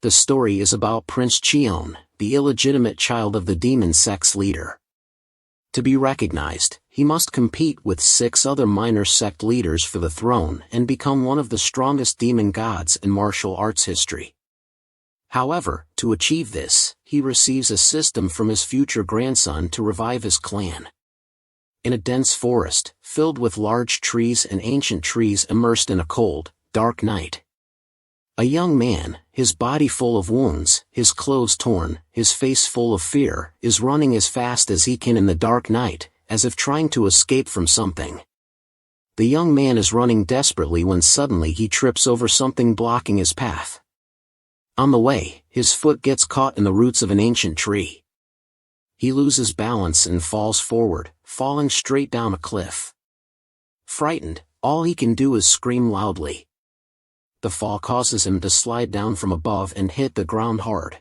The story is about Prince Chion, the illegitimate child of the demon sect's leader. To be recognized, he must compete with 6 other minor sect leaders for the throne and become one of the strongest demon gods in martial arts history. However, to achieve this, he receives a system from his future grandson to revive his clan. In a dense forest, filled with large trees and ancient trees immersed in a cold, dark night, a young man, his body full of wounds, his clothes torn, his face full of fear, is running as fast as he can in the dark night, as if trying to escape from something. The young man is running desperately when suddenly he trips over something blocking his path. On the way, his foot gets caught in the roots of an ancient tree. He loses balance and falls forward, falling straight down a cliff. Frightened, all he can do is scream loudly. The fall causes him to slide down from above and hit the ground hard.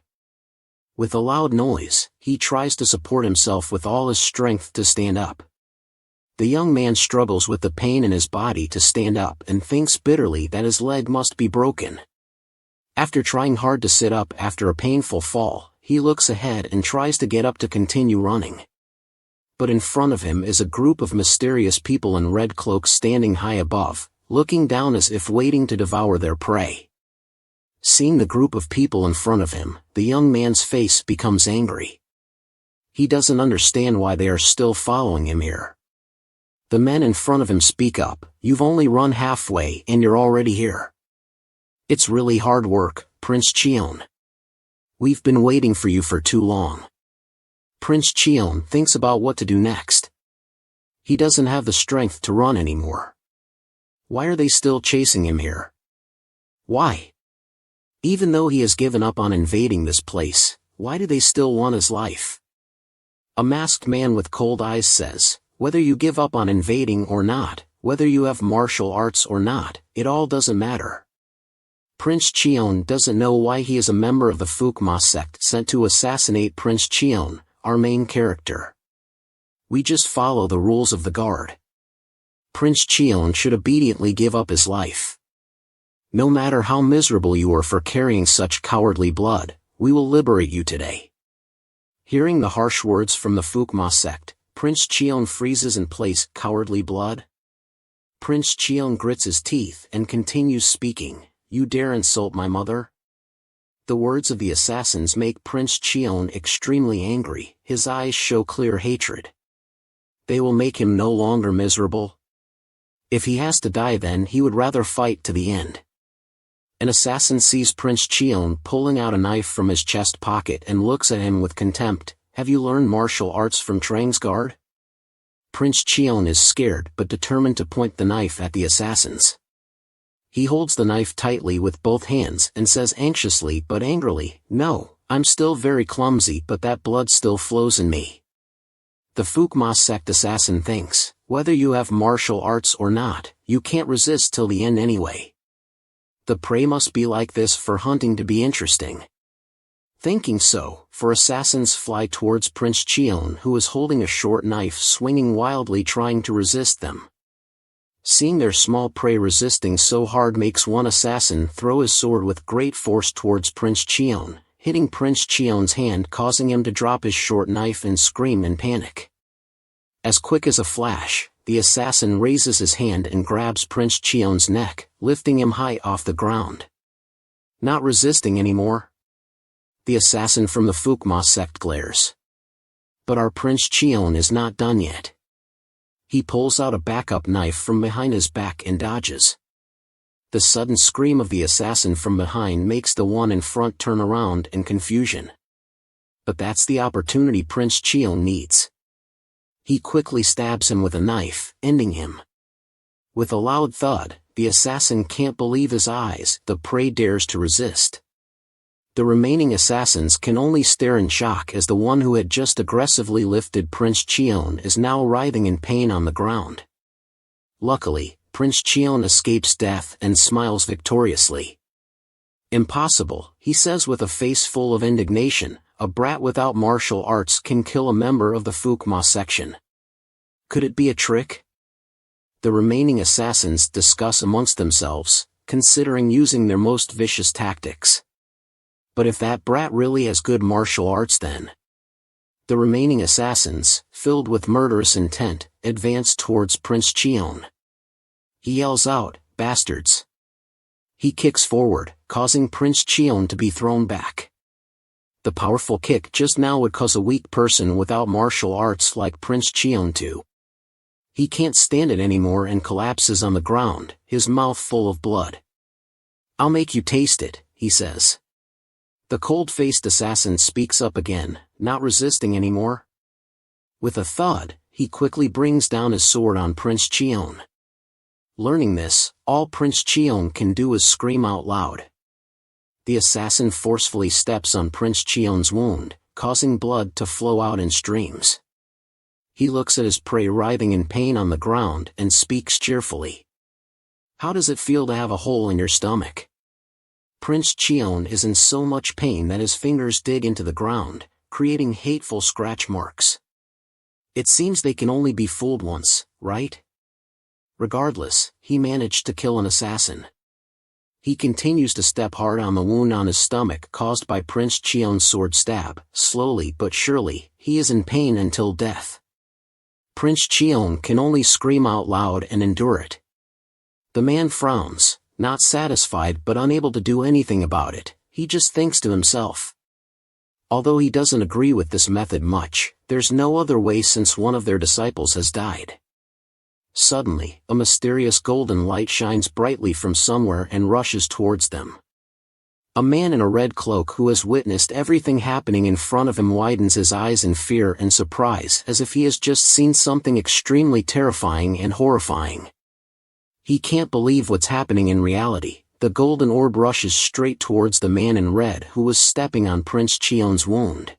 With a loud noise, he tries to support himself with all his strength to stand up. The young man struggles with the pain in his body to stand up and thinks bitterly that his leg must be broken. After trying hard to sit up after a painful fall, he looks ahead and tries to get up to continue running. But in front of him is a group of mysterious people in red cloaks standing high above, looking down as if waiting to devour their prey. Seeing the group of people in front of him, the young man's face becomes angry. He doesn't understand why they are still following him here. The men in front of him speak up, "You've only run halfway and you're already here. It's really hard work, Prince Chion. We've been waiting for you for too long." Prince Chion thinks about what to do next. He doesn't have the strength to run anymore. Why are they still chasing him here? Why? Even though he has given up on invading this place, why do they still want his life? A masked man with cold eyes says, "Whether you give up on invading or not, whether you have martial arts or not, it all doesn't matter." Prince Chion doesn't know why he is a member of the Fuqma sect sent to assassinate Prince Chion, our main character. We just follow the rules of the guard. Prince Chion should obediently give up his life. No matter how miserable you are for carrying such cowardly blood, we will liberate you today. Hearing the harsh words from the Fuqma sect, Prince Chion freezes in place. Cowardly blood? Prince Chion grits his teeth and continues speaking, "You dare insult my mother?" The words of the assassins make Prince Chion extremely angry. His eyes show clear hatred. They will make him no longer miserable. If he has to die, then he would rather fight to the end. An assassin sees Prince Chion pulling out a knife from his chest pocket and looks at him with contempt. "Have you learned martial arts from Trangsgard?" Prince Chion is scared but determined to point the knife at the assassins. He holds the knife tightly with both hands and says anxiously but angrily, "No, I'm still very clumsy, but that blood still flows in me." The Fuqma sect assassin thinks, "Whether you have martial arts or not, you can't resist till the end anyway. The prey must be like this for hunting to be interesting." Thinking so, four assassins fly towards Prince Chion, who is holding a short knife swinging wildly, trying to resist them. Seeing their small prey resisting so hard makes one assassin throw his sword with great force towards Prince Chion, hitting Prince Chion's hand, causing him to drop his short knife and scream in panic. As quick as a flash, the assassin raises his hand and grabs Prince Chion's neck, lifting him high off the ground. Not resisting anymore? The assassin from the Fuqma sect glares. But our Prince Chion is not done yet. He pulls out a backup knife from behind his back and dodges. The sudden scream of the assassin from behind makes the one in front turn around in confusion. But that's the opportunity Prince Chion needs. He quickly stabs him with a knife, ending him. With a loud thud, the assassin can't believe his eyes. The prey dares to resist. The remaining assassins can only stare in shock as the one who had just aggressively lifted Prince Chion is now writhing in pain on the ground. Luckily, Prince Chion escapes death and smiles victoriously. "Impossible," he says with a face full of indignation, "a brat without martial arts can kill a member of the Fuqma section. Could it be a trick?" The remaining assassins discuss amongst themselves, considering using their most vicious tactics. But if that brat really has good martial arts then... The remaining assassins, filled with murderous intent, advance towards Prince Chion. He yells out, "Bastards!" He kicks forward, causing Prince Chion to be thrown back. The powerful kick just now would cause a weak person without martial arts like Prince Chion to. He can't stand it anymore and collapses on the ground, his mouth full of blood. "I'll make you taste it," he says. The cold-faced assassin speaks up again, not resisting anymore. With a thud, he quickly brings down his sword on Prince Chion. Learning this, all Prince Chion can do is scream out loud. The assassin forcefully steps on Prince Chion's wound, causing blood to flow out in streams. He looks at his prey writhing in pain on the ground and speaks cheerfully. "How does it feel to have a hole in your stomach?" Prince Chion is in so much pain that his fingers dig into the ground, creating hateful scratch marks. It seems they can only be fooled once, right? Regardless, he managed to kill an assassin. He continues to step hard on the wound on his stomach caused by Prince Chion's sword stab. Slowly but surely, he is in pain until death. Prince Chion can only scream out loud and endure it. The man frowns, not satisfied but unable to do anything about it. He just thinks to himself. Although he doesn't agree with this method much, there's no other way since one of their disciples has died. Suddenly, a mysterious golden light shines brightly from somewhere and rushes towards them. A man in a red cloak who has witnessed everything happening in front of him widens his eyes in fear and surprise as if he has just seen something extremely terrifying and horrifying. He can't believe what's happening in reality. The golden orb rushes straight towards the man in red who was stepping on Prince Chion's wound.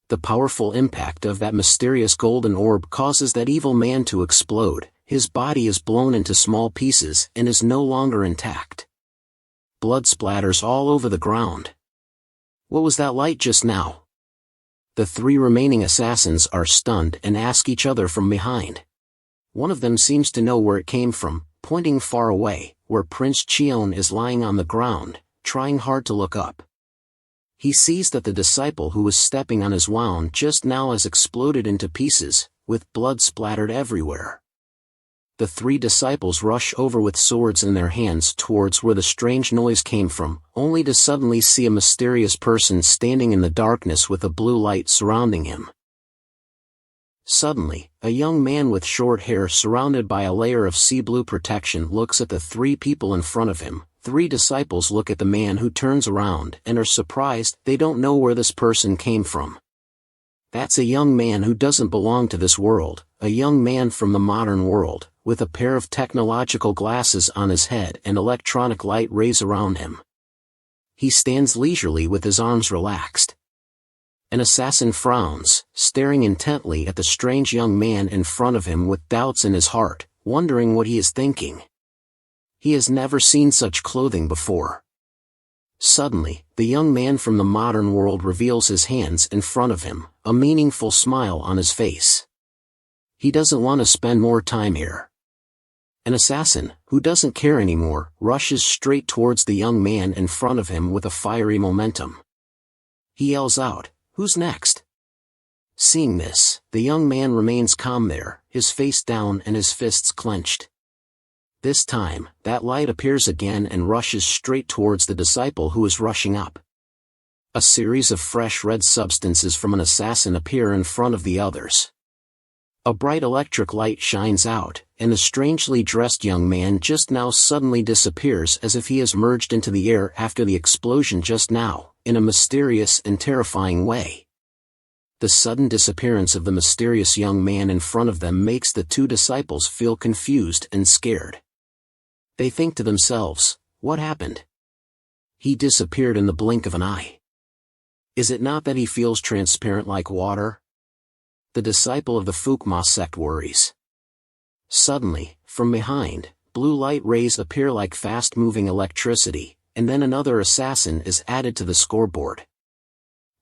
The powerful impact of that mysterious golden orb causes that evil man to explode. His body is blown into small pieces and is no longer intact. Blood splatters all over the ground. What was that light just now? The three remaining assassins are stunned and ask each other from behind. One of them seems to know where it came from, pointing far away, where Prince Chion is lying on the ground, trying hard to look up. He sees that the disciple who was stepping on his wound just now has exploded into pieces, with blood splattered everywhere. The three disciples rush over with swords in their hands towards where the strange noise came from, only to suddenly see a mysterious person standing in the darkness with a blue light surrounding him. Suddenly, a young man with short hair surrounded by a layer of sea blue protection looks at the three people in front of him. Three disciples look at the man who turns around and are surprised. They don't know where this person came from. That's a young man who doesn't belong to this world, a young man from the modern world, with a pair of technological glasses on his head and electronic light rays around him. He stands leisurely with his arms relaxed. An assassin frowns, staring intently at the strange young man in front of him with doubts in his heart, wondering what he is thinking. He has never seen such clothing before. Suddenly, the young man from the modern world reveals his hands in front of him, a meaningful smile on his face. He doesn't want to spend more time here. An assassin, who doesn't care anymore, rushes straight towards the young man in front of him with a fiery momentum. He yells out, "Who's next?" Seeing this, the young man remains calm there, his face down and his fists clenched. This time, that light appears again and rushes straight towards the disciple who is rushing up. A series of fresh red substances from an assassin appear in front of the others. A bright electric light shines out, and the strangely dressed young man just now suddenly disappears as if he has merged into the air after the explosion just now, in a mysterious and terrifying way. The sudden disappearance of the mysterious young man in front of them makes the two disciples feel confused and scared. They think to themselves, what happened? He disappeared in the blink of an eye. Is it not that he feels transparent like water? The disciple of the Fuqma sect worries. Suddenly, from behind, blue light rays appear like fast-moving electricity, and then another assassin is added to the scoreboard.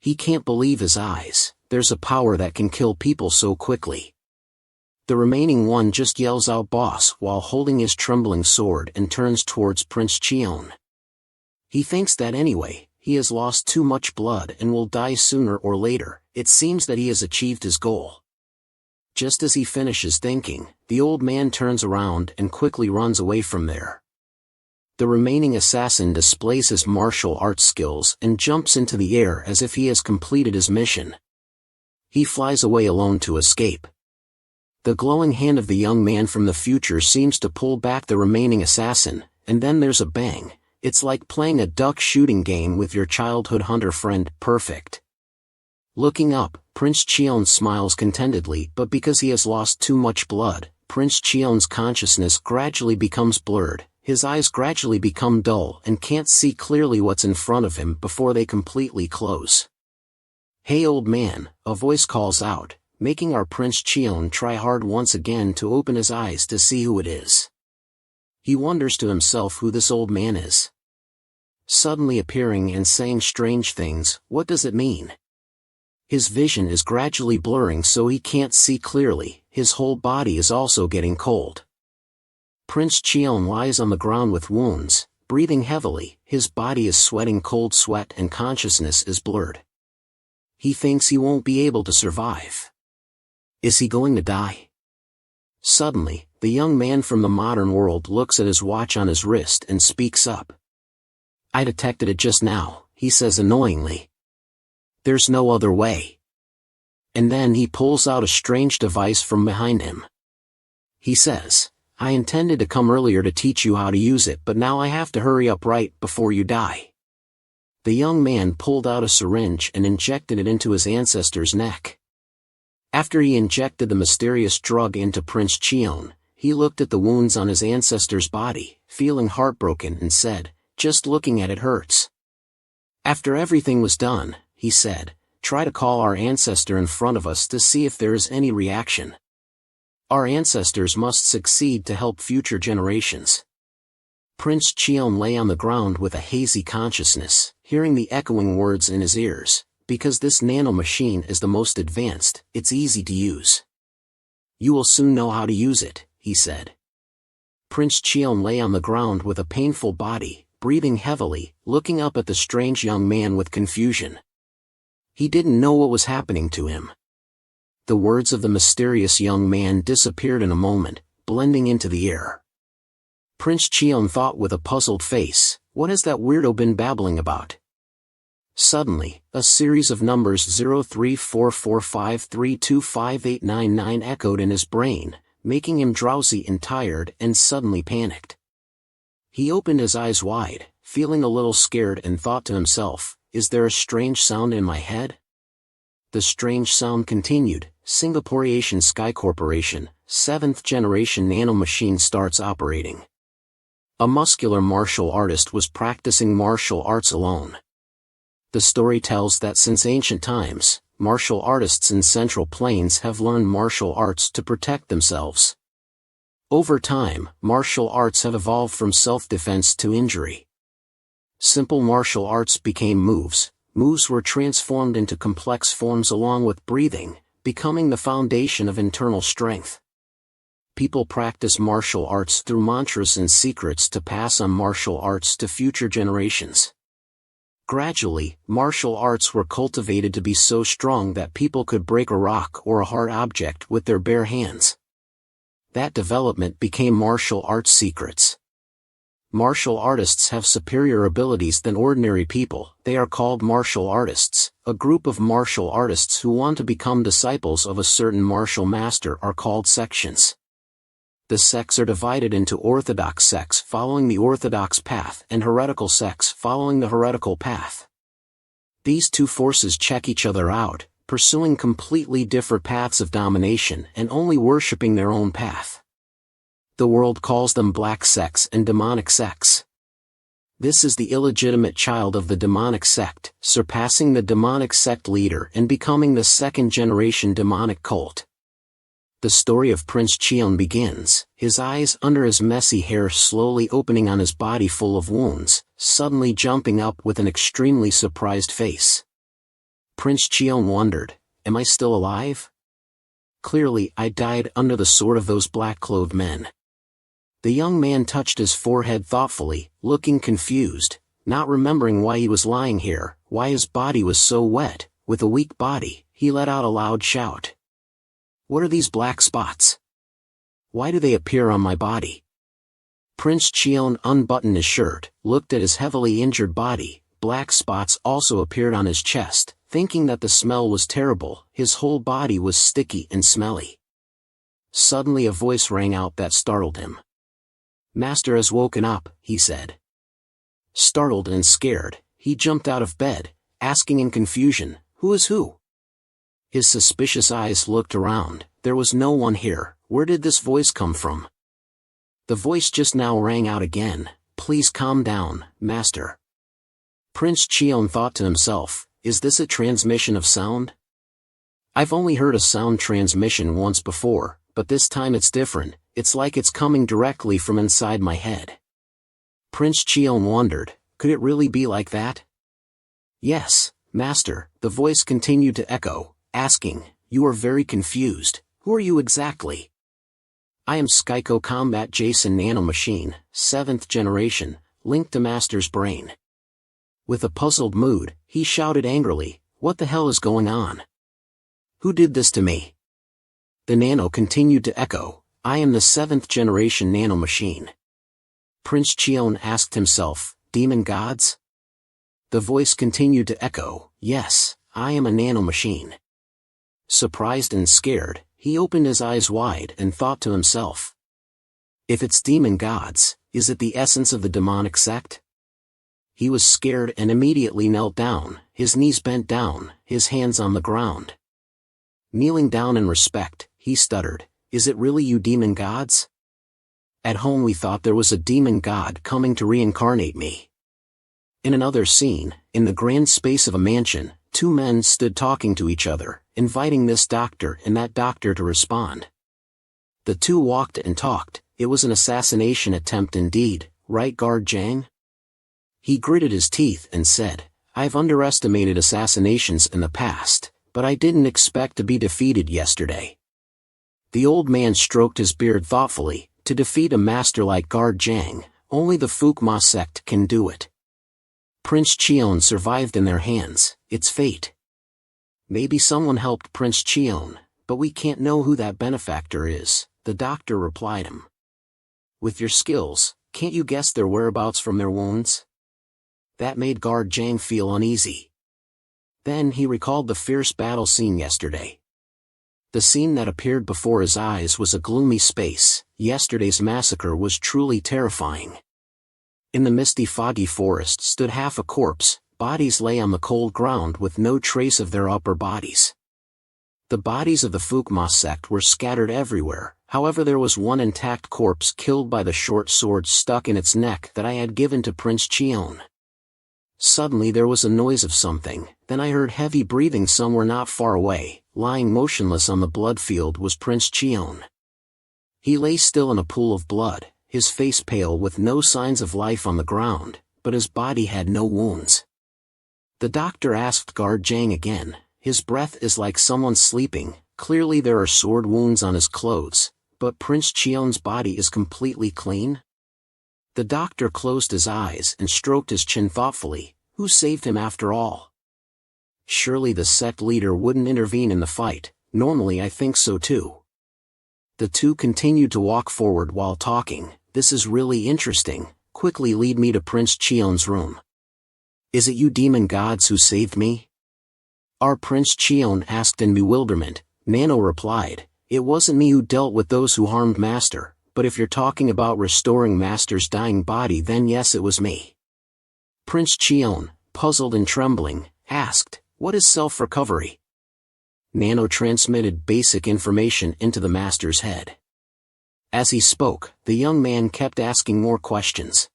He can't believe his eyes. There's a power that can kill people so quickly. The remaining one just yells out "boss" while holding his trembling sword and turns towards Prince Chion. He thinks that anyway, he has lost too much blood and will die sooner or later. It seems that he has achieved his goal. Just as he finishes thinking, the old man turns around and quickly runs away from there. The remaining assassin displays his martial arts skills and jumps into the air as if he has completed his mission. He flies away alone to escape. The glowing hand of the young man from the future seems to pull back the remaining assassin, and then there's a bang. It's like playing a duck shooting game with your childhood hunter friend. Perfect. Looking up, Prince Chion smiles contentedly, but because he has lost too much blood, Prince Chion's consciousness gradually becomes blurred, his eyes gradually become dull and can't see clearly what's in front of him before they completely close. "Hey old man," a voice calls out, making our Prince Chion try hard once again to open his eyes to see who it is. He wonders to himself who this old man is. Suddenly appearing and saying strange things, what does it mean? His vision is gradually blurring so he can't see clearly, his whole body is also getting cold. Prince Chion lies on the ground with wounds, breathing heavily, his body is sweating cold sweat and consciousness is blurred. He thinks he won't be able to survive. Is he going to die? Suddenly, the young man from the modern world looks at his watch on his wrist and speaks up. "I detected it just now," he says annoyingly. "There's no other way." And then he pulls out a strange device from behind him. He says, "I intended to come earlier to teach you how to use it, but now I have to hurry up right before you die." The young man pulled out a syringe and injected it into his ancestor's neck. After he injected the mysterious drug into Prince Chion, he looked at the wounds on his ancestor's body, feeling heartbroken and said, "Just looking at it hurts." After everything was done, he said, "Try to call our ancestor in front of us to see if there is any reaction. Our ancestors must succeed to help future generations." Prince Chion lay on the ground with a hazy consciousness, hearing the echoing words in his ears. "Because this nano machine is the most advanced, it's easy to use. You will soon know how to use it," he said. Prince Chion lay on the ground with a painful body, breathing heavily, looking up at the strange young man with confusion. He didn't know what was happening to him. The words of the mysterious young man disappeared in a moment, blending into the air. Prince Chion thought with a puzzled face, "What has that weirdo been babbling about?" Suddenly, a series of numbers 034453258899 echoed in his brain, making him drowsy and tired and suddenly panicked. He opened his eyes wide, feeling a little scared and thought to himself, "Is there a strange sound in my head?" The strange sound continued, "Singaporean Sky Corporation, 7th generation nano machine starts operating." A muscular martial artist was practicing martial arts alone. The story tells that since ancient times, martial artists in Central Plains have learned martial arts to protect themselves. Over time, martial arts have evolved from self-defense to injury. Simple martial arts became moves. Moves were transformed into complex forms along with breathing, becoming the foundation of internal strength. People practice martial arts through mantras and secrets to pass on martial arts to future generations. Gradually, martial arts were cultivated to be so strong that people could break a rock or a hard object with their bare hands. That development became martial arts secrets. Martial artists have superior abilities than ordinary people. They are called martial artists. A group of martial artists who want to become disciples of a certain martial master are called sections. The sects are divided into orthodox sects following the orthodox path and heretical sects following the heretical path. These two forces check each other out, pursuing completely different paths of domination and only worshipping their own path. The world calls them black sects and demonic sects. This is the illegitimate child of the demonic sect, surpassing the demonic sect leader and becoming the second-generation demonic cult. The story of Prince Chion begins, his eyes under his messy hair slowly opening on his body full of wounds, suddenly jumping up with an extremely surprised face. Prince Chion wondered, "Am I still alive? Clearly I died under the sword of those black-clothed men." The young man touched his forehead thoughtfully, looking confused. not remembering why he was lying here, why his body was so wet. With a weak body, he let out a loud shout. What are these black spots? Why do they appear on my body? Prince Chion unbuttoned his shirt, looked at his heavily injured body. Black spots also appeared on his chest. Thinking that the smell was terrible, his whole body was sticky and smelly. Suddenly a voice rang out that startled him. Master has woken up, he said. Startled and scared, he jumped out of bed, asking in confusion, who is who? His suspicious eyes looked around. There was no one here. Where did this voice come from? The voice just now rang out again. Please calm down, master. Prince Chion thought to himself, is this a transmission of sound? I've only heard a sound transmission once before, but this time it's different. It's like it's coming directly from inside my head. Prince Chion wondered, could it really be like that? Yes, master, the voice continued to echo, asking, you are very confused. Who are you exactly? I am Skyco Combat Jason Nano Machine, 7th generation, linked to master's brain. With a puzzled mood, he shouted angrily, what the hell is going on? Who did this to me? The nano continued to echo, I am the 7th generation nano machine. Prince Chion asked himself, demon gods? The voice continued to echo, yes, I am a nano machine. Surprised and scared, he opened his eyes wide and thought to himself. If it's demon gods, is it the essence of the demonic sect? He was scared and immediately knelt down, his knees bent down, his hands on the ground. Kneeling down in respect, he stuttered, is it really you demon gods? At home we thought there was a demon god coming to reincarnate me. In another scene, in the grand space of a mansion, two men stood talking to each other, inviting this doctor and that doctor to respond. The two walked and talked. It was an assassination attempt indeed, right guard Jang? He gritted his teeth and said, I've underestimated assassinations in the past, but I didn't expect to be defeated yesterday. The old man stroked his beard thoughtfully. To defeat a master like guard Jang, only the P1-2 sect can do it. Prince Chion survived in their hands, it's fate. Maybe someone helped Prince Chion, but we can't know who that benefactor is, the doctor replied him. With your skills, can't you guess their whereabouts from their wounds? That made guard Jang feel uneasy. Then he recalled the fierce battle scene yesterday. The scene that appeared before his eyes was a gloomy space. Yesterday's massacre was truly terrifying. In the misty foggy forest stood half a corpse, bodies lay on the cold ground with no trace of their upper bodies. The bodies of the P1-2 sect were scattered everywhere, however there was one intact corpse killed by the short sword stuck in its neck that I had given to Prince Chion. Suddenly there was a noise of something, then I heard heavy breathing somewhere not far away. Lying motionless on the blood field was Prince Chion. He lay still in a pool of blood, his face pale with no signs of life on the ground, but his body had no wounds. The doctor asked guard Jang again, his breath is like someone sleeping, clearly there are sword wounds on his clothes, but Prince Chion's body is completely clean? The doctor closed his eyes and stroked his chin thoughtfully, who saved him after all? Surely the sect leader wouldn't intervene in the fight, normally I think so too. The two continued to walk forward while talking, this is really interesting, quickly lead me to Prince Chion's room. Is it you demon gods who saved me? Our Prince Chion asked in bewilderment. Nano replied, it wasn't me who dealt with those who harmed Master, but if you're talking about restoring Master's dying body then yes it was me. Prince Chion, puzzled and trembling, asked, what is self-recovery? Nano transmitted basic information into the Master's head. As he spoke, the young man kept asking more questions.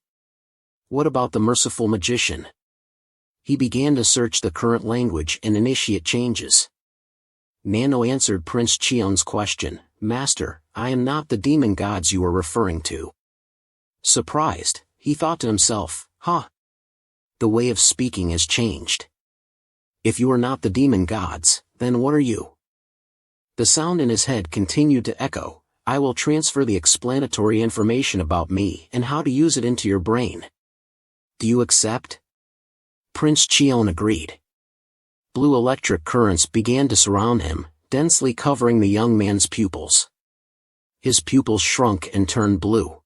What about the merciful magician? He began to search the current language and initiate changes. Nano answered Prince Chion's question, Master, I am not the demon gods you are referring to. Surprised, he thought to himself, the way of speaking has changed. If you are not the demon gods, then what are you? The sound in his head continued to echo, I will transfer the explanatory information about me and how to use it into your brain. Do you accept? Prince Chion agreed. Blue electric currents began to surround him, densely covering the young man's pupils. His pupils shrunk and turned blue.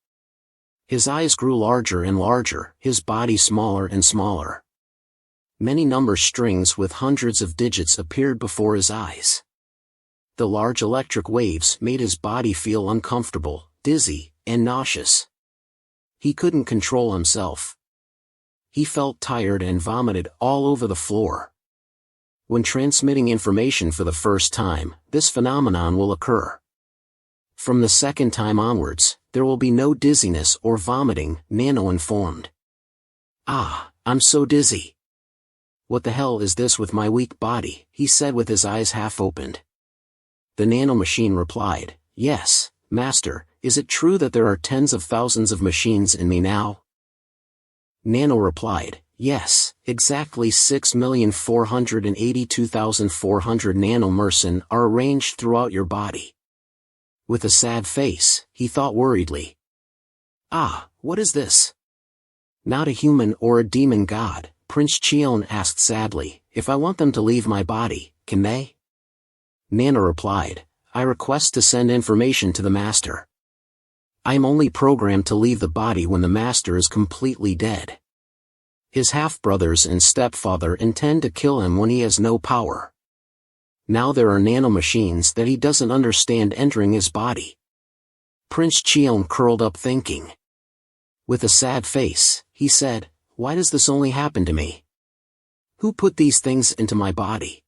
His eyes grew larger and larger, his body smaller and smaller. Many number strings with hundreds of digits appeared before his eyes. The large electric waves made his body feel uncomfortable, dizzy, and nauseous. He couldn't control himself. He felt tired and vomited all over the floor. When transmitting information for the first time, this phenomenon will occur. From the second time onwards, there will be no dizziness or vomiting, Nano informed. "Ah, I'm so dizzy. What the hell is this with my weak body?" he said with his eyes half opened. The nano machine replied, "Yes, Master, is it true that there are tens of thousands of machines in me now?" Nano replied, "Yes, exactly 6,482,400 nanomerson are arranged throughout your body." With a sad face, he thought worriedly. "Ah, what is this? Not a human or a demon god?" Prince Chion asked sadly. "If I want them to leave my body, can they?" Nano replied, "I request to send information to the Master. I am only programmed to leave the body when the Master is completely dead. His half-brothers and stepfather intend to kill him when he has no power. Now there are nano-machines that he doesn't understand entering his body." Prince Chion curled up thinking. With a sad face, he said, "Why does this only happen to me? Who put these things into my body?"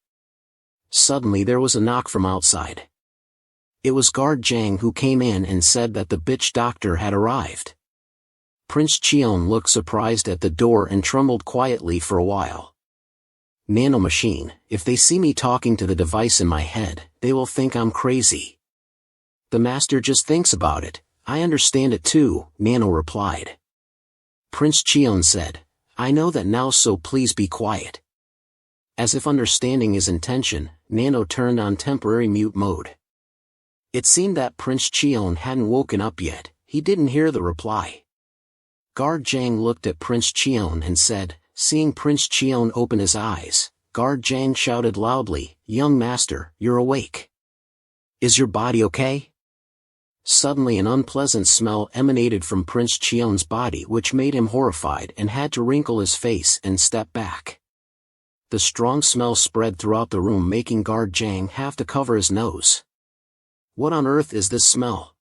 Suddenly there was a knock from outside. It was Guard Zhang who came in and said that the bitch doctor had arrived. Prince Chion looked surprised at the door and trembled quietly for a while. "Nano machine, if they see me talking to the device in my head, they will think I'm crazy." "The Master just thinks about it, I understand it too," Nano replied. Prince Chion said, "I know that now, so please be quiet." As if understanding his intention, Nano turned on temporary mute mode. It seemed that Prince Chion hadn't woken up yet, he didn't hear the reply. Guard Zhang looked at Prince Chion and said, seeing Prince Chion open his eyes, Guard Zhang shouted loudly, "Young Master, you're awake. Is your body okay?" Suddenly an unpleasant smell emanated from Prince Chion's body which made him horrified and had to wrinkle his face and step back. The strong smell spread throughout the room, making Guard Zhang have to cover his nose. What on earth is this smell?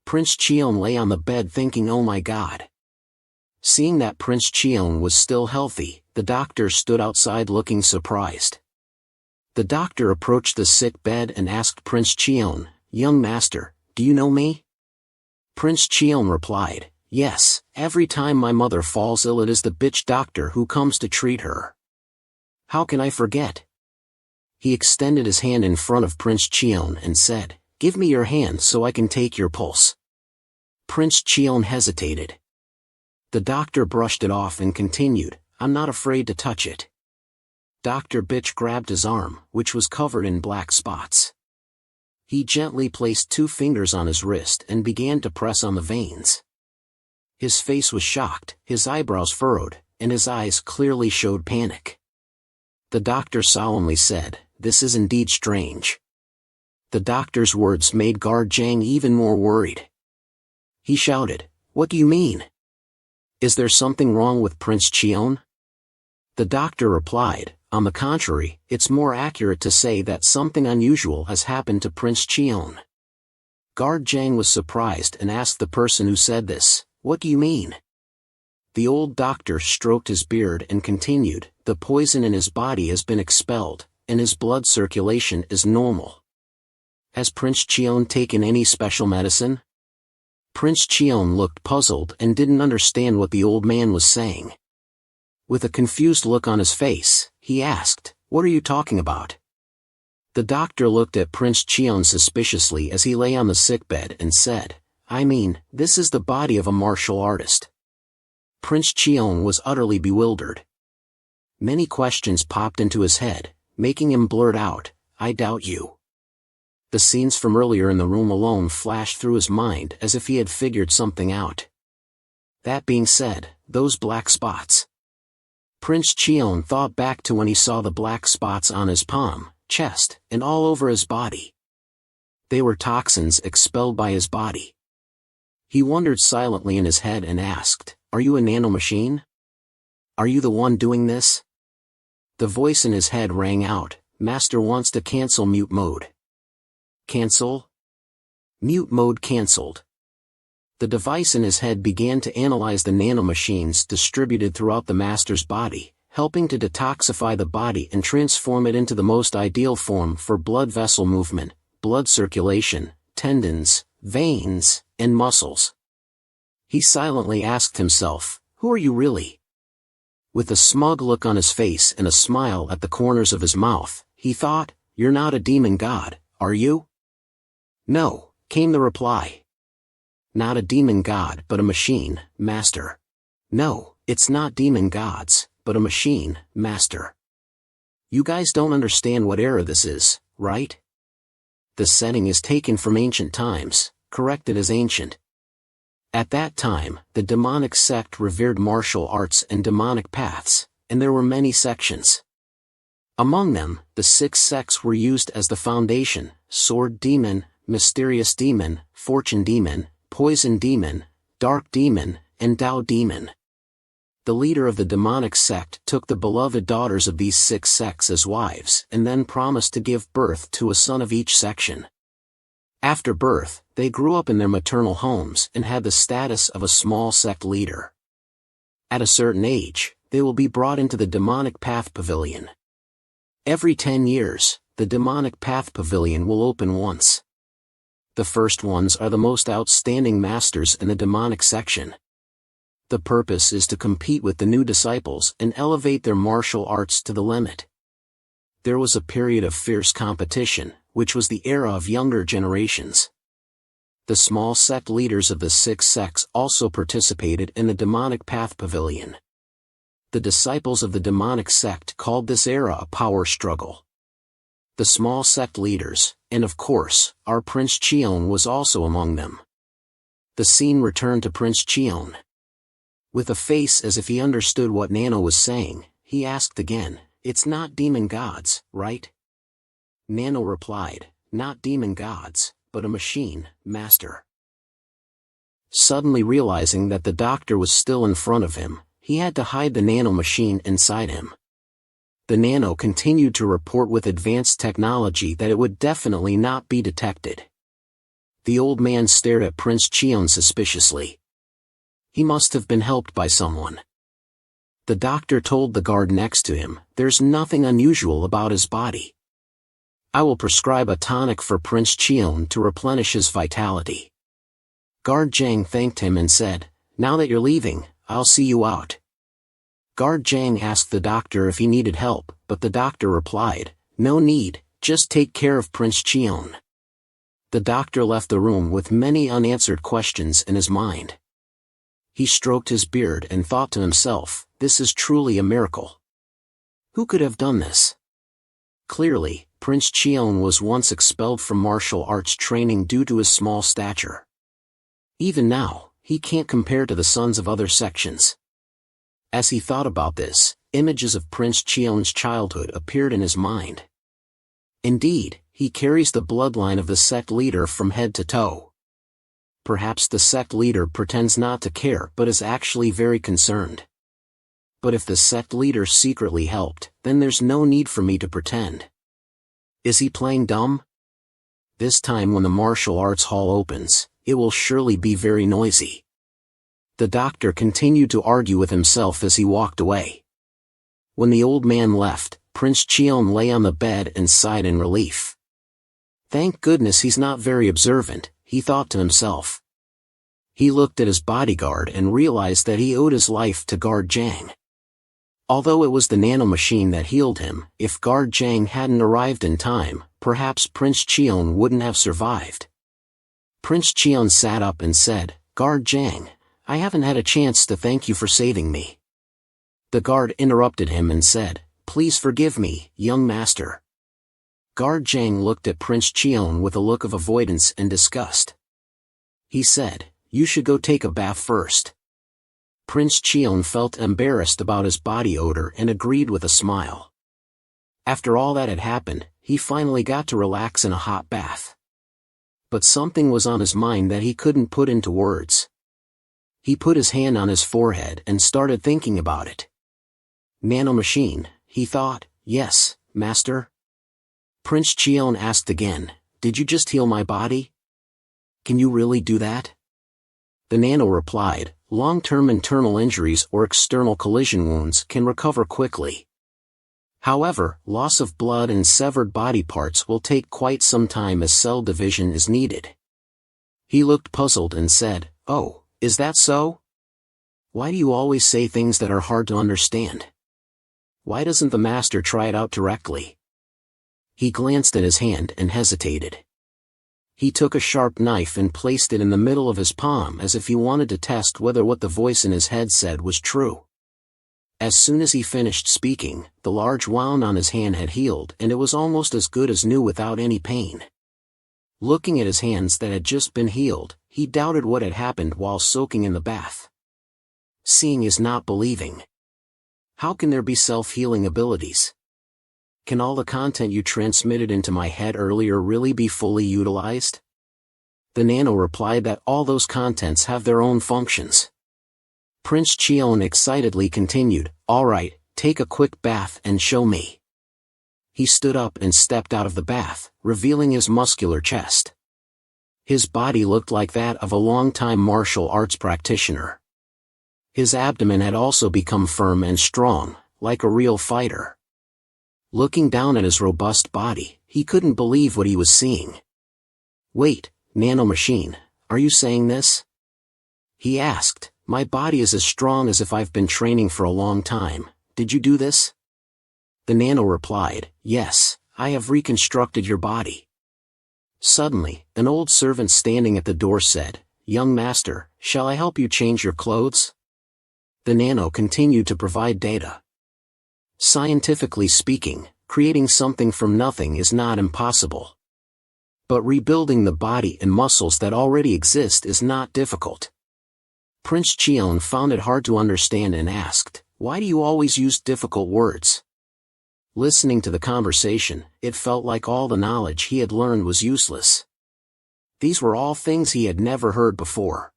Prince Chion lay on the bed thinking, "Oh my God." Seeing that Prince Chion was still healthy, the doctor stood outside looking surprised. The doctor approached the sick bed and asked Prince Chion, "Young Master, do you know me?" Prince Chion replied, "Yes, every time my mother falls ill it is the bitch doctor who comes to treat her. How can I forget?" He extended his hand in front of Prince Chion and said, "Give me your hand so I can take your pulse." Prince Chion hesitated. The doctor brushed it off and continued, "I'm not afraid to touch it." Dr. Bitch grabbed his arm, which was covered in black spots. He gently placed 2 fingers on his wrist and began to press on the veins. His face was shocked, his eyebrows furrowed, and his eyes clearly showed panic. The doctor solemnly said, "This is indeed strange." The doctor's words made Guard Zhang even more worried. He shouted, "What do you mean? Is there something wrong with Prince Chion?" The doctor replied, "On the contrary, it's more accurate to say that something unusual has happened to Prince Chion." Guard Zhang was surprised and asked the person who said this, "What do you mean?" The old doctor stroked his beard and continued, "The poison in his body has been expelled, and his blood circulation is normal." "Has Prince Chion taken any special medicine?" Prince Chion looked puzzled and didn't understand what the old man was saying. With a confused look on his face, he asked, "What are you talking about?" The doctor looked at Prince Chion suspiciously as he lay on the sickbed and said, "I mean, this is the body of a martial artist." Prince Chion was utterly bewildered. Many questions popped into his head, making him blurt out, "I doubt you." The scenes from earlier in the room alone flashed through his mind as if he had figured something out. That being said, those black spots. Prince Chion thought back to when he saw the black spots on his palm, chest, and all over his body. They were toxins expelled by his body. He wondered silently in his head and asked, "Are you a nanomachine? Are you the one doing this?" The voice in his head rang out, "Master wants to cancel mute mode." Cancel? Mute mode cancelled. The device in his head began to analyze the nanomachines distributed throughout the master's body, helping to detoxify the body and transform it into the most ideal form for blood vessel movement, blood circulation, tendons, veins, and muscles. He silently asked himself, "Who are you really?" With a smug look on his face and a smile at the corners of his mouth, he thought, "You're not a demon god, are you?" "No," came the reply. "Not a demon god but a machine, master." "No, it's not demon gods, but a machine, master." "You guys don't understand what era this is, right? The setting is taken from ancient times, corrected as ancient. At that time, the demonic sect revered martial arts and demonic paths, and there were many sections. Among them, the 6 sects were used as the foundation: sword demon, mysterious demon, fortune demon, poison demon, dark demon, and Tao demon. The leader of the demonic sect took the beloved daughters of these 6 sects as wives and then promised to give birth to a son of each section. After birth, they grew up in their maternal homes and had the status of a small sect leader. At a certain age, they will be brought into the demonic path pavilion. Every 10 years, the demonic path pavilion will open once. The first ones are the most outstanding masters in the demonic section. The purpose is to compete with the new disciples and elevate their martial arts to the limit. There was a period of fierce competition, which was the era of younger generations. The small sect leaders of the 6 sects also participated in the demonic path pavilion. The disciples of the demonic sect called this era a power struggle. The small sect leaders, and of course, our Prince Chion was also among them. The scene returned to Prince Chion. With a face as if he understood what Nano was saying, he asked again, "It's not demon gods, right?" Nano replied, "Not demon gods, but a machine, master." Suddenly realizing that the doctor was still in front of him, he had to hide the nano machine inside him. The nano continued to report with advanced technology that it would definitely not be detected. The old man stared at Prince Chion suspiciously. He must have been helped by someone. The doctor told the guard next to him, "There's nothing unusual about his body. I will prescribe a tonic for Prince Chion to replenish his vitality." Guard Zhang thanked him and said, "Now that you're leaving, I'll see you out." Guard Zhang asked the doctor if he needed help, but the doctor replied, "No need, just take care of Prince Chion." The doctor left the room with many unanswered questions in his mind. He stroked his beard and thought to himself, "This is truly a miracle. Who could have done this?" Clearly, Prince Chion was once expelled from martial arts training due to his small stature. Even now, he can't compare to the sons of other sections. As he thought about this, images of Prince Chion's childhood appeared in his mind. Indeed, he carries the bloodline of the sect leader from head to toe. Perhaps the sect leader pretends not to care but is actually very concerned. But if the sect leader secretly helped, then there's no need for me to pretend. Is he playing dumb? This time when the martial arts hall opens, it will surely be very noisy. The doctor continued to argue with himself as he walked away. When the old man left, Prince Chion lay on the bed and sighed in relief. Thank goodness he's not very observant, he thought to himself. He looked at his bodyguard and realized that he owed his life to Guard Zhang. Although it was the nanomachine that healed him, if Guard Zhang hadn't arrived in time, perhaps Prince Chion wouldn't have survived. Prince Chion sat up and said, "Guard Zhang, I haven't had a chance to thank you for saving me." The guard interrupted him and said, "Please forgive me, young master." Guard Zhang looked at Prince Chion with a look of avoidance and disgust. He said, "You should go take a bath first." Prince Chion felt embarrassed about his body odor and agreed with a smile. After all that had happened, he finally got to relax in a hot bath. But something was on his mind that he couldn't put into words. He put his hand on his forehead and started thinking about it. Nanomachine, he thought. Yes, master? Prince Chion asked again, did you just heal my body? Can you really do that? The nano replied, long-term internal injuries or external collision wounds can recover quickly. However, loss of blood and severed body parts will take quite some time as cell division is needed. He looked puzzled and said, oh, is that so? Why do you always say things that are hard to understand? Why doesn't the master try it out directly? He glanced at his hand and hesitated. He took a sharp knife and placed it in the middle of his palm as if he wanted to test whether what the voice in his head said was true. As soon as he finished speaking, the large wound on his hand had healed and it was almost as good as new without any pain. Looking at his hands that had just been healed, he doubted what had happened while soaking in the bath. Seeing is not believing. How can there be self-healing abilities? Can all the content you transmitted into my head earlier really be fully utilized? The nano replied that all those contents have their own functions. Prince Chion excitedly continued, all right, take a quick bath and show me. He stood up and stepped out of the bath, revealing his muscular chest. His body looked like that of a long-time martial arts practitioner. His abdomen had also become firm and strong, like a real fighter. Looking down at his robust body, he couldn't believe what he was seeing. Wait, nanomachine, are you saying this? He asked, my body is as strong as if I've been training for a long time, did you do this? The nano replied, yes, I have reconstructed your body. Suddenly, an old servant standing at the door said, young master, shall I help you change your clothes? The nano continued to provide data. Scientifically speaking, creating something from nothing is not impossible. But rebuilding the body and muscles that already exist is not difficult. Prince Chion found it hard to understand and asked, why do you always use difficult words? Listening to the conversation, it felt like all the knowledge he had learned was useless. These were all things he had never heard before.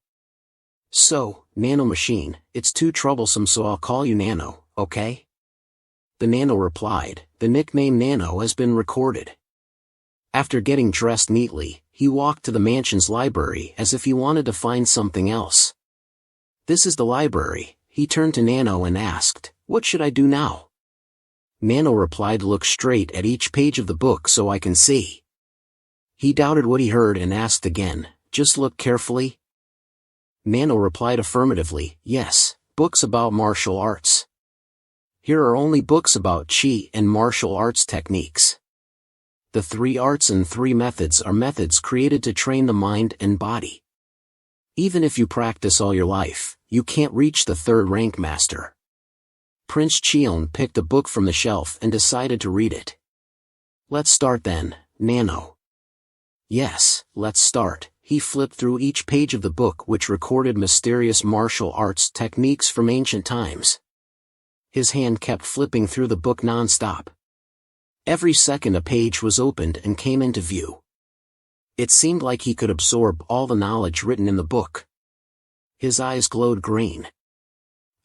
So, nanomachine, it's too troublesome so I'll call you Nano, okay? The nano replied, the nickname Nano has been recorded. After getting dressed neatly, he walked to the mansion's library as if he wanted to find something else. This is the library, he turned to Nano and asked, what should I do now? Nano replied, look straight at each page of the book so I can see. He doubted what he heard and asked again, just look carefully? Nano replied affirmatively, yes, books about martial arts. Here are only books about Qi and martial arts techniques. The 3 arts and 3 methods are methods created to train the mind and body. Even if you practice all your life, you can't reach the 3rd rank master. Prince Chion picked a book from the shelf and decided to read it. Let's start then, Nano. Yes, let's start. He flipped through each page of the book which recorded mysterious martial arts techniques from ancient times. His hand kept flipping through the book non-stop. Every second a page was opened and came into view. It seemed like he could absorb all the knowledge written in the book. His eyes glowed green.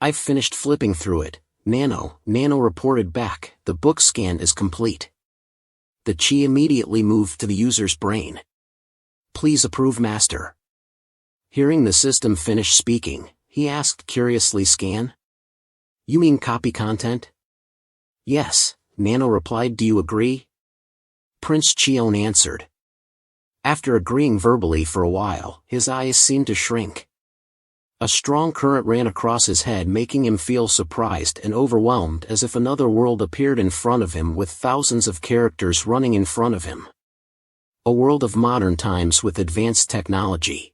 I've finished flipping through it, Nano reported back, the book scan is complete. The Qi immediately moved to the user's brain. Please approve, master. Hearing the system finish speaking, he asked curiously, scan? You mean copy content? Yes, Nano replied, do you agree? Prince Chion answered. After agreeing verbally for a while, his eyes seemed to shrink. A strong current ran across his head, making him feel surprised and overwhelmed as if another world appeared in front of him with thousands of characters running in front of him. A world of modern times with advanced technology.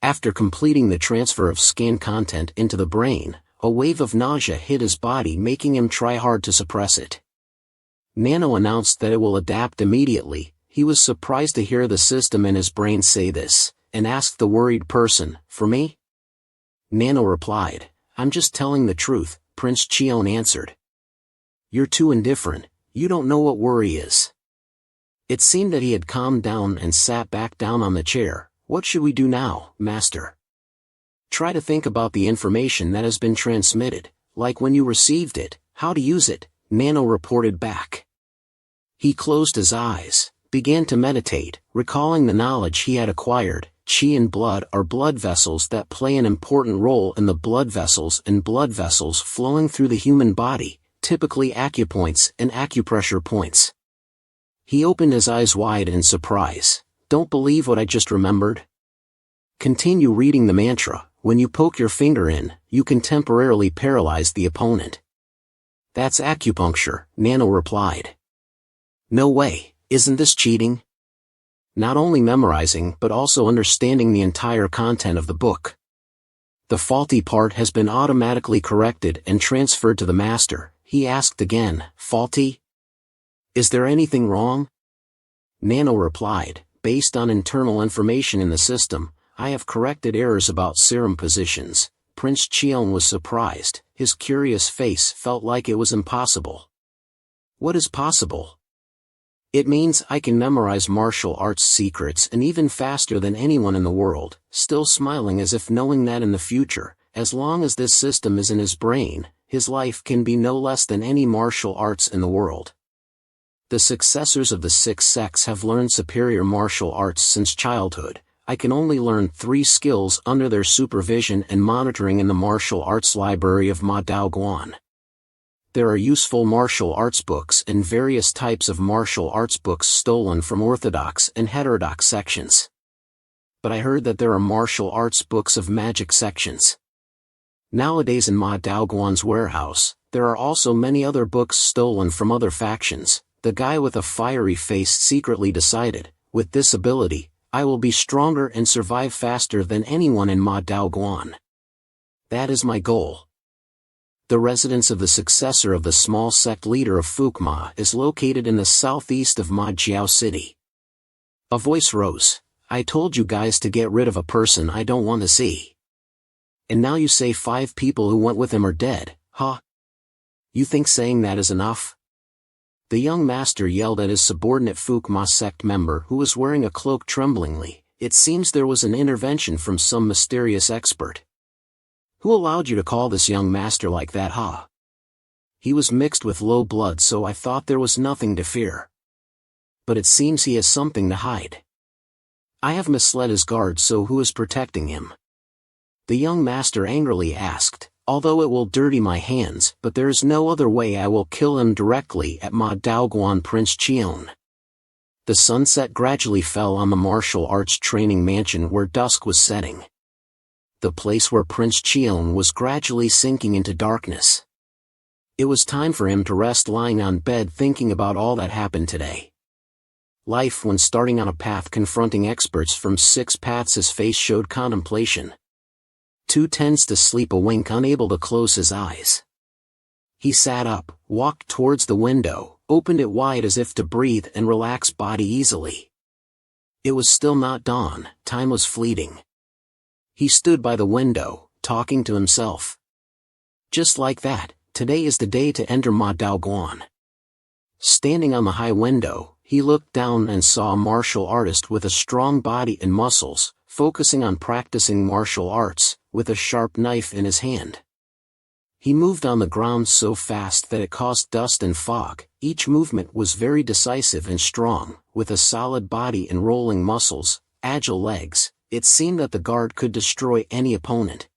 After completing the transfer of scan content into the brain, a wave of nausea hit his body, making him try hard to suppress it. Nano announced that it will adapt immediately. He was surprised to hear the system in his brain say this, and asked the worried person, for me? Nano replied. I'm just telling the truth, Prince Chion answered. You're too indifferent, you don't know what worry is. It seemed that he had calmed down and sat back down on the chair. What should we do now, Master? Try to think about the information that has been transmitted, like when you received it, how to use it, Nano reported back. He closed his eyes, began to meditate, recalling the knowledge he had acquired. Chi and blood are blood vessels that play an important role in the blood vessels and blood vessels flowing through the human body, typically acupoints and acupressure points. He opened his eyes wide in surprise. Don't believe what I just remembered? Continue reading the mantra. When you poke your finger in, you can temporarily paralyze the opponent. That's acupuncture, Nano replied. No way, isn't this cheating? Not only memorizing but also understanding the entire content of the book. The faulty part has been automatically corrected and transferred to the master. He asked again, faulty? Is there anything wrong? Nano replied, based on internal information in the system, I have corrected errors about serum positions. Prince Chion was surprised. His curious face felt like it was impossible. What is possible? It means I can memorize martial arts secrets and even faster than anyone in the world, still smiling as if knowing that in the future, as long as this system is in his brain, his life can be no less than any martial arts in the world. The successors of the 6 sects have learned superior martial arts since childhood. I can only learn 3 skills under their supervision and monitoring in the martial arts library of Ma Dao Guan. There are useful martial arts books and various types of martial arts books stolen from orthodox and heterodox sections. But I heard that there are martial arts books of magic sections. Nowadays in Ma Dao Guan's warehouse, there are also many other books stolen from other factions. The guy with a fiery face secretly decided, with this ability, I will be stronger and survive faster than anyone in Ma Dao Guan. That is my goal. The residence of the successor of the small sect leader of Fuqma is located in the southeast of Ma Jiao City. A voice rose. I told you guys to get rid of a person I don't want to see. And now you say 5 people who went with him are dead, huh? You think saying that is enough? The young master yelled at his subordinate Fuqma sect member who was wearing a cloak tremblingly. It seems there was an intervention from some mysterious expert. Who allowed you to call this young master like that, huh? He was mixed with low blood, so I thought there was nothing to fear. But it seems he has something to hide. I have misled his guard, so who is protecting him? The young master angrily asked. Although it will dirty my hands, but there is no other way. I will kill him directly at Ma Dao Guan Prince Chion. The sunset gradually fell on the martial arts training mansion where dusk was setting. The place where Prince Chion was gradually sinking into darkness. It was time for him to rest, lying on bed thinking about all that happened today. Life when starting on a path confronting experts from 6 paths. His face showed contemplation. 2 tends to sleep a wink, unable to close his eyes. He sat up, walked towards the window, opened it wide as if to breathe and relax body easily. It was still not dawn, time was fleeting. He stood by the window, talking to himself. Just like that, today is the day to enter Ma Dao Guan. Standing on the high window, he looked down and saw a martial artist with a strong body and muscles, focusing on practicing martial arts, with a sharp knife in his hand. He moved on the ground so fast that it caused dust and fog. Each movement was very decisive and strong, with a solid body and rolling muscles, agile legs. It seemed that the guard could destroy any opponent.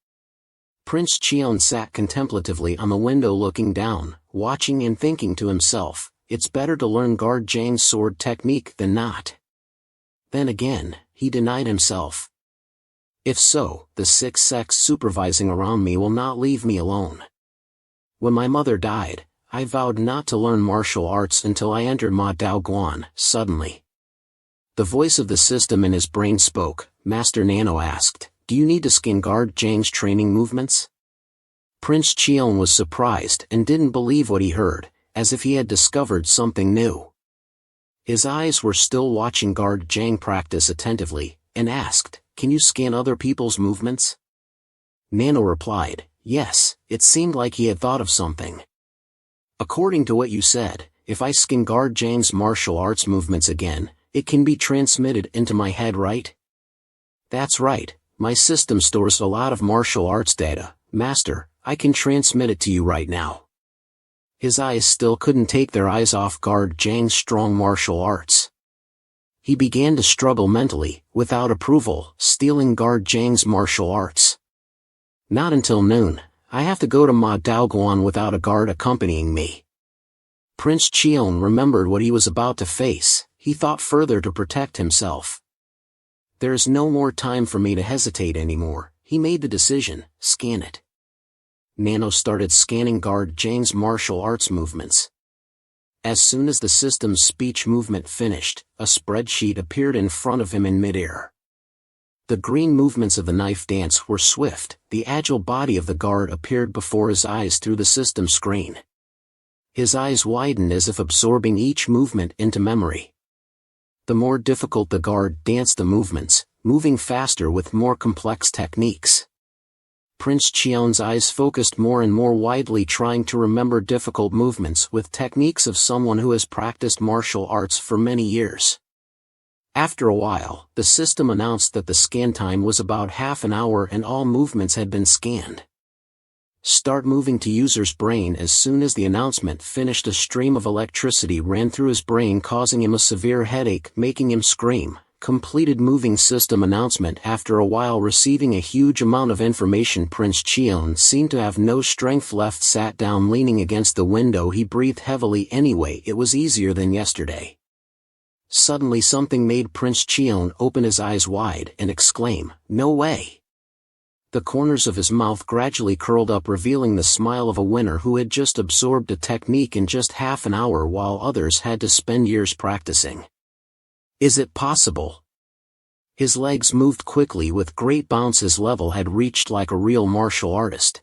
Prince Chion sat contemplatively on the window looking down, watching and thinking to himself, it's better to learn Guard Zhang's sword technique than not. Then again, he denied himself. If so, the 6 sects supervising around me will not leave me alone. When my mother died, I vowed not to learn martial arts until I entered Ma Dao Guan. Suddenly, the voice of the system in his brain spoke. Master Nano asked, do you need to skin Guard Zhang's training movements? Prince Chion was surprised and didn't believe what he heard, as if he had discovered something new. His eyes were still watching Guard Zhang practice attentively, and asked, can you scan other people's movements? Nano replied, yes, it seemed like he had thought of something. According to what you said, if I scan guard Jang's martial arts movements again, it can be transmitted into my head, right? That's right, my system stores a lot of martial arts data, Master, I can transmit it to you right now. His eyes still couldn't take their eyes off guard Jang's strong martial arts. He began to struggle mentally, without approval, stealing guard Jang's martial arts. Not until noon, I have to go to Ma Daoguan without a guard accompanying me. Prince Chion remembered what he was about to face. He thought further to protect himself. There is no more time for me to hesitate anymore, he made the decision, scan it. Nano started scanning guard Jang's martial arts movements. As soon as the system's speech movement finished, a spreadsheet appeared in front of him in midair. The green movements of the knife dance were swift, the agile body of the guard appeared before his eyes through the system screen. His eyes widened as if absorbing each movement into memory. The more difficult the guard danced the movements, moving faster with more complex techniques. Prince Chion's eyes focused more and more widely, trying to remember difficult movements with techniques of someone who has practiced martial arts for many years. After a while, the system announced that the scan time was about half an hour and all movements had been scanned. Start moving to user's brain. As soon as the announcement finished, a stream of electricity ran through his brain, causing him a severe headache, making him scream. Completed moving system announcement. After a while, receiving a huge amount of information, Prince Chion seemed to have no strength left. Sat down leaning against the window. He breathed heavily. Anyway, it was easier than yesterday. Suddenly something made Prince Chion open his eyes wide and exclaim, "No way!" The corners of his mouth gradually curled up, revealing the smile of a winner who had just absorbed a technique in just half an hour while others had to spend years practicing. Is it possible? His legs moved quickly with great bounce. His level had reached like a real martial artist.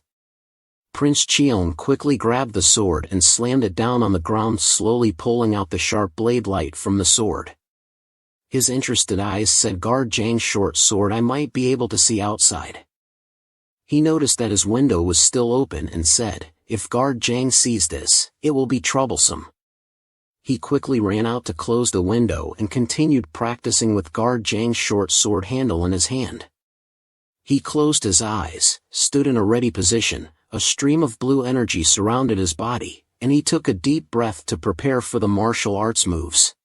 Prince Chion quickly grabbed the sword and slammed it down on the ground, slowly pulling out the sharp blade light from the sword. His interested eyes said, "Guard Jang's short sword, I might be able to see outside." He noticed that his window was still open and said, "If Guard Jang sees this, it will be troublesome." He quickly ran out to close the window and continued practicing with Guard Jang's short sword handle in his hand. He closed his eyes, stood in a ready position. A stream of blue energy surrounded his body, and he took a deep breath to prepare for the martial arts moves.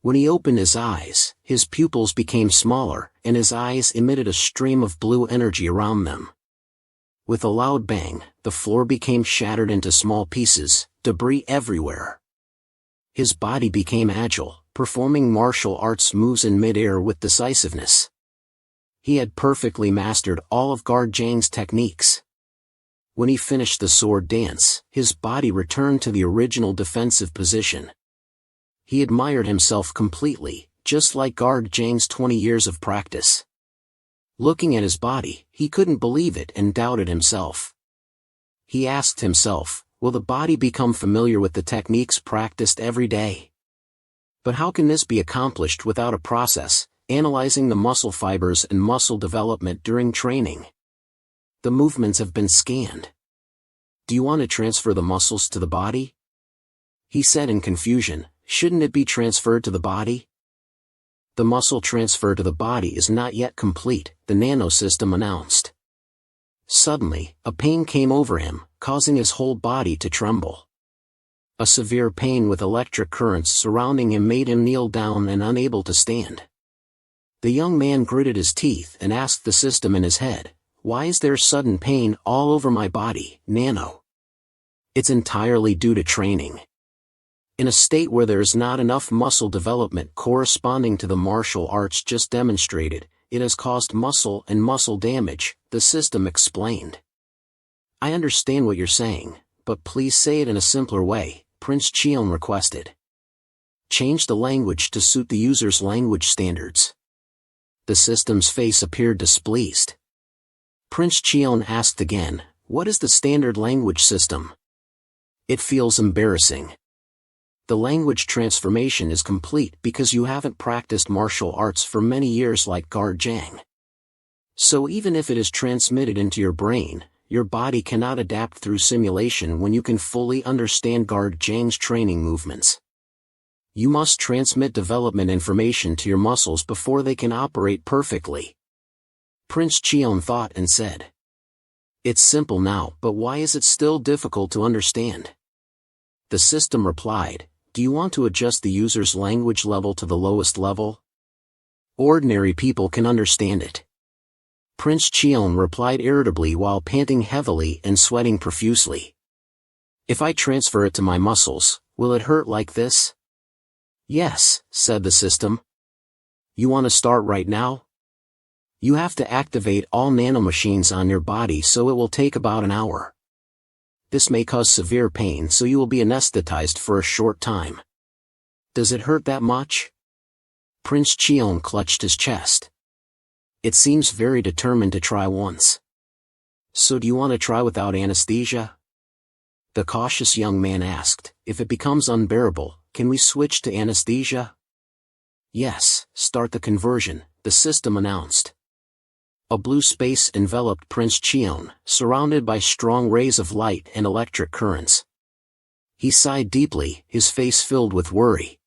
When he opened his eyes, his pupils became smaller, and his eyes emitted a stream of blue energy around them. With a loud bang, the floor became shattered into small pieces, debris everywhere. His body became agile, performing martial arts moves in mid-air with decisiveness. He had perfectly mastered all of Guard Jang's techniques. When he finished the sword dance, his body returned to the original defensive position. He admired himself completely, just like Guard Jang's 20 years of practice. Looking at his body, he couldn't believe it and doubted himself. He asked himself, will the body become familiar with the techniques practiced every day? But how can this be accomplished without a process, analyzing the muscle fibers and muscle development during training? The movements have been scanned. Do you want to transfer the muscles to the body? He said in confusion, shouldn't it be transferred to the body? The muscle transfer to the body is not yet complete, the nano system announced. Suddenly, a pain came over him, causing his whole body to tremble. A severe pain with electric currents surrounding him made him kneel down and unable to stand. The young man gritted his teeth and asked the system in his head, "Why is there sudden pain all over my body, Nano?" It's entirely due to training. In a state where there is not enough muscle development corresponding to the martial arts just demonstrated, it has caused muscle and muscle damage, the system explained. I understand what you're saying, but please say it in a simpler way, Prince Chion requested. Change the language to suit the user's language standards. The system's face appeared displeased. Prince Chion asked again, what is the standard language system? It feels embarrassing. The language transformation is complete because you haven't practiced martial arts for many years like Guard Jang. So even if it is transmitted into your brain, your body cannot adapt through simulation when you can fully understand Guard Zhang's training movements. You must transmit development information to your muscles before they can operate perfectly. Prince Chion thought and said. It's simple now, but why is it still difficult to understand? The system replied, do you want to adjust the user's language level to the lowest level? Ordinary people can understand it. Prince Chion replied irritably while panting heavily and sweating profusely. If I transfer it to my muscles, will it hurt like this? Yes, said the system. You want to start right now? You have to activate all nanomachines on your body, so it will take about an hour. This may cause severe pain, so you will be anesthetized for a short time. Does it hurt that much? Prince Chion clutched his chest. It seems very determined to try once. So do you want to try without anesthesia? The cautious young man asked. If it becomes unbearable, can we switch to anesthesia? Yes, start the conversion, the system announced. A blue space enveloped Prince Chion, surrounded by strong rays of light and electric currents. He sighed deeply, his face filled with worry.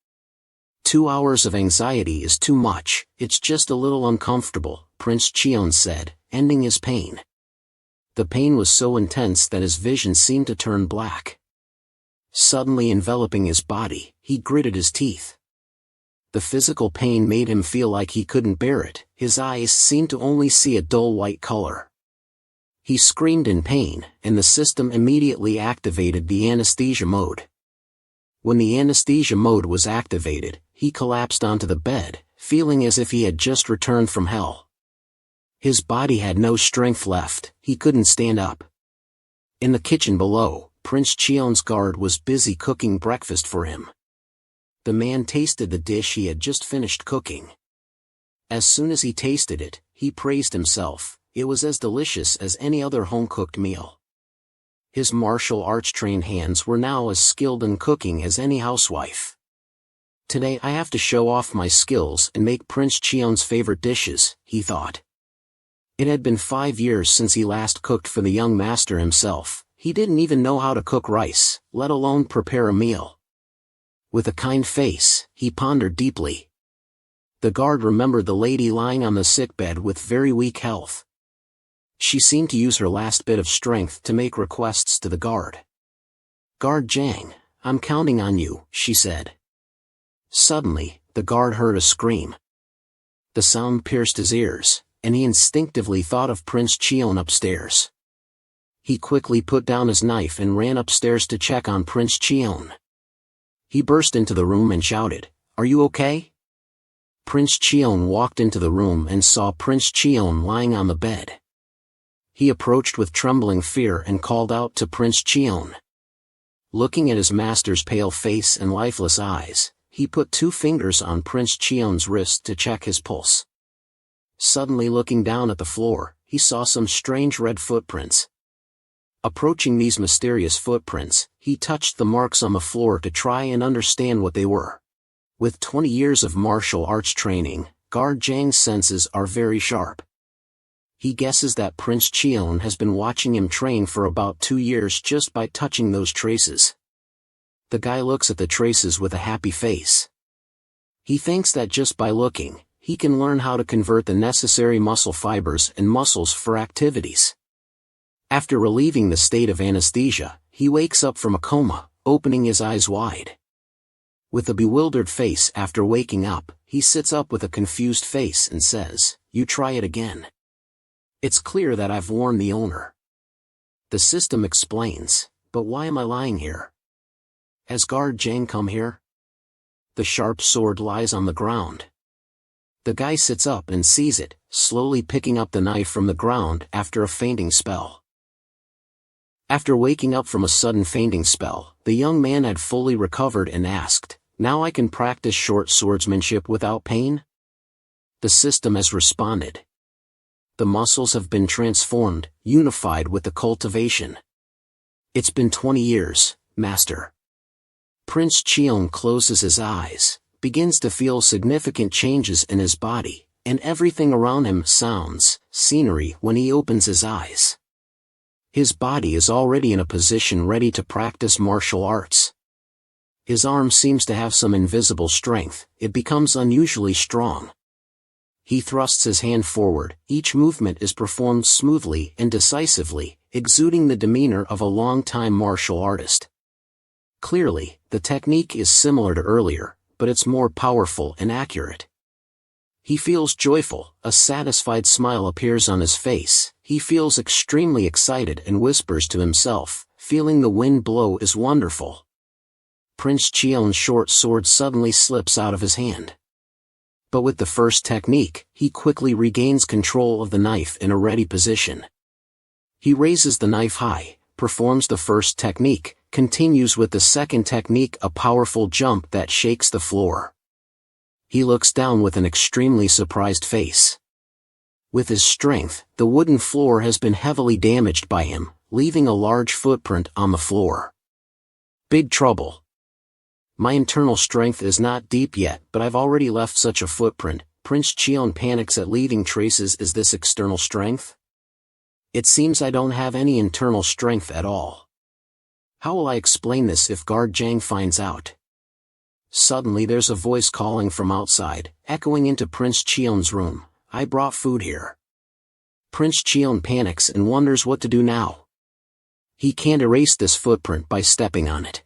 2 hours of anxiety is too much, it's just a little uncomfortable, Prince Chion said, ending his pain. The pain was so intense that his vision seemed to turn black. Suddenly enveloping his body, he gritted his teeth. The physical pain made him feel like he couldn't bear it, his eyes seemed to only see a dull white color. He screamed in pain, and the system immediately activated the anesthesia mode. When the anesthesia mode was activated, he collapsed onto the bed, feeling as if he had just returned from hell. His body had no strength left, he couldn't stand up. In the kitchen below, Prince Chion's guard was busy cooking breakfast for him. The man tasted the dish he had just finished cooking. As soon as he tasted it, he praised himself, it was as delicious as any other home-cooked meal. His martial arts-trained hands were now as skilled in cooking as any housewife. Today I have to show off my skills and make Prince Chion's favorite dishes, he thought. It had been 5 years since he last cooked for the young master himself. He didn't even know how to cook rice, let alone prepare a meal. With a kind face, he pondered deeply. The guard remembered the lady lying on the sickbed with very weak health. She seemed to use her last bit of strength to make requests to the guard. Guard Zhang, I'm counting on you, she said. Suddenly, the guard heard a scream. The sound pierced his ears, and he instinctively thought of Prince Chion upstairs. He quickly put down his knife and ran upstairs to check on Prince Chion. He burst into the room and shouted, "Are you okay?" Prince Chion walked into the room and saw Prince Chion lying on the bed. He approached with trembling fear and called out to Prince Chion. Looking at his master's pale face and lifeless eyes, he put 2 fingers on Prince Chion's wrist to check his pulse. Suddenly looking down at the floor, he saw some strange red footprints. Approaching these mysterious footprints, he touched the marks on the floor to try and understand what they were. With 20 years of martial arts training, Guard Zhang's senses are very sharp. He guesses that Prince Chion has been watching him train for about 2 years just by touching those traces. The guy looks at the traces with a happy face. He thinks that just by looking, he can learn how to convert the necessary muscle fibers and muscles for activities. After relieving the state of anesthesia, he wakes up from a coma, opening his eyes wide. With a bewildered face after waking up, he sits up with a confused face and says, "You try it again. It's clear that I've warned the owner." The system explains, "But why am I lying here? Has Guard Zhang come here?" The sharp sword lies on the ground. The guy sits up and sees it, slowly picking up the knife from the ground after a fainting spell. After waking up from a sudden fainting spell, the young man had fully recovered and asked, "Now I can practice short swordsmanship without pain?" The system has responded. The muscles have been transformed, unified with the cultivation. It's been 20 years, Master. Prince Chion closes his eyes, begins to feel significant changes in his body, and everything around him sounds, scenery when he opens his eyes. His body is already in a position ready to practice martial arts. His arm seems to have some invisible strength, it becomes unusually strong. He thrusts his hand forward, each movement is performed smoothly and decisively, exuding the demeanor of a long-time martial artist. Clearly, the technique is similar to earlier, but it's more powerful and accurate. He feels joyful, a satisfied smile appears on his face, he feels extremely excited and whispers to himself, feeling the wind blow is wonderful. Prince Chion's short sword suddenly slips out of his hand. But with the first technique, he quickly regains control of the knife in a ready position. He raises the knife high, performs the first technique, continues with the second technique, a powerful jump that shakes the floor. He looks down with an extremely surprised face. With his strength, the wooden floor has been heavily damaged by him, leaving a large footprint on the floor. Big trouble. My internal strength is not deep yet, but I've already left such a footprint. Prince Chion panics at leaving traces. Is this external strength? It seems I don't have any internal strength at all. How will I explain this if Guard Zhang finds out? Suddenly there's a voice calling from outside, echoing into Prince Chion's room. I brought food here. Prince Chion panics and wonders what to do now. He can't erase this footprint by stepping on it.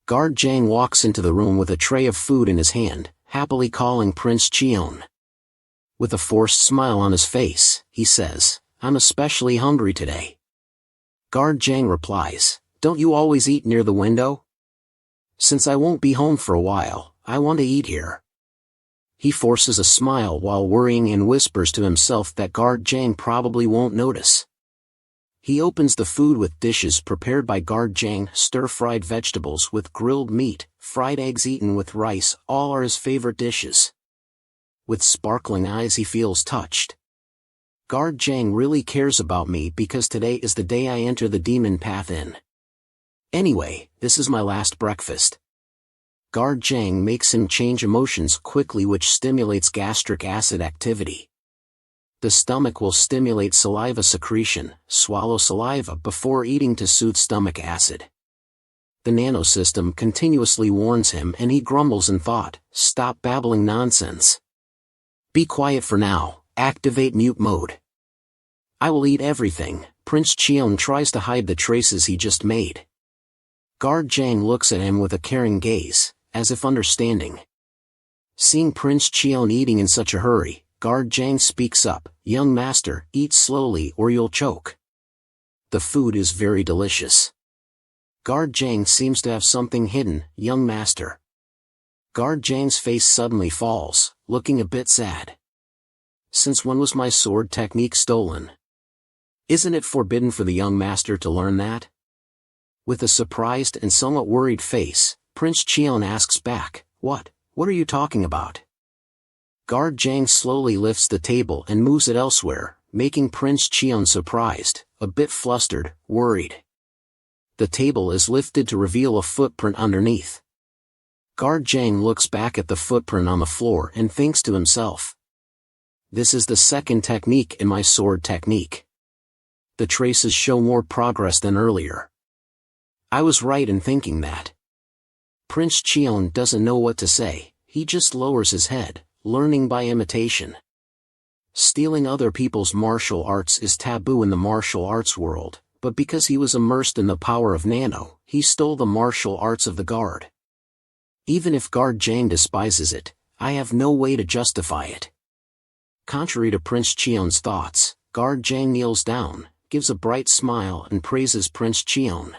Guard Zhang walks into the room with a tray of food in his hand, happily calling Prince Chion. With a forced smile on his face, he says, I'm especially hungry today. Guard Zhang replies, don't you always eat near the window? Since I won't be home for a while, I want to eat here. He forces a smile while worrying and whispers to himself that Guard Zhang probably won't notice. He opens the food with dishes prepared by Guard Zhang, stir-fried vegetables with grilled meat, fried eggs eaten with rice, all are his favorite dishes. With sparkling eyes he feels touched. Guard Zhang really cares about me because today is the day I enter the demon path in. Anyway, this is my last breakfast. Guard Zhang makes him change emotions quickly, which stimulates gastric acid activity. The stomach will stimulate saliva secretion, swallow saliva before eating to soothe stomach acid. The nano system continuously warns him and he grumbles in thought, stop babbling nonsense. Be quiet for now, activate mute mode. I will eat everything. Prince Chion tries to hide the traces he just made. Guard Zhang looks at him with a caring gaze, as if understanding. Seeing Prince Chion eating in such a hurry, Guard Zhang speaks up, young master, eat slowly or you'll choke. The food is very delicious. Guard Zhang seems to have something hidden, young master. Guard Zhang's face suddenly falls, looking a bit sad. Since when was my sword technique stolen? Isn't it forbidden for the young master to learn that? With a surprised and somewhat worried face, Prince Chion asks back, what are you talking about? Guard Zhang slowly lifts the table and moves it elsewhere, making Prince Chion surprised, a bit flustered, worried. The table is lifted to reveal a footprint underneath. Guard Zhang looks back at the footprint on the floor and thinks to himself. This is the second technique in my sword technique. The traces show more progress than earlier. I was right in thinking that. Prince Chion doesn't know what to say, he just lowers his head, learning by imitation. Stealing other people's martial arts is taboo in the martial arts world, but because he was immersed in the power of nano, he stole the martial arts of the guard. Even if Guard Zhang despises it, I have no way to justify it. Contrary to Prince Chion's thoughts, Guard Zhang kneels down, gives a bright smile and praises Prince Chion.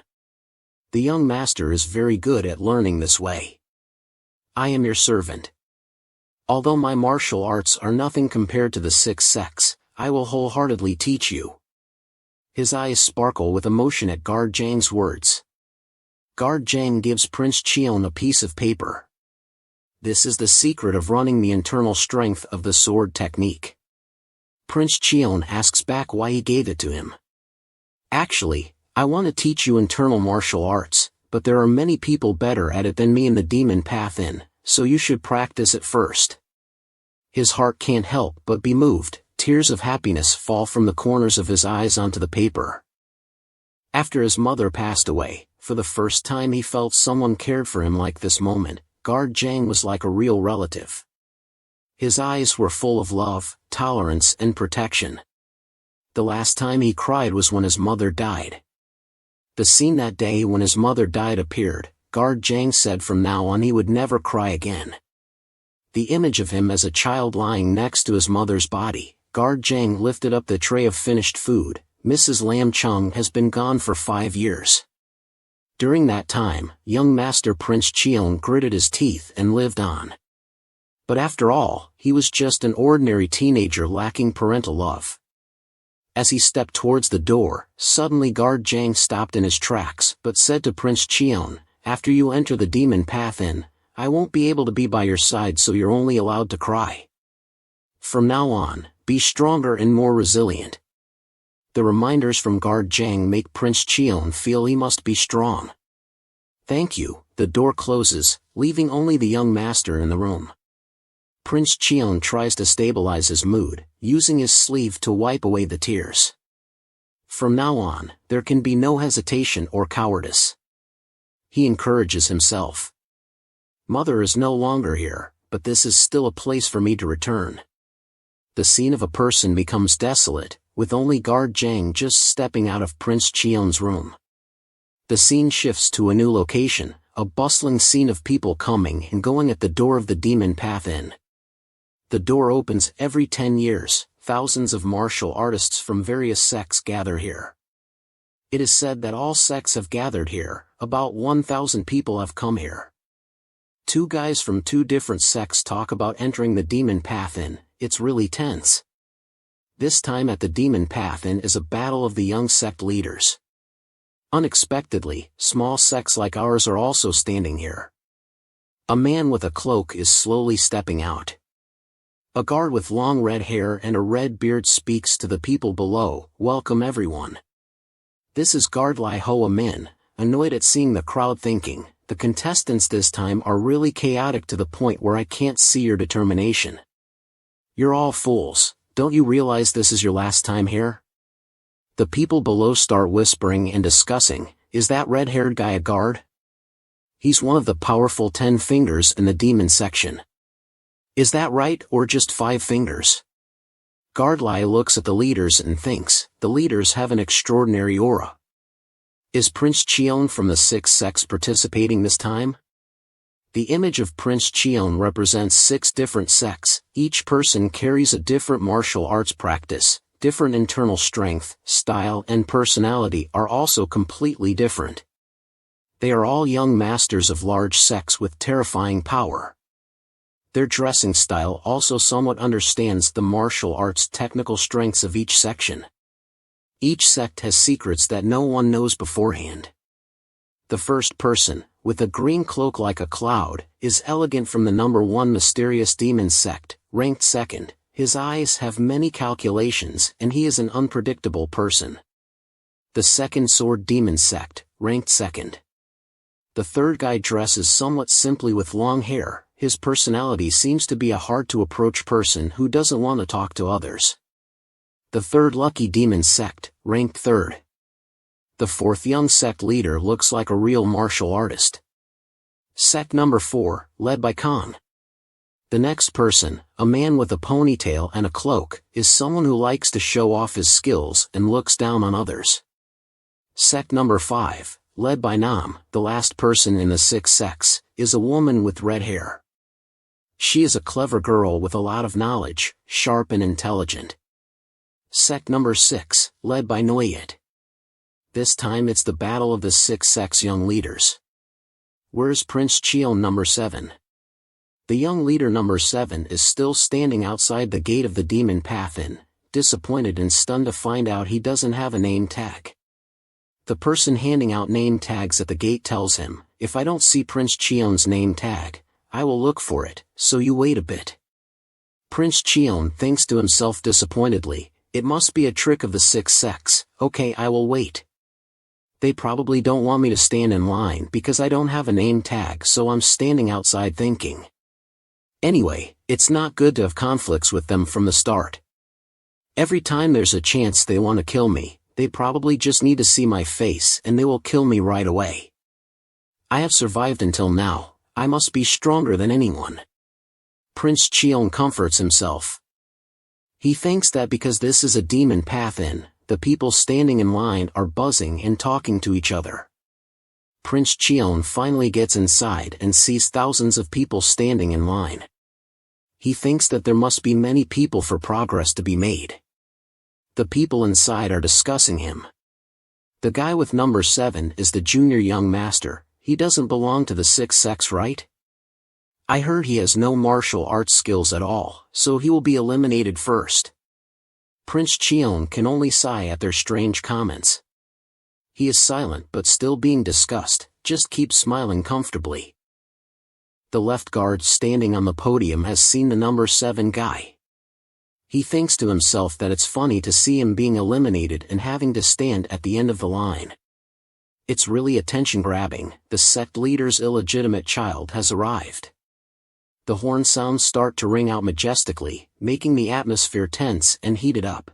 The young master is very good at learning this way. I am your servant. Although my martial arts are nothing compared to the 6 sects, I will wholeheartedly teach you. His eyes sparkle with emotion at Guard Zhang's words. Guard Zhang gives Prince Chion a piece of paper. This is the secret of running the internal strength of the sword technique. Prince Chion asks back why he gave it to him. Actually, I want to teach you internal martial arts, but there are many people better at it than me in the demon path in, so you should practice it first. His heart can't help but be moved, tears of happiness fall from the corners of his eyes onto the paper. After his mother passed away, for the first time he felt someone cared for him like this moment. Guard Zhang was like a real relative. His eyes were full of love, tolerance and protection. The last time he cried was when his mother died. The scene that day when his mother died appeared. Guard Zhang said from now on he would never cry again. The image of him as a child lying next to his mother's body. Guard Zhang lifted up the tray of finished food. Mrs. Lam Chung has been gone for 5 years. During that time, young Master Prince Chion gritted his teeth and lived on. But after all, he was just an ordinary teenager lacking parental love. As he stepped towards the door, suddenly Guard Zhang stopped in his tracks but said to Prince Chion, "After you enter the demon path I won't be able to be by your side, so you're only allowed to cry. From now on, be stronger and more resilient." The reminders from Guard Zhang make Prince Chion feel he must be strong. "Thank you." The door closes, leaving only the young master in the room. Prince Chion tries to stabilize his mood, using his sleeve to wipe away the tears. From now on, there can be no hesitation or cowardice. He encourages himself. Mother is no longer here, but this is still a place for me to return. The scene of a person becomes desolate, with only Guard Zhang just stepping out of Prince Chion's room. The scene shifts to a new location, a bustling scene of people coming and going at the door of the demon path inn. The door opens every 10 years, thousands of martial artists from various sects gather here. It is said that all sects have gathered here, about 1,000 people have come here. 2 guys from 2 different sects talk about entering the demon path inn. It's really tense. This time at the demon path inn is a battle of the young sect leaders. Unexpectedly, small sects like ours are also standing here. A man with a cloak is slowly stepping out. A guard with long red hair and a red beard speaks to the people below, "Welcome everyone. This is Guard Lai Hoa Min," annoyed at seeing the crowd, thinking, "The contestants this time are really chaotic to the point where I can't see your determination. You're all fools, don't you realize this is your last time here?" The people below start whispering and discussing, "Is that red-haired guy a guard? He's one of the powerful 10 fingers in the demon section. Is that right, or just 5 fingers?" Guard Lai looks at the leaders and thinks, the leaders have an extraordinary aura. Is Prince Chion from the 6 sects participating this time? The image of Prince Chion represents 6 different sects. Each person carries a different martial arts practice. Different internal strength, style and personality are also completely different. They are all young masters of large sects with terrifying power. Their dressing style also somewhat understands the martial arts technical strengths of each section. Each sect has secrets that no one knows beforehand. The first person, with a green cloak like a cloud, is elegant from the number 1 mysterious demon sect, ranked 2nd. His eyes have many calculations and he is an unpredictable person. The 2nd sword demon sect, ranked 2nd. The 3rd guy dresses somewhat simply with long hair. His personality seems to be a hard-to-approach person who doesn't want to talk to others. The 3rd lucky demon sect, ranked 3rd. The 4th young sect leader looks like a real martial artist. Sect number 4, led by Khan. The next person, a man with a ponytail and a cloak, is someone who likes to show off his skills and looks down on others. Sect number 5, led by Nam, the last person in the 6 sects, is a woman with red hair. She is a clever girl with a lot of knowledge, sharp and intelligent. Sect number 6, led by Noyet. This time it's the battle of the 6 sects young leaders. Where's Prince Chion number 7? The young leader number 7 is still standing outside the gate of the demon path inn, disappointed and stunned to find out he doesn't have a name tag. The person handing out name tags at the gate tells him, "If I don't see Prince Chion's name tag, I will look for it, so you wait a bit." Prince Chion thinks to himself disappointedly, "It must be a trick of the 6 sects, okay, I will wait. They probably don't want me to stand in line because I don't have a name tag, so I'm standing outside thinking." Anyway, it's not good to have conflicts with them from the start. Every time there's a chance they want to kill me, they probably just need to see my face and they will kill me right away. I have survived until now, I must be stronger than anyone. Prince Chion comforts himself. He thinks that because this is a demon path in, the people standing in line are buzzing and talking to each other. Prince Chion finally gets inside and sees thousands of people standing in line. He thinks that there must be many people for progress to be made. The people inside are discussing him. The guy with number 7 is the junior young master. He doesn't belong to the 6 sects, right? I heard he has no martial arts skills at all, so he will be eliminated first. Prince Chion can only sigh at their strange comments. He is silent but still being discussed, just keeps smiling comfortably. The left guard standing on the podium has seen the number 7 guy. He thinks to himself that it's funny to see him being eliminated and having to stand at the end of the line. It's really attention-grabbing. The sect leader's illegitimate child has arrived. The horn sounds start to ring out majestically, making the atmosphere tense and heated up.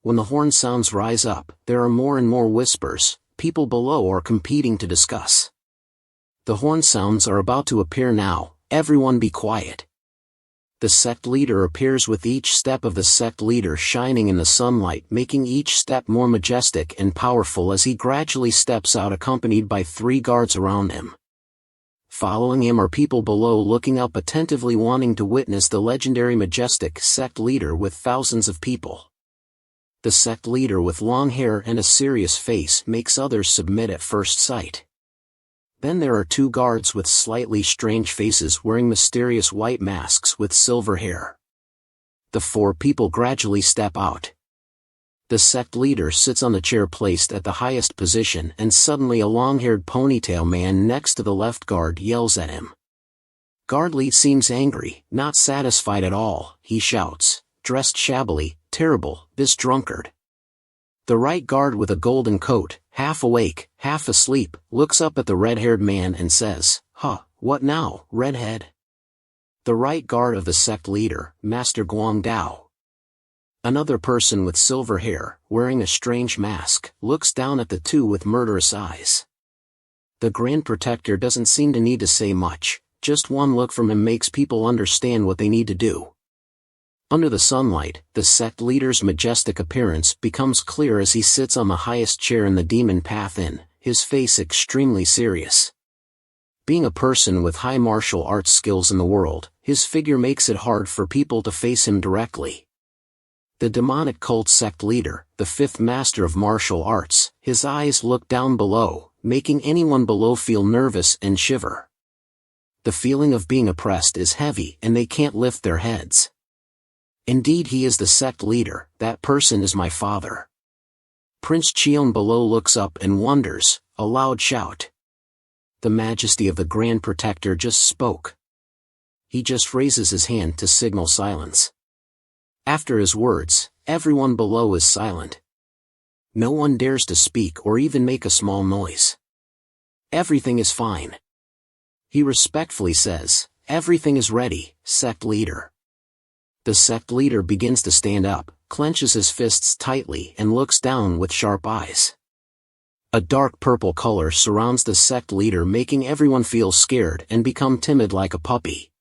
When the horn sounds rise up, there are more and more whispers. People below are competing to discuss. The horn sounds are about to appear now. Everyone be quiet. The sect leader appears with each step of the sect leader shining in the sunlight, making each step more majestic and powerful as he gradually steps out accompanied by 3 guards around him. Following him are people below looking up attentively wanting to witness the legendary majestic sect leader with thousands of people. The sect leader with long hair and a serious face makes others submit at first sight. Then there are 2 guards with slightly strange faces wearing mysterious white masks with silver hair. The 4 people gradually step out. The sect leader sits on the chair placed at the highest position and suddenly a long-haired ponytail man next to the left guard yells at him. Guard lead seems angry, not satisfied at all, he shouts, dressed shabbily, terrible, this drunkard. The right guard with a golden coat, half awake, half asleep, looks up at the red-haired man and says, "Huh, what now, redhead?" The right guard of the sect leader, Master Guangdao. Another person with silver hair, wearing a strange mask, looks down at the 2 with murderous eyes. The Grand Protector doesn't seem to need to say much, just one look from him makes people understand what they need to do. Under the sunlight, the sect leader's majestic appearance becomes clear as he sits on the highest chair in the demon path in, his face extremely serious. Being a person with high martial arts skills in the world, his figure makes it hard for people to face him directly. The demonic cult sect leader, the 5th master of martial arts, his eyes look down below, making anyone below feel nervous and shiver. The feeling of being oppressed is heavy and they can't lift their heads. Indeed, he is the sect leader, that person is my father. Prince Chion below looks up and wonders, a loud shout. The majesty of the Grand Protector just spoke. He just raises his hand to signal silence. After his words, everyone below is silent. No one dares to speak or even make a small noise. Everything is fine. He respectfully says, "Everything is ready, sect leader." The sect leader begins to stand up, clenches his fists tightly and looks down with sharp eyes. A dark purple color surrounds the sect leader making everyone feel scared and become timid like a puppy.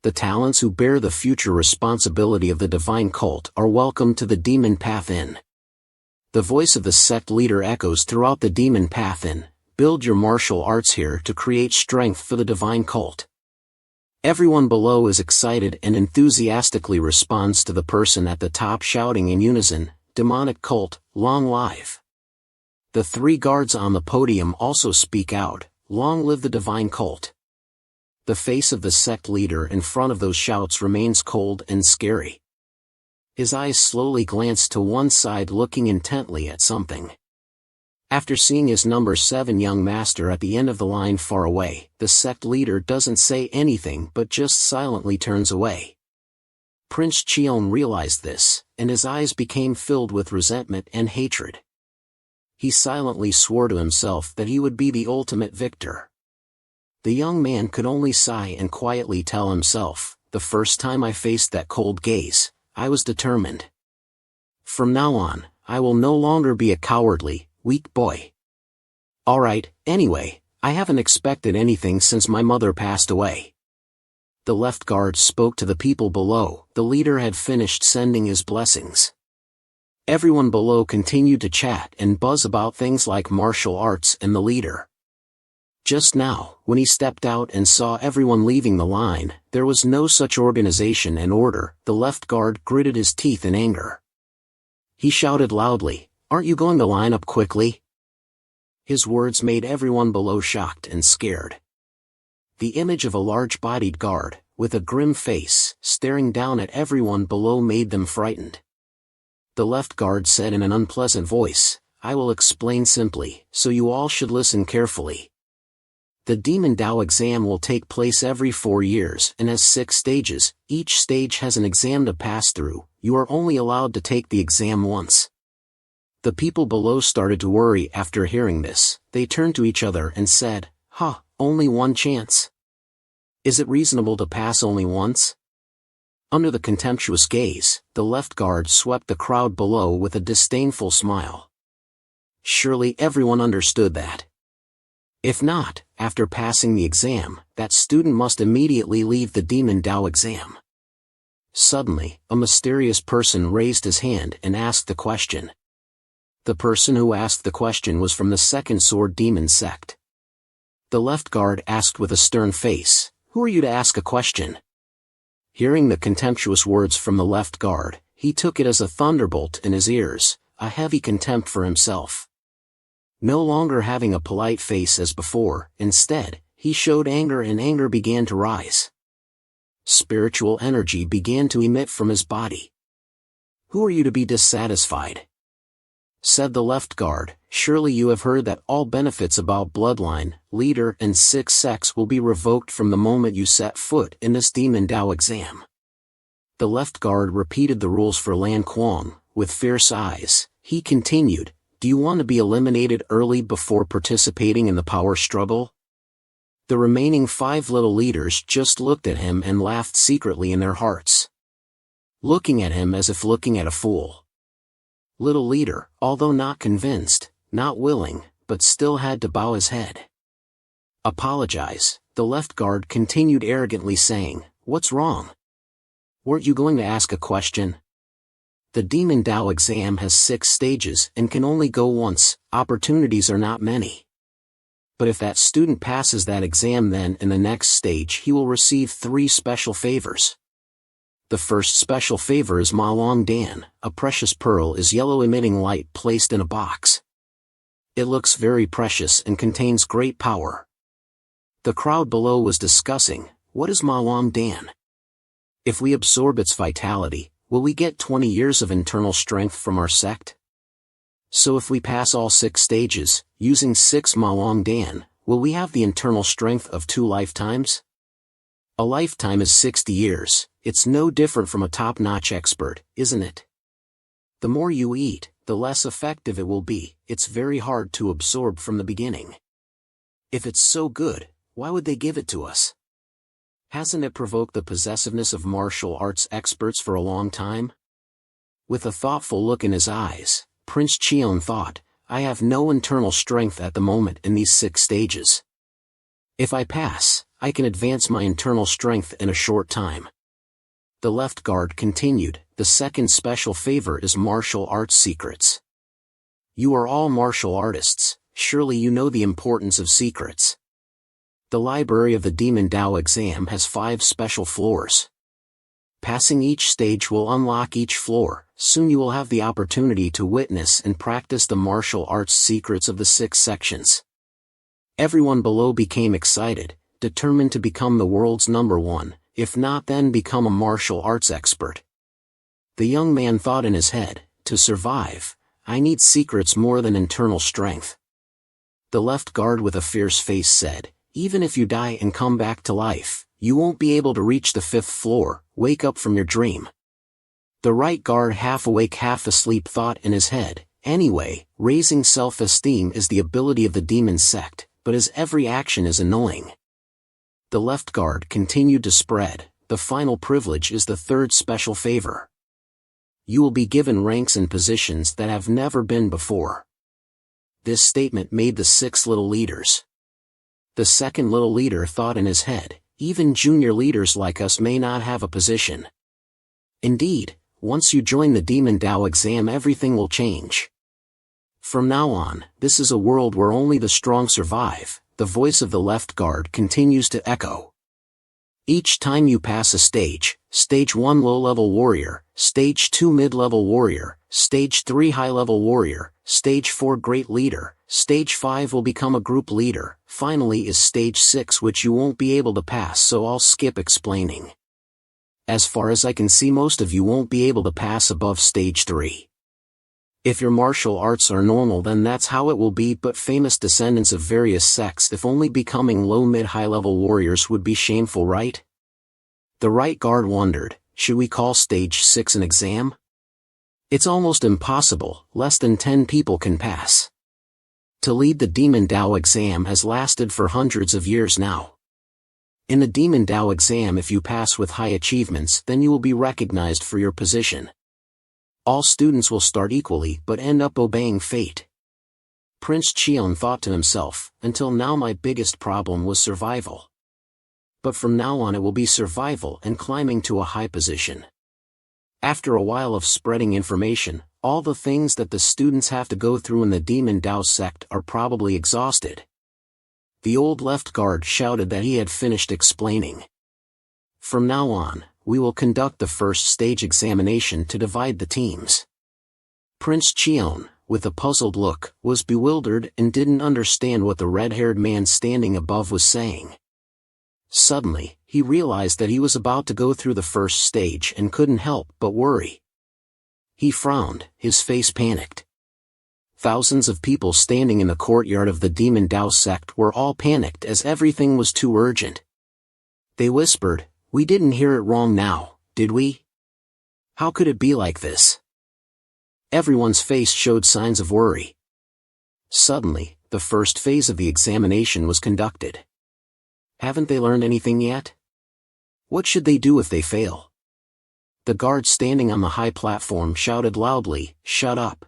The talents who bear the future responsibility of the divine cult are welcome to the demon path in. The voice of the sect leader echoes throughout the demon path in, build your martial arts here to create strength for the divine cult. Everyone below is excited and enthusiastically responds to the person at the top shouting in unison, demonic cult, long live. The 3 guards on the podium also speak out, long live the divine cult. The face of the sect leader in front of those shouts remains cold and scary. His eyes slowly glance to one side looking intently at something. After seeing his number 7 young master at the end of the line far away, the sect leader doesn't say anything but just silently turns away. Prince Chion realized this, and his eyes became filled with resentment and hatred. He silently swore to himself that he would be the ultimate victor. The young man could only sigh and quietly tell himself, the first time I faced that cold gaze, I was determined. From now on, I will no longer be a cowardly, weak boy. Alright, anyway, I haven't expected anything since my mother passed away. The left guard spoke to the people below. The leader had finished sending his blessings. Everyone below continued to chat and buzz about things like martial arts and the leader. Just now, when he stepped out and saw everyone leaving the line, there was no such organization and order. The left guard gritted his teeth in anger. He shouted loudly, "Aren't you going to line up quickly?" His words made everyone below shocked and scared. The image of a large-bodied guard, with a grim face, staring down at everyone below made them frightened. The left guard said in an unpleasant voice, "I will explain simply, so you all should listen carefully. The Demon Tao exam will take place every 4 years and has 6 stages. Each stage has an exam to pass through. You are only allowed to take the exam once." The people below started to worry after hearing this. They turned to each other and said, only one chance? Is it reasonable to pass only once?" Under the contemptuous gaze, the left guard swept the crowd below with a disdainful smile. Surely everyone understood that. If not, after passing the exam, that student must immediately leave the Demon Tao exam. Suddenly, a mysterious person raised his hand and asked the question. The person who asked the question was from the Second Sword Demon sect. The left guard asked with a stern face, "Who are you to ask a question?" Hearing the contemptuous words from the left guard, he took it as a thunderbolt in his ears, a heavy contempt for himself. No longer having a polite face as before, instead, he showed anger and anger began to rise. Spiritual energy began to emit from his body. "Who are you to be dissatisfied?" said the left guard. "Surely you have heard that all benefits about bloodline, leader and 6 sects will be revoked from the moment you set foot in this Demon Tao exam." The left guard repeated the rules for Lan Kuang. With fierce eyes, he continued, "Do you want to be eliminated early before participating in the power struggle?" The remaining 5 little leaders just looked at him and laughed secretly in their hearts. Looking at him as if looking at a fool. Little leader, although not convinced, not willing, but still had to bow his head. "Apologize," the left guard continued arrogantly saying, "What's wrong? Weren't you going to ask a question? The Demon Tao exam has 6 stages and can only go once. Opportunities are not many. But if that student passes that exam, then in the next stage he will receive 3 special favors. The first special favor is Ma Long Dan, a precious pearl is yellow emitting light placed in a box. It looks very precious and contains great power." The crowd below was discussing, what is Ma Long Dan? If we absorb its vitality, will we get 20 years of internal strength from our sect? So if we pass all 6 stages, using 6 Ma Long Dan, will we have the internal strength of 2 lifetimes? A lifetime is 60 years, it's no different from a top-notch expert, isn't it? The more you eat, the less effective it will be. It's very hard to absorb from the beginning. If it's so good, why would they give it to us? Hasn't it provoked the possessiveness of martial arts experts for a long time? With a thoughtful look in his eyes, Prince Chion thought, I have no internal strength at the moment in these 6 stages. If I pass, I can advance my internal strength in a short time. The left guard continued, the second special favor is martial arts secrets. You are all martial artists, surely you know the importance of secrets. The library of the Demon Tao exam has 5 special floors. Passing each stage will unlock each floor. Soon you will have the opportunity to witness and practice the martial arts secrets of the 6 sections. Everyone below became excited, determined to become the world's #1, if not then become a martial arts expert. The young man thought in his head, to survive, I need secrets more than internal strength. The left guard with a fierce face said, even if you die and come back to life, you won't be able to reach the 5th floor, wake up from your dream. The right guard, half awake half asleep, thought in his head, anyway, raising self-esteem is the ability of the demon sect, but his every action is annoying. The left guard continued to spread. The final privilege is the third special favor. You will be given ranks and positions that have never been before. This statement made the 6 little leaders. The second little leader thought in his head, even junior leaders like us may not have a position. Indeed, once you join the Demon Tao exam, everything will change. From now on, this is a world where only the strong survive. The voice of the left guard continues to echo. Each time you pass a stage, Stage 1 low-level warrior, Stage 2 mid-level warrior, Stage 3 high-level warrior, Stage 4 great leader, Stage 5 will become a group leader, finally is Stage 6, which you won't be able to pass, so I'll skip explaining. As far as I can see, most of you won't be able to pass above Stage 3. If your martial arts are normal, then that's how it will be, but famous descendants of various sects, if only becoming low mid-high level warriors would be shameful, right? The right guard wondered, should we call Stage 6 an exam? It's almost impossible, less than 10 people can pass. To lead the Demon Tao exam has lasted for hundreds of years now. In the Demon Tao exam, if you pass with high achievements, then you will be recognized for your position. All students will start equally but end up obeying fate. Prince Chion thought to himself, until now my biggest problem was survival. But from now on it will be survival and climbing to a high position. After a while of spreading information, all the things that the students have to go through in the Demon Tao sect are probably exhausted. The old left guard shouted that he had finished explaining. From now on, we will conduct the first stage examination to divide the teams. Prince Chion, with a puzzled look, was bewildered and didn't understand what the red-haired man standing above was saying. Suddenly, he realized that he was about to go through the first stage and couldn't help but worry. He frowned, his face panicked. Thousands of people standing in the courtyard of the Demon Tao sect were all panicked as everything was too urgent. They whispered, "We didn't hear it wrong now, did we? How could it be like this?" Everyone's face showed signs of worry. Suddenly, the first phase of the examination was conducted. Haven't they learned anything yet? What should they do if they fail? The guard standing on the high platform shouted loudly, "Shut up.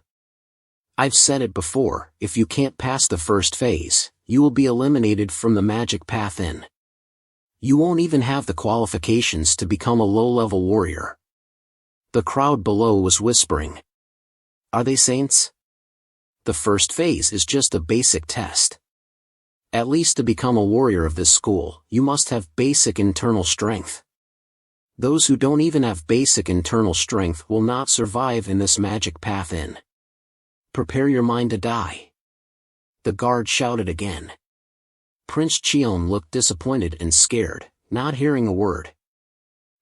I've said it before, if you can't pass the first phase, you will be eliminated from the magic path in. You won't even have the qualifications to become a low-level warrior." The crowd below was whispering. Are they saints? The first phase is just a basic test. At least to become a warrior of this school, you must have basic internal strength. Those who don't even have basic internal strength will not survive in this magic path in. Prepare your mind to die. The guard shouted again. Prince Chion looked disappointed and scared, not hearing a word.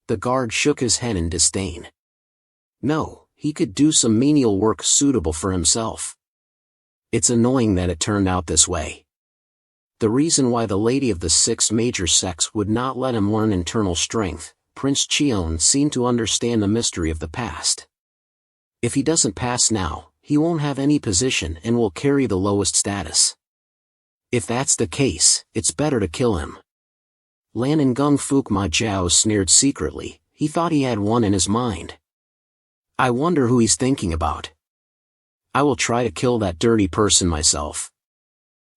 The guard shook his head in disdain. No, he could do some menial work suitable for himself. It's annoying that it turned out this way. The reason why the lady of the 6 major sects would not let him learn internal strength, Prince Chion seemed to understand the mystery of the past. If he doesn't pass now, he won't have any position and will carry the lowest status. If that's the case, it's better to kill him. Lan and Gung Fuk Ma Jiao sneered secretly, he thought he had one in his mind. I wonder who he's thinking about. I will try to kill that dirty person myself.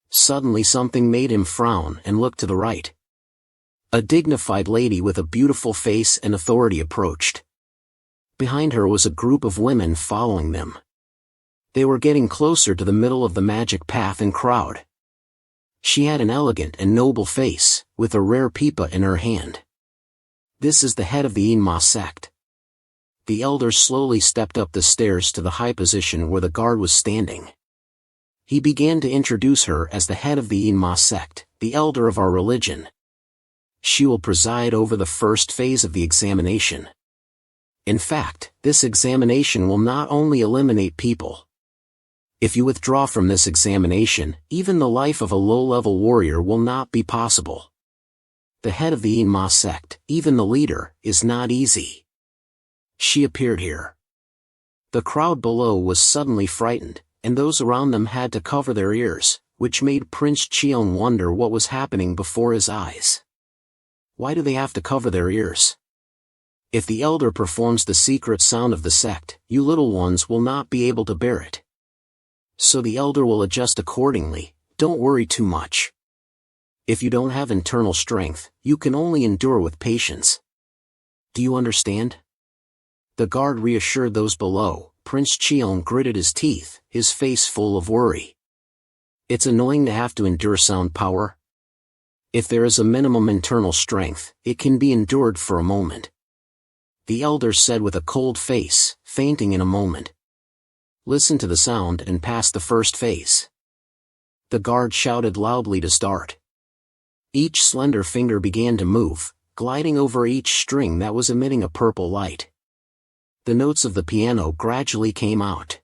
Suddenly something made him frown and look to the right. A dignified lady with a beautiful face and authority approached. Behind her was a group of women following them. They were getting closer to the middle of the magic path and crowd. She had an elegant and noble face, with a rare pipa in her hand. This is the head of the Inma sect. The elder slowly stepped up the stairs to the high position where the guard was standing. He began to introduce her as the head of the Inma sect, the elder of our religion. She will preside over the first phase of the examination. In fact, this examination will not only eliminate people. If you withdraw from this examination, even the life of a low-level warrior will not be possible. The head of the Inma sect, even the leader, is not easy. She appeared here. The crowd below was suddenly frightened, and those around them had to cover their ears, which made Prince Chion wonder what was happening before his eyes. Why do they have to cover their ears? If the elder performs the secret sound of the sect, you little ones will not be able to bear it. So the elder will adjust accordingly. Don't worry too much. If you don't have internal strength, you can only endure with patience. Do you understand? The guard reassured those below. Prince Chion gritted his teeth, his face full of worry. It's annoying to have to endure sound power. If there is a minimum internal strength, it can be endured for a moment. The elder said with a cold face, fainting in a moment. Listen to the sound and pass the first phase. The guard shouted loudly to start. Each slender finger began to move, gliding over each string that was emitting a purple light. The notes of the piano gradually came out.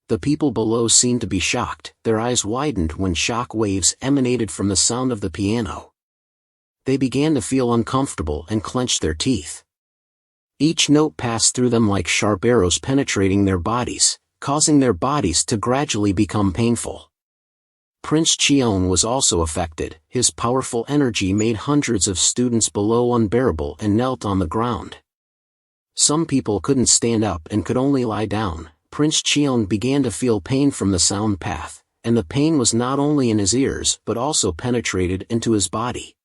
The people below seemed to be shocked. Their eyes widened when shock waves emanated from the sound of the piano. They began to feel uncomfortable and clenched their teeth. Each note passed through them like sharp arrows penetrating their bodies, causing their bodies to gradually become painful. Prince Chion was also affected. His powerful energy made hundreds of students below unbearable and knelt on the ground. Some people couldn't stand up and could only lie down. Prince Chion began to feel pain from the sound path, and the pain was not only in his ears but also penetrated into his body.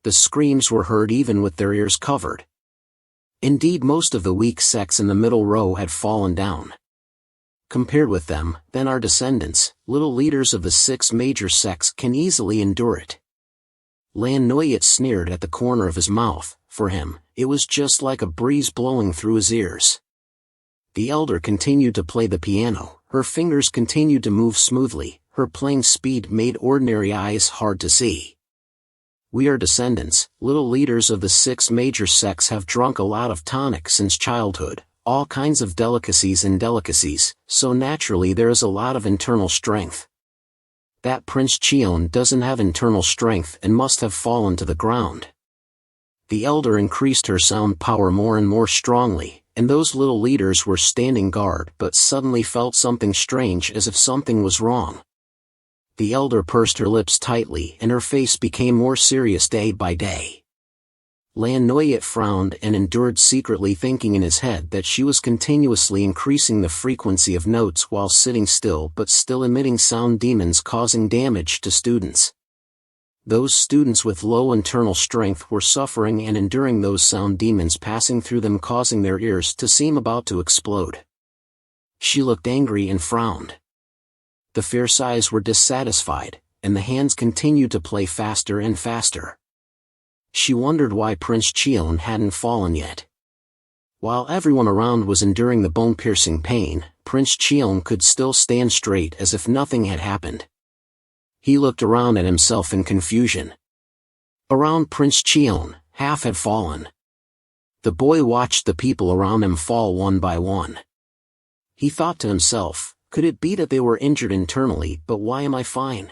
The screams were heard even with their ears covered. Indeed, most of the weak sects in the middle row had fallen down. Compared with them, then our descendants, little leaders of the 6 major sects, can easily endure it. Lan Noyet sneered at the corner of his mouth. For him, it was just like a breeze blowing through his ears. The elder continued to play the piano. Her fingers continued to move smoothly. Her playing speed made ordinary eyes hard to see. We are descendants, little leaders of the 6 major sects, have drunk a lot of tonic since childhood, all kinds of delicacies, so naturally there is a lot of internal strength. That Prince Chion doesn't have internal strength and must have fallen to the ground. The elder increased her sound power more and more strongly, and those little leaders were standing guard but suddenly felt something strange, as if something was wrong. The elder pursed her lips tightly and her face became more serious day by day. Lan Noyet frowned and endured, secretly thinking in his head that she was continuously increasing the frequency of notes while sitting still but still emitting sound demons causing damage to students. Those students with low internal strength were suffering and enduring those sound demons passing through them, causing their ears to seem about to explode. She looked angry and frowned. The fierce eyes were dissatisfied, and the hands continued to play faster and faster. She wondered why Prince Chion hadn't fallen yet. While everyone around was enduring the bone-piercing pain, Prince Chion could still stand straight as if nothing had happened. He looked around at himself in confusion. Around Prince Chion, half had fallen. The boy watched the people around him fall one by one. He thought to himself, could it be that they were injured internally, but why am I fine?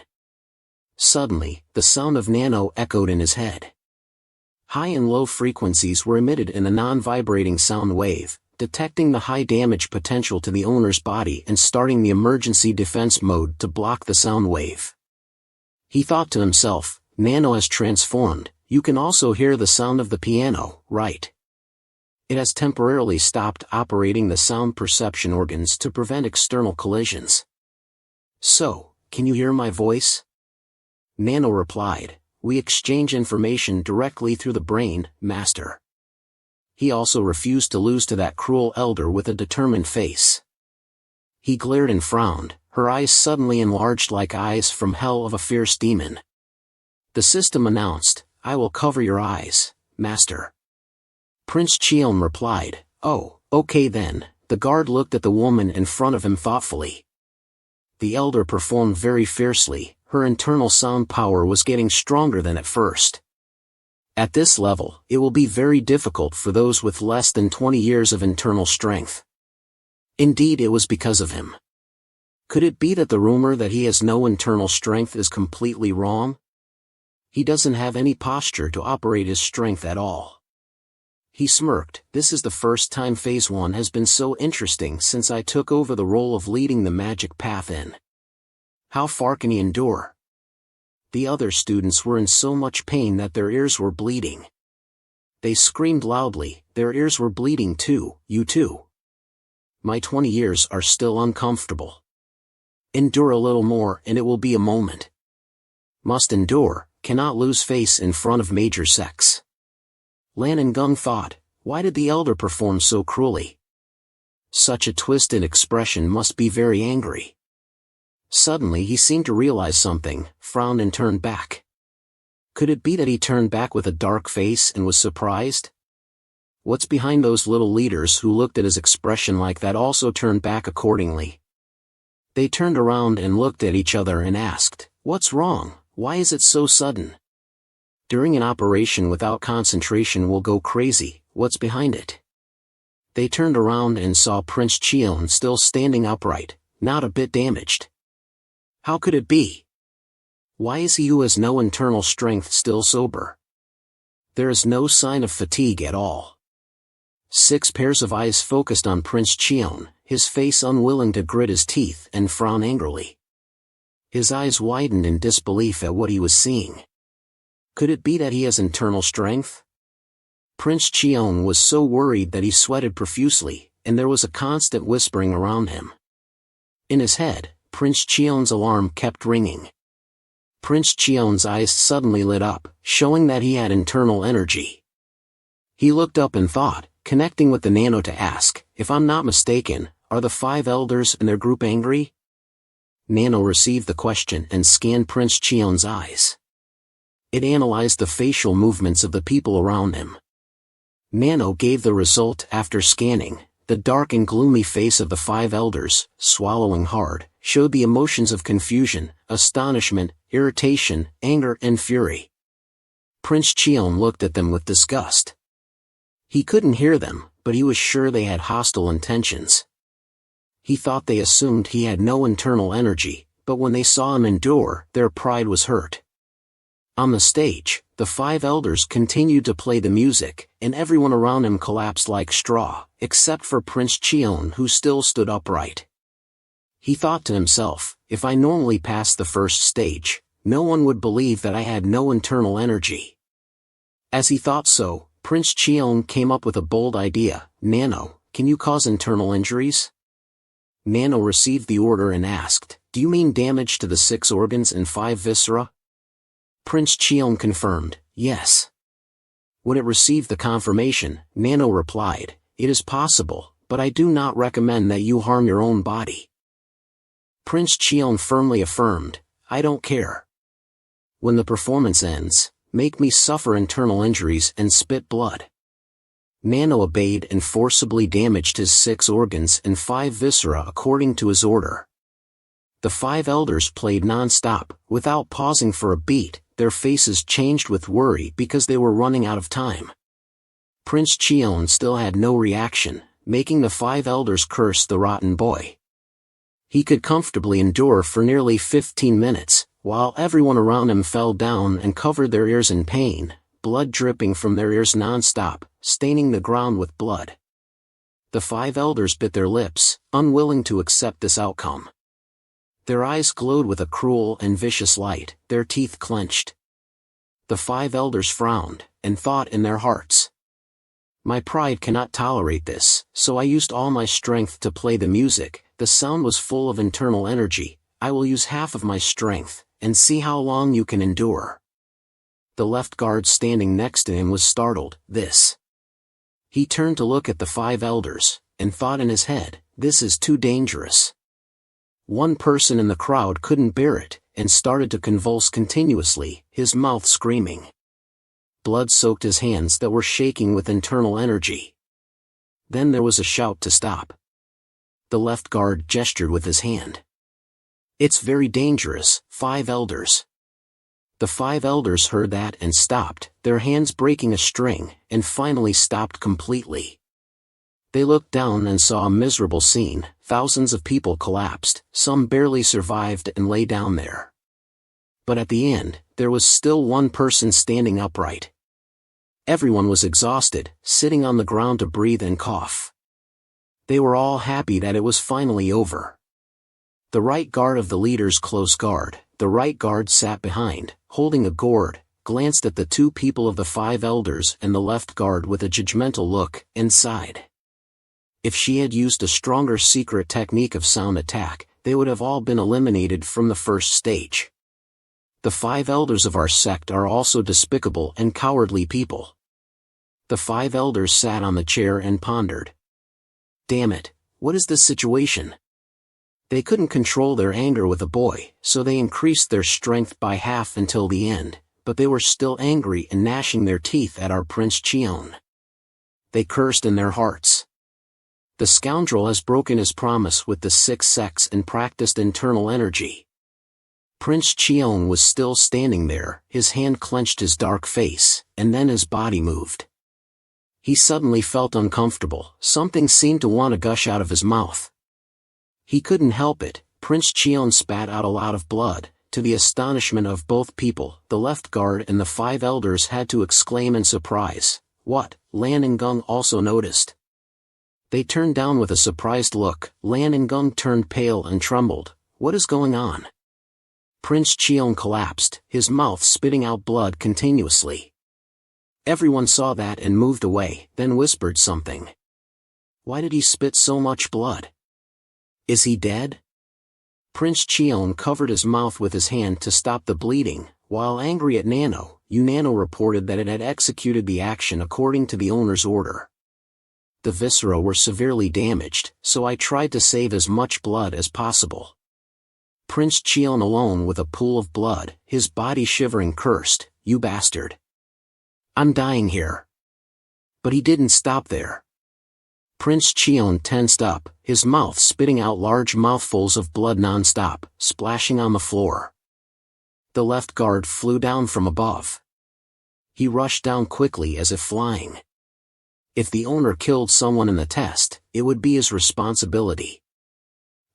Suddenly, the sound of nano echoed in his head. High and low frequencies were emitted in a non-vibrating sound wave, detecting the high damage potential to the owner's body and starting the emergency defense mode to block the sound wave. He thought to himself, nano has transformed. You can also hear the sound of the piano, right? It has temporarily stopped operating the sound perception organs to prevent external collisions. So, can you hear my voice? Nano replied, we exchange information directly through the brain, master. He also refused to lose to that cruel elder with a determined face. He glared and frowned, her eyes suddenly enlarged like eyes from hell of a fierce demon. The system announced, I will cover your eyes, master. Prince Chion replied, oh, okay then. The guard looked at the woman in front of him thoughtfully. The elder performed very fiercely. Her internal sound power was getting stronger than at first. At this level, it will be very difficult for those with less than 20 years of internal strength. Indeed, it was because of him. Could it be that the rumor that he has no internal strength is completely wrong? He doesn't have any posture to operate his strength at all. He smirked, this is the first time Phase 1 has been so interesting since I took over the role of leading the magic path in. How far can he endure? The other students were in so much pain that their ears were bleeding. They screamed loudly, "Their ears were bleeding too, you too. My 20 years are still uncomfortable. Endure a little more and it will be a moment. Must endure, cannot lose face in front of major sects." Lan and Gung thought, why did the elder perform so cruelly? Such a twisted expression must be very angry. Suddenly he seemed to realize something, frowned and turned back. Could it be that he turned back with a dark face and was surprised? What's behind those little leaders who looked at his expression like that also turned back accordingly? They turned around and looked at each other and asked, "What's wrong? Why is it so sudden? During an operation without concentration we'll go crazy, what's behind it?" They turned around and saw Prince Chion still standing upright, not a bit damaged. How could it be? Why is he who has no internal strength still sober? There is no sign of fatigue at all. 6 pairs of eyes focused on Prince Chion, his face unwilling to grit his teeth and frown angrily. His eyes widened in disbelief at what he was seeing. Could it be that he has internal strength? Prince Chion was so worried that he sweated profusely, and there was a constant whispering around him. In his head, Prince Chion's alarm kept ringing. Prince Chion's eyes suddenly lit up, showing that he had internal energy. He looked up and thought, connecting with the nano to ask, "If I'm not mistaken, are the 5 elders and their group angry?" Nano received the question and scanned Prince Chion's eyes. It analyzed the facial movements of the people around him. Nano gave the result after scanning. The dark and gloomy face of the 5 elders, swallowing hard, showed the emotions of confusion, astonishment, irritation, anger and fury. Prince Chion looked at them with disgust. He couldn't hear them, but he was sure they had hostile intentions. He thought they assumed he had no internal energy, but when they saw him endure, their pride was hurt. On the stage, the 5 elders continued to play the music, and everyone around him collapsed like straw, except for Prince Chion who still stood upright. He thought to himself, if I normally passed the first stage, no one would believe that I had no internal energy. As he thought so, Prince Chion came up with a bold idea. "Nano, can you cause internal injuries?" Nano received the order and asked, "Do you mean damage to the 6 organs and 5 viscera?" Prince Chion confirmed, "Yes." When it received the confirmation, Nano replied, "It is possible, but I do not recommend that you harm your own body." Prince Chion firmly affirmed, "I don't care. When the performance ends, make me suffer internal injuries and spit blood." Nano obeyed and forcibly damaged his 6 organs and 5 viscera according to his order. The 5 elders played non-stop, without pausing for a beat. Their faces changed with worry because they were running out of time. Prince Chion still had no reaction, making the 5 elders curse the rotten boy. He could comfortably endure for nearly 15 minutes, while everyone around him fell down and covered their ears in pain, blood dripping from their ears non-stop, staining the ground with blood. The 5 elders bit their lips, unwilling to accept this outcome. Their eyes glowed with a cruel and vicious light, their teeth clenched. The 5 elders frowned, and thought in their hearts, "My pride cannot tolerate this," so I used all my strength to play the music. The sound was full of internal energy. I will use half of my strength, and see how long you can endure. The left guard standing next to him was startled. This. He turned to look at the 5 elders, and thought in his head, "This is too dangerous." One person in the crowd couldn't bear it, and started to convulse continuously, his mouth screaming. Blood soaked his hands that were shaking with internal energy. Then there was a shout to stop. The left guard gestured with his hand. "It's very dangerous, 5 elders." The 5 elders heard that and stopped, their hands breaking a string, and finally stopped completely. They looked down and saw a miserable scene. Thousands of people collapsed, some barely survived and lay down there. But at the end, there was still one person standing upright. Everyone was exhausted, sitting on the ground to breathe and cough. They were all happy that it was finally over. The right guard of the leader's close guard, The right guard sat behind, holding a gourd, glanced at the two people of the 5 elders and the left guard with a judgmental look, and sighed. If she had used a stronger secret technique of sound attack, they would have all been eliminated from the first stage. The 5 elders of our sect are also despicable and cowardly people. The 5 elders sat on the chair and pondered. Damn it, what is this situation? They couldn't control their anger with a boy, so they increased their strength by half until the end, but they were still angry and gnashing their teeth at our Prince Chion. They cursed in their hearts. The scoundrel has broken his promise with the 6 sects and practiced internal energy. Prince Chion was still standing there, his hand clenched his dark face, and then his body moved. He suddenly felt uncomfortable, something seemed to want to gush out of his mouth. He couldn't help it, Prince Chion spat out a lot of blood. To the astonishment of both people, the left guard and the 5 elders had to exclaim in surprise. What? Lan and Gung also noticed. They turned down with a surprised look. Lan and Gung turned pale and trembled. What is going on? Prince Chion collapsed, his mouth spitting out blood continuously. Everyone saw that and moved away, then whispered something. Why did he spit so much blood? Is he dead? Prince Chion covered his mouth with his hand to stop the bleeding, while angry at Nano. Nano reported that it had executed the action according to the owner's order. The viscera were severely damaged, so I tried to save as much blood as possible. Prince Chion alone with a pool of blood, his body shivering, cursed, "You bastard! I'm dying here." But he didn't stop there. Prince Chion tensed up, his mouth spitting out large mouthfuls of blood non-stop, splashing on the floor. The left guard flew down from above. He rushed down quickly as if flying. If the owner killed someone in the test, it would be his responsibility.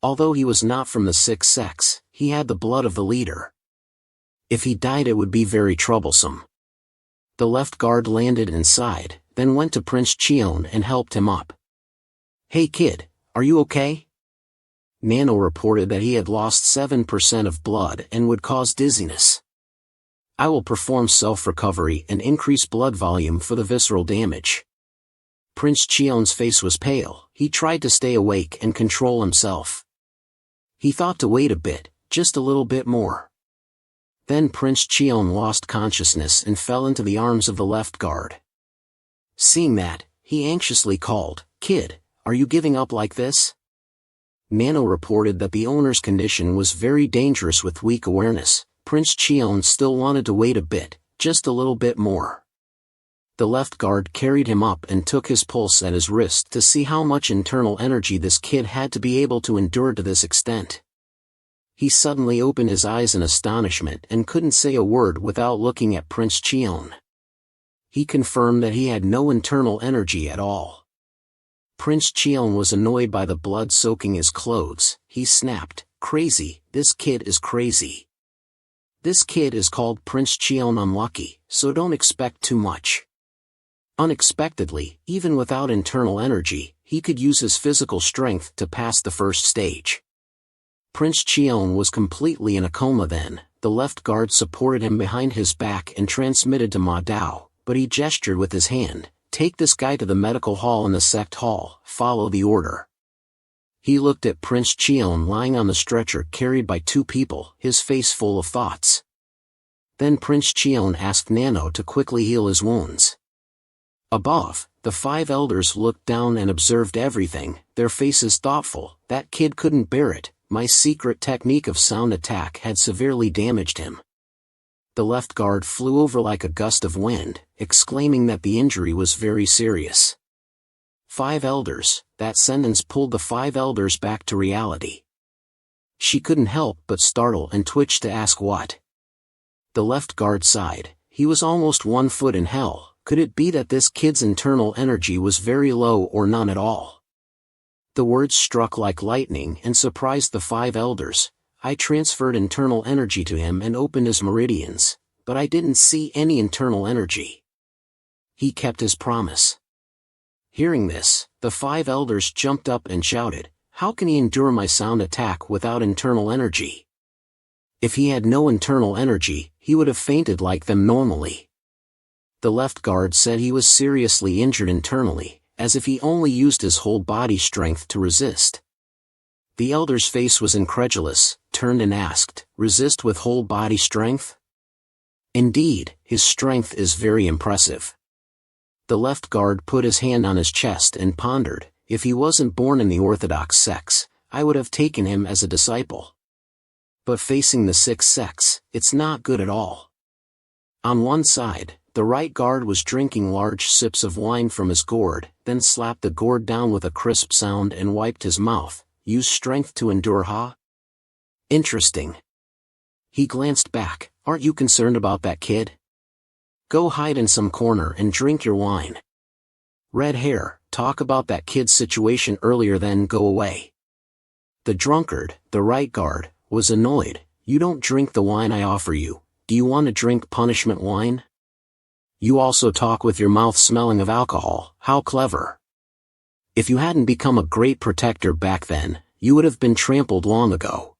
Although he was not from the 6 sects, he had the blood of the leader. If he died it would be very troublesome. The left guard landed inside, then went to Prince Chion and helped him up. Hey kid, are you okay? Nano reported that he had lost 7% of blood and would cause dizziness. I will perform self-recovery and increase blood volume for the visceral damage. Prince Chion's face was pale, he tried to stay awake and control himself. He thought to wait a bit, just a little bit more. Then Prince Chion lost consciousness and fell into the arms of the left guard. Seeing that, he anxiously called, "Kid, are you giving up like this?" Nano reported that the owner's condition was very dangerous with weak awareness. Prince Chion still wanted to wait a bit, just a little bit more. The left guard carried him up and took his pulse at his wrist to see how much internal energy this kid had to be able to endure to this extent. He suddenly opened his eyes in astonishment and couldn't say a word without looking at Prince Chion. He confirmed that he had no internal energy at all. Prince Chion was annoyed by the blood soaking his clothes. He snapped, "Crazy, this kid is crazy. This kid is called Prince Chion Unlucky, so don't expect too much." Unexpectedly, even without internal energy, he could use his physical strength to pass the first stage. Prince Chion was completely in a coma then. The left guard supported him behind his back and transmitted to Ma Dao, but he gestured with his hand, "Take this guy to the medical hall in the sect hall, follow the order." He looked at Prince Chion lying on the stretcher carried by 2 people, his face full of thoughts. Then Prince Chion asked Nano to quickly heal his wounds. Above, the 5 elders looked down and observed everything, their faces thoughtful. That kid couldn't bear it. My secret technique of sound attack had severely damaged him. The left guard flew over like a gust of wind, exclaiming that the injury was very serious. 5 elders, that sentence pulled the 5 elders back to reality. She couldn't help but startle and twitch to ask what. The left guard sighed. He was almost 1 foot in hell. Could it be that this kid's internal energy was very low or none at all? The words struck like lightning and surprised the 5 elders. I transferred internal energy to him and opened his meridians, but I didn't see any internal energy. He kept his promise. Hearing this, the 5 elders jumped up and shouted, "How can he endure my sound attack without internal energy?" If he had no internal energy, he would have fainted like them normally. The left guard said he was seriously injured internally, as if he only used his whole body strength to resist. The elder's face was incredulous, turned and asked, "Resist with whole body strength?" "Indeed, his strength is very impressive." The left guard put his hand on his chest and pondered, "If he wasn't born in the Orthodox sects, I would have taken him as a disciple. But facing the 6 sects, it's not good at all." On one side, the right guard was drinking large sips of wine from his gourd, then slapped the gourd down with a crisp sound and wiped his mouth. "Use strength to endure, huh? Interesting." He glanced back. "Aren't you concerned about that kid? Go hide in some corner and drink your wine. Red hair, talk about that kid's situation earlier, then go away." The drunkard, the right guard, was annoyed. "You don't drink the wine I offer you. Do you want to drink punishment wine? You also talk with your mouth smelling of alcohol. How clever. If you hadn't become a great protector back then, you would have been trampled long ago."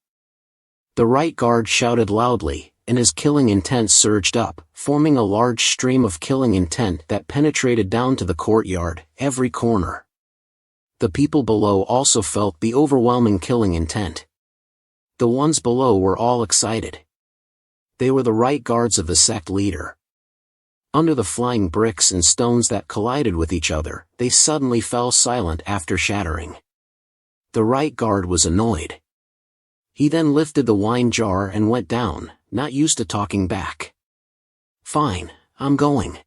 The right guard shouted loudly, and his killing intent surged up, forming a large stream of killing intent that penetrated down to the courtyard, every corner. The people below also felt the overwhelming killing intent. The ones below were all excited. They were the right guards of the sect leader. Under the flying bricks and stones that collided with each other, they suddenly fell silent after shattering. The right guard was annoyed. He then lifted the wine jar and went down, not used to talking back. "Fine, I'm going.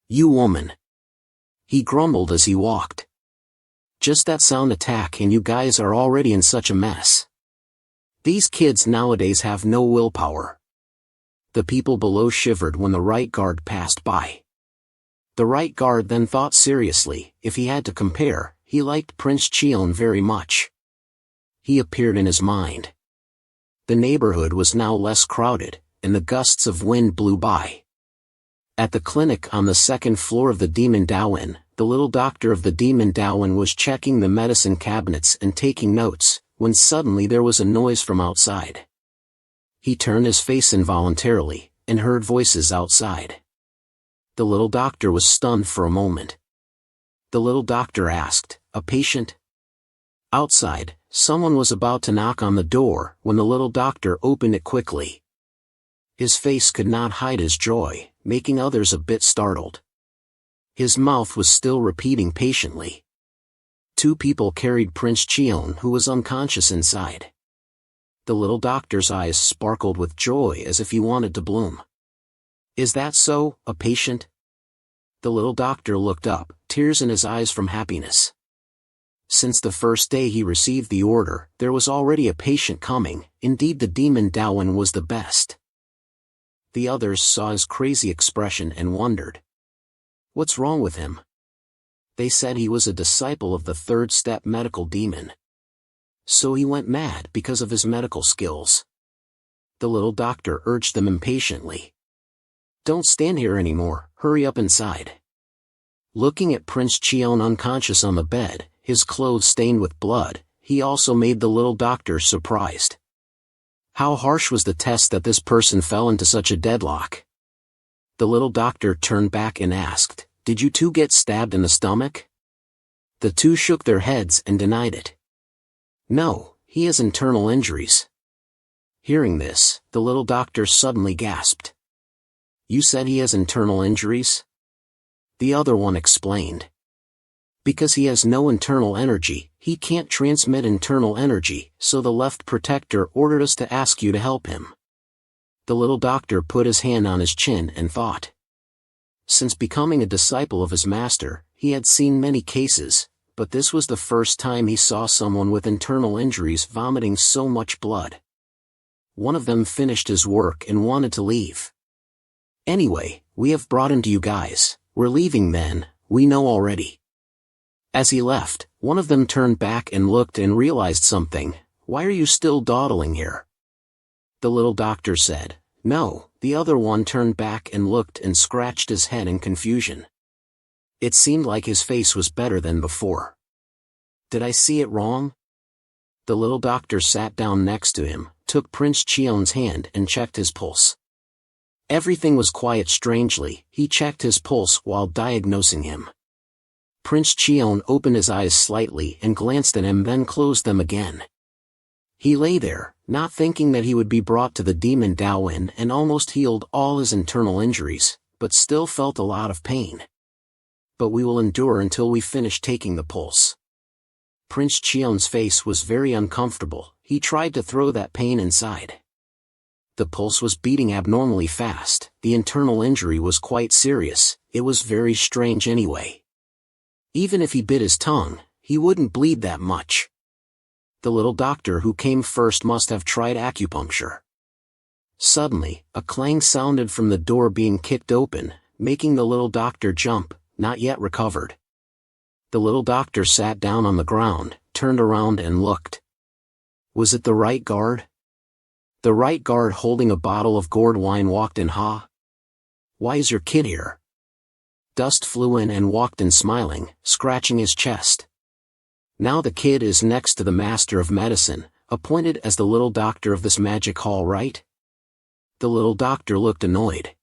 You woman," he grumbled as he walked. "Just that sound attack and you guys are already in such a mess. These kids nowadays have no willpower." The people below shivered when the right guard passed by. The right guard then thought seriously. If he had to compare, he liked Prince Chion very much. He appeared in his mind. The neighborhood was now less crowded, and the gusts of wind blew by. At the clinic on the second floor of the Demon Dawen, the little doctor of the Demon Dawen was checking the medicine cabinets and taking notes, when suddenly there was a noise from outside. He turned his face involuntarily, and heard voices outside. The little doctor was stunned for a moment. The little doctor asked, "A patient?" Outside, someone was about to knock on the door, when the little doctor opened it quickly. His face could not hide his joy, making others a bit startled. His mouth was still repeating patiently. 2 people carried Prince Chion, who was unconscious inside. The little doctor's eyes sparkled with joy as if he wanted to bloom. "Is that so, a patient?" The little doctor looked up, tears in his eyes from happiness. Since the first day he received the order, there was already a patient coming. Indeed, the Demon Dawen was the best. The others saw his crazy expression and wondered. What's wrong with him? They said he was a disciple of the third step medical demon. So he went mad because of his medical skills. The little doctor urged them impatiently. "Don't stand here anymore, hurry up inside." Looking at Prince Chion unconscious on the bed, his clothes stained with blood, he also made the little doctor surprised. How harsh was the test that this person fell into such a deadlock? The little doctor turned back and asked, "Did you 2 get stabbed in the stomach?" The 2 shook their heads and denied it. "No, he has internal injuries." Hearing this, the little doctor suddenly gasped. "You said he has internal injuries?" The other one explained. "Because he has no internal energy, he can't transmit internal energy, so the left protector ordered us to ask you to help him." The little doctor put his hand on his chin and thought. Since becoming a disciple of his master, he had seen many cases, but this was the first time he saw someone with internal injuries vomiting so much blood. One of them finished his work and wanted to leave. "Anyway, we have brought him to you guys. We're leaving then, we know already." As he left, one of them turned back and looked and realized something. "Why are you still dawdling here?" The little doctor said, "No." The other one turned back and looked and scratched his head in confusion. It seemed like his face was better than before. "Did I see it wrong?" The little doctor sat down next to him, took took Prince Chion's hand and checked his pulse. Everything was quiet. Strangely, he checked his pulse while diagnosing him. Prince Chion opened his eyes slightly and glanced at him, then closed them again. He lay there, not thinking that he would be brought to the demon Daoin and almost healed all his internal injuries, but still felt a lot of pain. But we will endure until we finish taking the pulse. Prince Chion's face was very uncomfortable. He tried to throw that pain inside. The pulse was beating abnormally fast. The internal injury was quite serious. It was very strange anyway. Even if he bit his tongue, he wouldn't bleed that much. The little doctor who came first must have tried acupuncture. Suddenly, a clang sounded from the door being kicked open, making the little doctor jump, not yet recovered. The little doctor sat down on the ground, turned around and looked. Was it the right guard? The right guard holding a bottle of gourd wine walked in. "Ha! Why is your kid here?" Dust flew in and walked in smiling, scratching his chest. "Now the kid is next to the master of medicine, appointed as the little doctor of this magic hall, right?" The little doctor looked annoyed.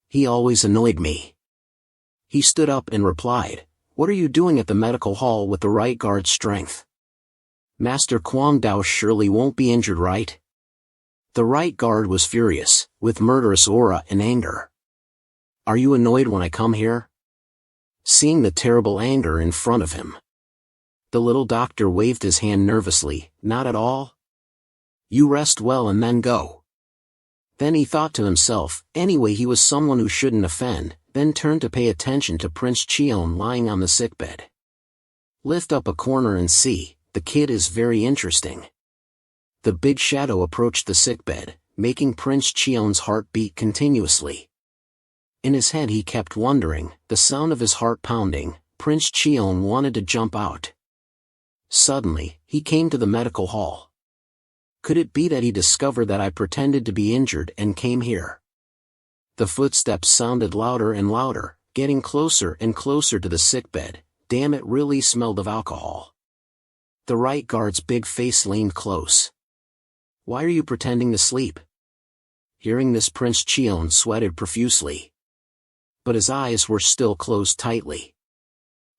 "He always annoyed me." He stood up and replied, "What are you doing at the medical hall with the right guard's strength? Master Quang Dao surely won't be injured, right?" The right guard was furious, with murderous aura and anger. "Are you annoyed when I come here?" Seeing the terrible anger in front of him, the little doctor waved his hand nervously. "Not at all. You rest well and then go." Then he thought to himself, anyway he was someone who shouldn't offend, then turned to pay attention to Prince Chion lying on the sickbed. "Lift up a corner and see, the kid is very interesting." The big shadow approached the sickbed, making Prince Chion's heart beat continuously. In his head he kept wondering, the sound of his heart pounding. Prince Chion wanted to jump out. Suddenly, he came to the medical hall. Could it be that he discovered that I pretended to be injured and came here? The footsteps sounded louder and louder, getting closer and closer to the sickbed. Damn, it really smelled of alcohol. The right guard's big face leaned close. "Why are you pretending to sleep?" Hearing this, Prince Chion sweated profusely. But his eyes were still closed tightly.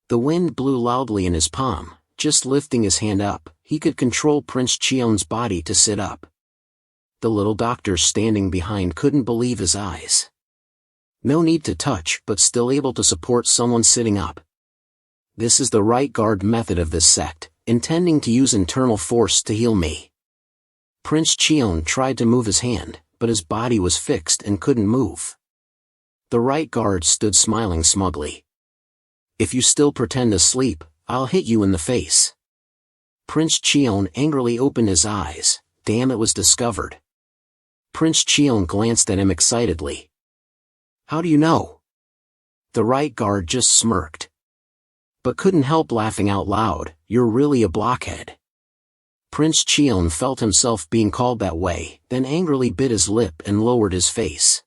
The wind blew loudly in his palm. Just lifting his hand up, he could control Prince Chion's body to sit up. The little doctor standing behind couldn't believe his eyes. No need to touch, but still able to support someone sitting up. This is the right guard method of this sect, intending to use internal force to heal me. Prince Chion tried to move his hand, but his body was fixed and couldn't move. The right guard stood smiling smugly. "If you still pretend to sleep, I'll hit you in the face." Prince Chion angrily opened his eyes. Damn, it was discovered. Prince Chion glanced at him excitedly. "How do you know?" The right guard just smirked, but couldn't help laughing out loud. "You're really a blockhead." Prince Chion felt himself being called that way, then angrily bit his lip and lowered his face.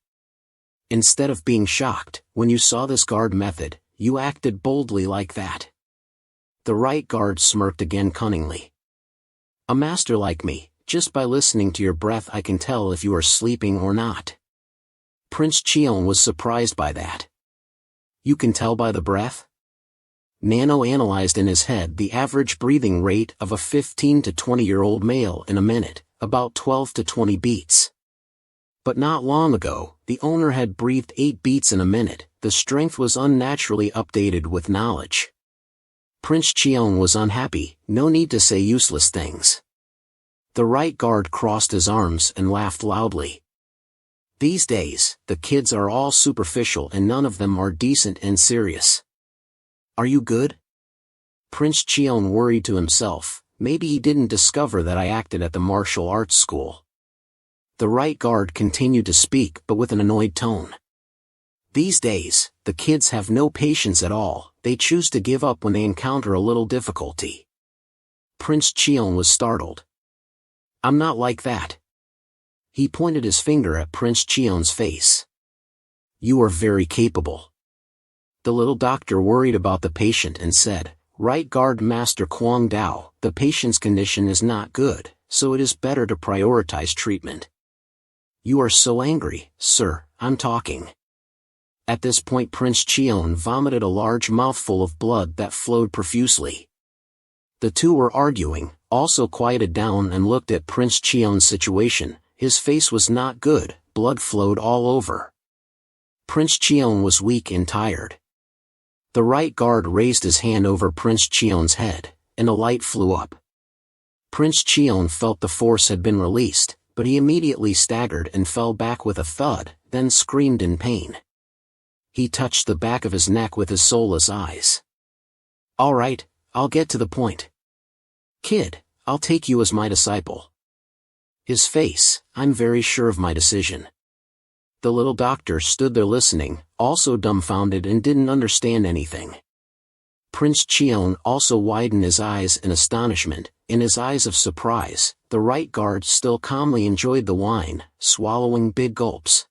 "Instead of being shocked, when you saw this guard method, you acted boldly like that." The right guard smirked again cunningly. "A master like me, just by listening to your breath I can tell if you are sleeping or not." Prince Chion was surprised by that. "You can tell by the breath?" Nano analyzed in his head the average breathing rate of a 15 to 20-year-old male in a minute, about 12 to 20 beats. But not long ago, the owner had breathed 8 beats in a minute. The strength was unnaturally updated with knowledge. Prince Chion was unhappy. No need to say useless things. The right guard crossed his arms and laughed loudly. "These days, the kids are all superficial and none of them are decent and serious. Are you good?" Prince Chion worried to himself. Maybe he didn't discover that I acted at the martial arts school. The right guard continued to speak, but with an annoyed tone. "These days, the kids have no patience at all. They choose to give up when they encounter a little difficulty." Prince Chion was startled. "I'm not like that." He pointed his finger at Prince Chion's face. "You are very capable." The little doctor worried about the patient and said, "Right guard Master Quang Dao, the patient's condition is not good, so it is better to prioritize treatment. You are so angry, sir, I'm talking. At this point Prince Chion vomited a large mouthful of blood that flowed profusely. The two were arguing, also quieted down and looked at Prince Chion's situation. His face was not good, blood flowed all over. Prince Chion was weak and tired. The right guard raised his hand over Prince Chion's head, and a light flew up. Prince Chion felt the force had been released, but he immediately staggered and fell back with a thud, then screamed in pain. He touched the back of his neck with his soulless eyes. All right, I'll get to the point. Kid, I'll take you as my disciple. His face, I'm very sure of my decision. The little doctor stood there listening, also dumbfounded and didn't understand anything. Prince Chion also widened his eyes in astonishment. In his eyes of surprise, the right guard still calmly enjoyed the wine, swallowing big gulps.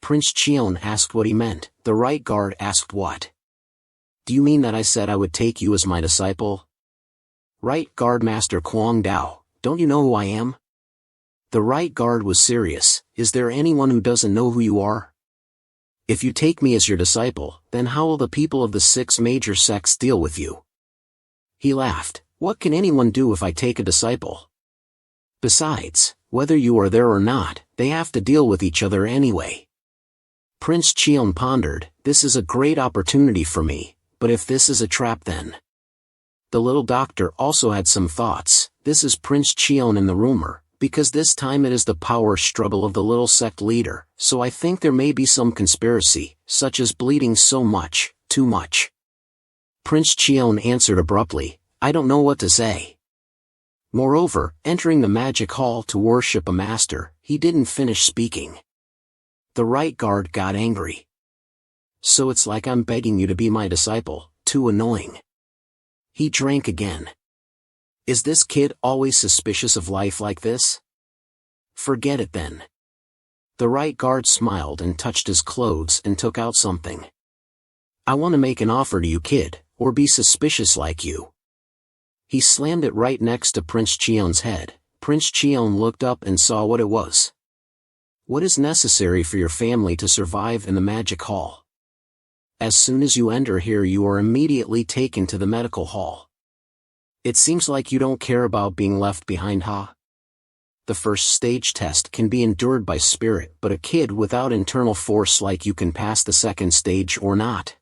Prince Chion asked what he meant. The right guard asked what? Do you mean that I said I would take you as my disciple? Right Guard Master Quang Dao, don't you know who I am? The right guard was serious. Is there anyone who doesn't know who you are? If you take me as your disciple, then how will the people of the 6 major sects deal with you? He laughed. What can anyone do if I take a disciple? Besides, whether you are there or not, they have to deal with each other anyway. Prince Chion pondered, this is a great opportunity for me, but if this is a trap then? The little doctor also had some thoughts. This is Prince Chion in the rumor, because this time it is the power struggle of the little sect leader, so I think there may be some conspiracy, such as bleeding so much, too much. Prince Chion answered abruptly, I don't know what to say. Moreover, entering the magic hall to worship a master, he didn't finish speaking. The right guard got angry. So it's like I'm begging you to be my disciple, too annoying. He drank again. Is this kid always suspicious of life like this? Forget it then. The right guard smiled and touched his clothes and took out something. I want to make an offer to you, kid, or be suspicious like you. He slammed it right next to Prince Chion's head. Prince Chion looked up and saw what it was. What is necessary for your family to survive in the magic hall? As soon as you enter here you are immediately taken to the medical hall. It seems like you don't care about being left behind, huh? The first stage test can be endured by spirit, but a kid without internal force like you can pass the second stage or not.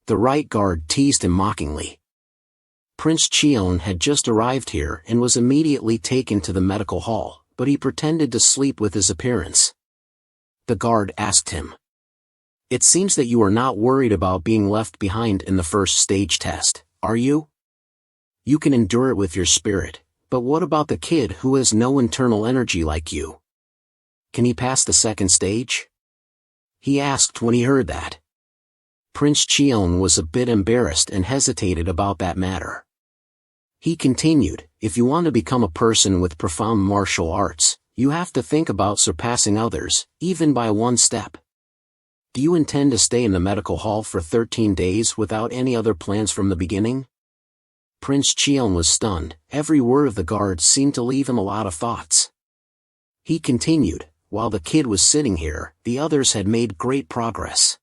The right guard teased him mockingly. Prince Chion had just arrived here and was immediately taken to the medical hall, but he pretended to sleep with his appearance. The guard asked him. It seems that you are not worried about being left behind in the first stage test, are you? You can endure it with your spirit, but what about the kid who has no internal energy like you? Can he pass the second stage? He asked when he heard that. Prince Chion was a bit embarrassed and hesitated about that matter. He continued, if you want to become a person with profound martial arts, you have to think about surpassing others, even by one step. Do you intend to stay in the medical hall for 13 days without any other plans from the beginning? Prince Chion was stunned. Every word of the guard seemed to leave him a lot of thoughts. He continued, while the kid was sitting here, the others had made great progress.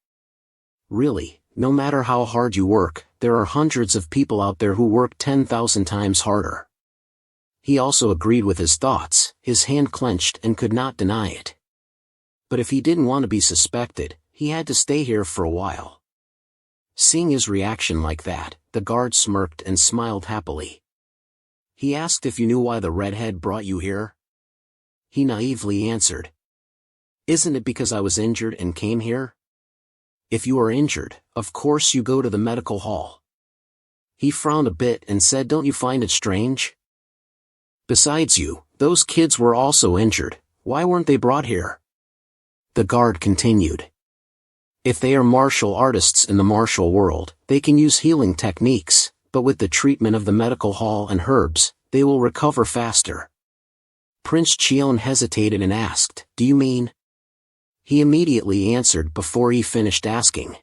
Really, no matter how hard you work, there are hundreds of people out there who work 10,000 times harder. He also agreed with his thoughts, his hand clenched and could not deny it. But if he didn't want to be suspected, he had to stay here for a while. Seeing his reaction like that, the guard smirked and smiled happily. He asked if you knew why the redhead brought you here. He naively answered. Isn't it because I was injured and came here? If you are injured, of course you go to the medical hall. He frowned a bit and said, don't you find it strange? Besides you, those kids were also injured, why weren't they brought here? The guard continued. If they are martial artists in the martial world, they can use healing techniques, but with the treatment of the medical hall and herbs, they will recover faster. Prince Chion hesitated and asked, do you mean? He immediately answered before he finished asking.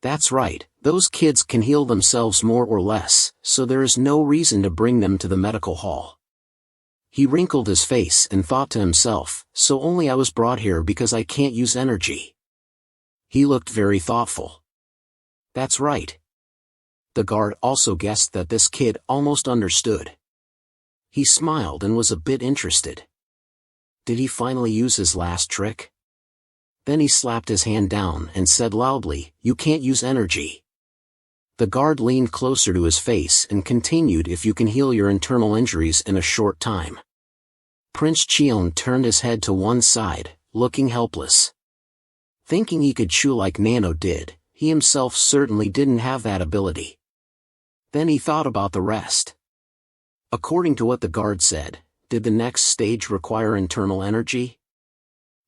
That's right, those kids can heal themselves more or less, so there is no reason to bring them to the medical hall. He wrinkled his face and thought to himself, so only I was brought here because I can't use energy. He looked very thoughtful. That's right. The guard also guessed that this kid almost understood. He smiled and was a bit interested. Did he finally use his last trick? Then he slapped his hand down and said loudly, "You can't use energy." The guard leaned closer to his face and continued, "If you can heal your internal injuries in a short time." Prince Chion turned his head to one side, looking helpless. Thinking he could chew like Nano did, he himself certainly didn't have that ability. Then he thought about the rest. According to what the guard said, did the next stage require internal energy?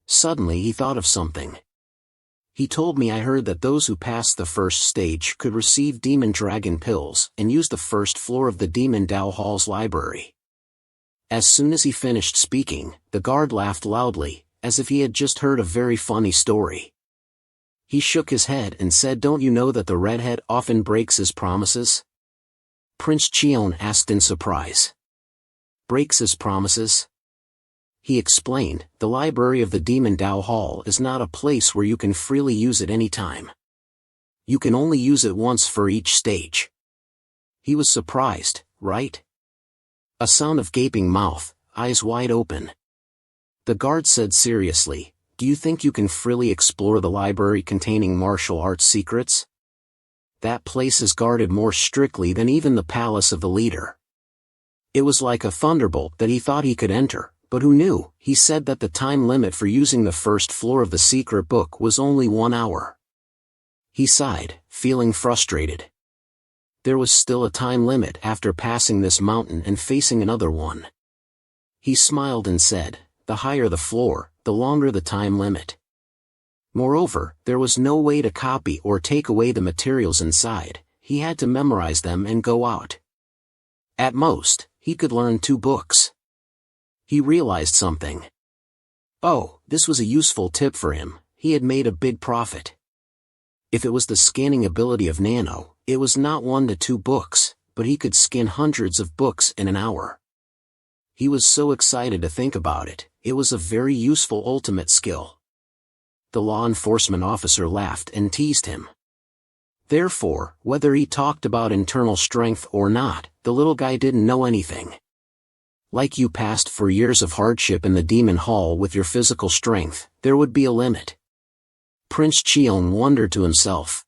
Suddenly he thought of something. He told me I heard that those who passed the first stage could receive demon dragon pills and use the first floor of the demon Dao Hall's library. As soon as he finished speaking, the guard laughed loudly, as if he had just heard a very funny story. He shook his head and said, "Don't you know that the redhead often breaks his promises?" Prince Chion asked in surprise. Breaks his promises? He explained, "The library of the Demon Dao Hall is not a place where you can freely use it any time. You can only use it once for each stage." He was surprised, right? A sound of gaping mouth, eyes wide open. The guard said seriously, "Do you think you can freely explore the library containing martial arts secrets? That place is guarded more strictly than even the palace of the leader." It was like a thunderbolt that he thought he could enter, but who knew? He said that the time limit for using the first floor of the secret book was only 1 hour. He sighed, feeling frustrated. There was still a time limit after passing this mountain and facing another one. He smiled and said, "The higher the floor, the longer the time limit." Moreover, there was no way to copy or take away the materials inside. He had to memorize them and go out. At most, he could learn 2 books. He realized something. Oh, this was a useful tip for him. He had made a big profit. If it was the scanning ability of Nano, it was not 1 to 2 books, but he could scan hundreds of books in an hour. He was so excited to think about it. It was a very useful ultimate skill. The law enforcement officer laughed and teased him. Therefore, whether he talked about internal strength or not, the little guy didn't know anything. Like you passed for years of hardship in the demon hall with your physical strength, there would be a limit. Prince Chion wondered to himself.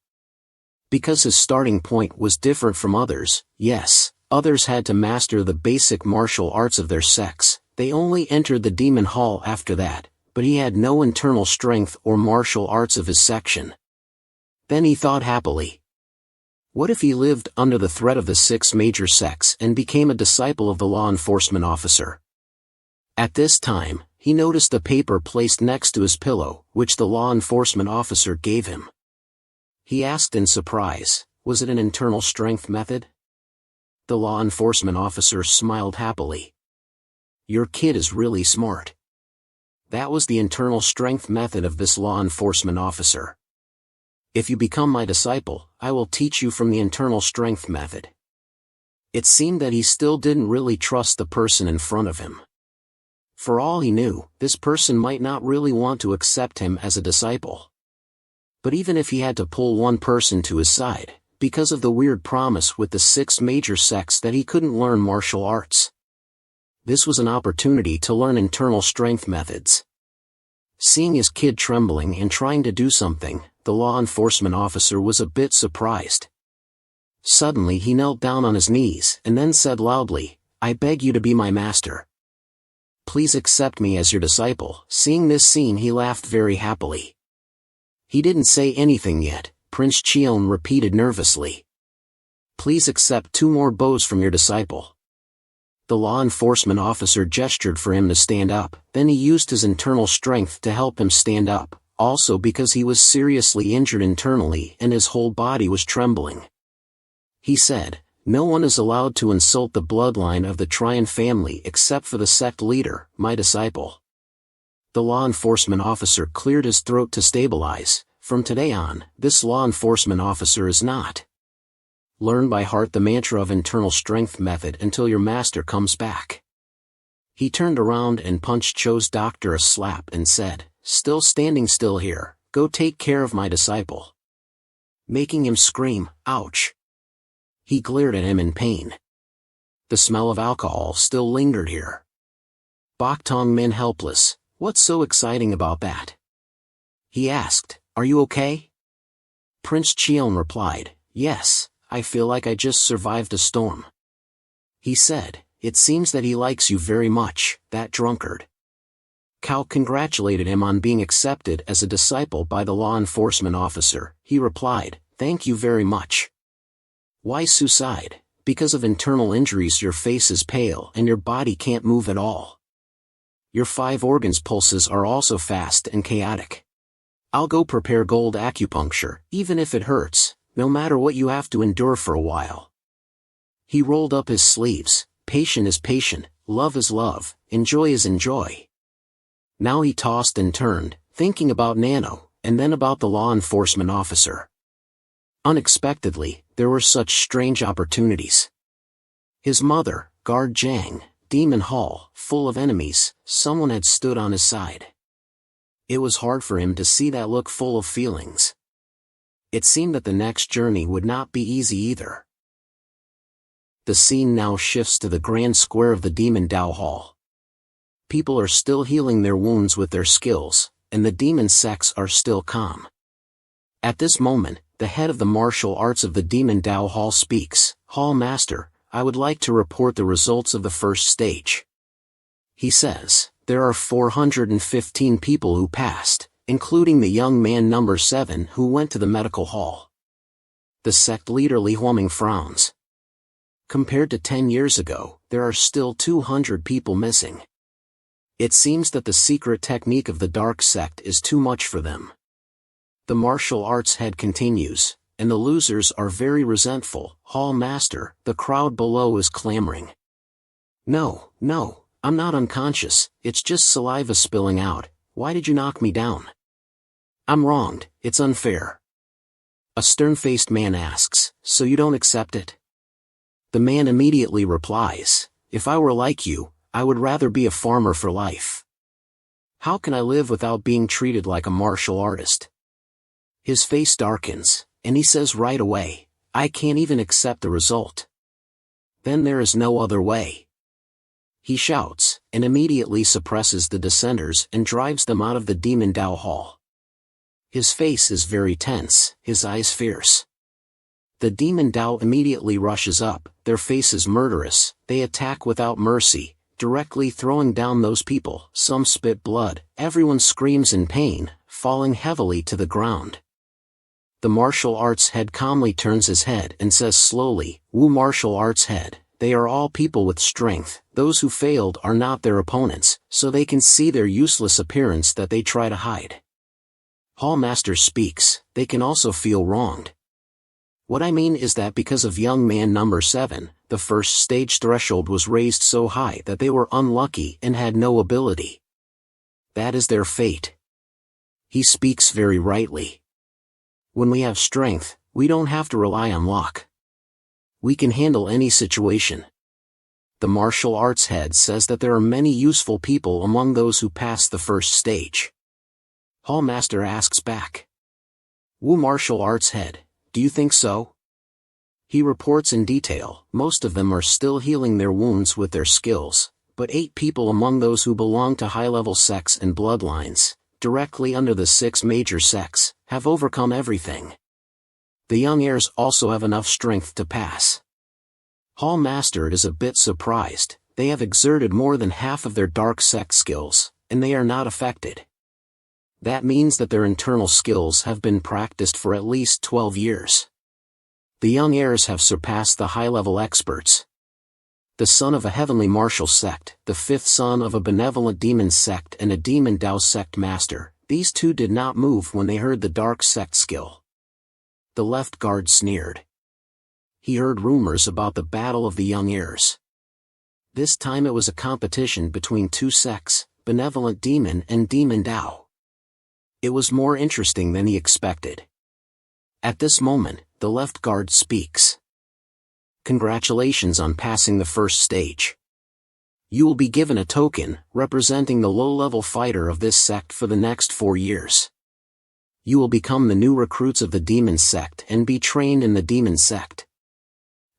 Because his starting point was different from others, yes, others had to master the basic martial arts of their sects, they only entered the demon hall after that, but he had no internal strength or martial arts of his section. Then he thought happily. What if he lived under the threat of the 6 major sects and became a disciple of the law enforcement officer? At this time, he noticed a paper placed next to his pillow, which the law enforcement officer gave him. He asked in surprise, was it an internal strength method? The law enforcement officer smiled happily. Your kid is really smart. That was the internal strength method of this law enforcement officer. If you become my disciple, I will teach you from the internal strength method. It seemed that he still didn't really trust the person in front of him. For all he knew, this person might not really want to accept him as a disciple. But even if he had to pull one person to his side, because of the weird promise with the 6 major sects that he couldn't learn martial arts, this was an opportunity to learn internal strength methods. Seeing his kid trembling and trying to do something, the law enforcement officer was a bit surprised. Suddenly he knelt down on his knees and then said loudly, "I beg you to be my master. Please accept me as your disciple." Seeing this scene, he laughed very happily. He didn't say anything yet. Prince Chion repeated nervously, "Please accept 2 more bows from your disciple." The law enforcement officer gestured for him to stand up, then he used his internal strength to help him stand up, also because he was seriously injured internally and his whole body was trembling. He said, "No one is allowed to insult the bloodline of the Chion family except for the sect leader, my disciple." The law enforcement officer cleared his throat to stabilize. From today on, this law enforcement officer is not. Learn by heart the mantra of internal strength method until your master comes back. He turned around and punched Cho's doctor a slap and said, "Still standing still here, go take care of my disciple." Making him scream, "Ouch!" He glared at him in pain. The smell of alcohol still lingered here. Bok Tong Min helpless. "What's so exciting about that?" He asked, "Are you okay?" Prince Chion replied, "Yes, I feel like I just survived a storm." He said, "It seems that he likes you very much, that drunkard." Cao congratulated him on being accepted as a disciple by the law enforcement officer. He replied, "Thank you very much." Why suicide? Because of internal injuries your face is pale and your body can't move at all. Your 5 organs pulses are also fast and chaotic. I'll go prepare gold acupuncture, even if it hurts, no matter what you have to endure for a while. He rolled up his sleeves. Patient is patient, love is love, enjoy is enjoy. Now he tossed and turned, thinking about Nano, and then about the law enforcement officer. Unexpectedly, there were such strange opportunities. His mother, Guard Jiang, Demon Hall, full of enemies, someone had stood on his side. It was hard for him to see that look full of feelings. It seemed that the next journey would not be easy either. The scene now shifts to the grand square of the Demon Dao Hall. People are still healing their wounds with their skills, and the demon sects are still calm. At this moment, the head of the martial arts of the Demon Dao Hall speaks. "Hall Master, I would like to report the results of the first stage." He says, "There are 415 people who passed, including the young man number 7 who went to the medical hall." The sect leader Li Huaming frowns. Compared to 10 years ago, there are still 200 people missing. It seems that the secret technique of the dark sect is too much for them. The martial arts head continues, and the losers are very resentful. "Hall Master," the crowd below is clamoring. No, I'm not unconscious, it's just saliva spilling out. Why did you knock me down?" "I'm wronged, it's unfair." A stern-faced man asks, "So you don't accept it?" The man immediately replies, "If I were like you, I would rather be a farmer for life. How can I live without being treated like a martial artist?" His face darkens, and he says right away, "I can't even accept the result. Then there is no other way." He shouts, and immediately suppresses the dissenters and drives them out of the Demon Dao Hall. His face is very tense, his eyes fierce. The Demon Dao immediately rushes up, their faces murderous, they attack without mercy, directly throwing down those people. Some spit blood, everyone screams in pain, falling heavily to the ground. The martial arts head calmly turns his head and says slowly, "Wu martial arts head, they are all people with strength, those who failed are not their opponents, so they can see their useless appearance that they try to hide." Hall Master speaks, "They can also feel wronged. What I mean is that because of young man number 7, the first stage threshold was raised so high that they were unlucky and had no ability. That is their fate." He speaks very rightly. When we have strength, we don't have to rely on luck. We can handle any situation. The martial arts head says that there are many useful people among those who pass the first stage. Hall Master asks back, "Wu martial arts head, do you think so?" He reports in detail, most of them are still healing their wounds with their skills, but 8 people among those who belong to high-level sects and bloodlines, directly under the 6 major sects, have overcome everything. The young heirs also have enough strength to pass. Hall Master is a bit surprised, they have exerted more than half of their dark sect skills, and they are not affected. That means that their internal skills have been practiced for at least 12 years. The young heirs have surpassed the high-level experts. The son of a heavenly martial sect, the 5th son of a benevolent demon sect and a demon Dao sect master, these 2 did not move when they heard the dark sect skill. The left guard sneered. He heard rumors about the battle of the young heirs. This time it was a competition between 2 sects, benevolent demon and demon Dao. It was more interesting than he expected. At this moment, the left guard speaks. "Congratulations on passing the first stage. You will be given a token, representing the low-level fighter of this sect for the next 4 years. You will become the new recruits of the demon sect and be trained in the demon sect.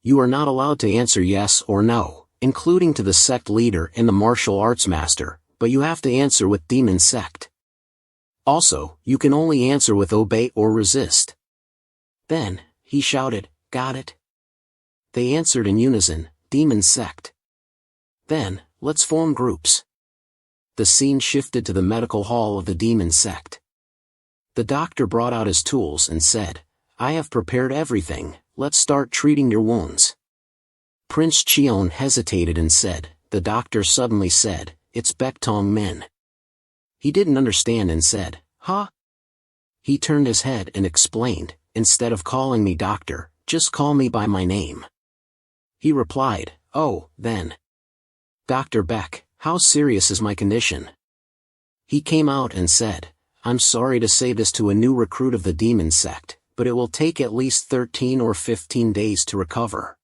You are not allowed to answer yes or no, including to the sect leader and the martial arts master, but you have to answer with demon sect. Also, you can only answer with obey or resist. Then, he shouted, "Got it?" They answered in unison, "Demon sect." Then, let's form groups. The scene shifted to the medical hall of the demon sect. The doctor brought out his tools and said, "I have prepared everything, let's start treating your wounds." Prince Chion hesitated and said, the doctor suddenly said, "It's Baek Min." He didn't understand and said, "Huh?" He turned his head and explained, "Instead of calling me doctor, just call me by my name." He replied, "Oh, then. Dr. Beck, how serious is my condition?" He came out and said, "I'm sorry to say this to a new recruit of the demon sect, but it will take at least 13 or 15 days to recover."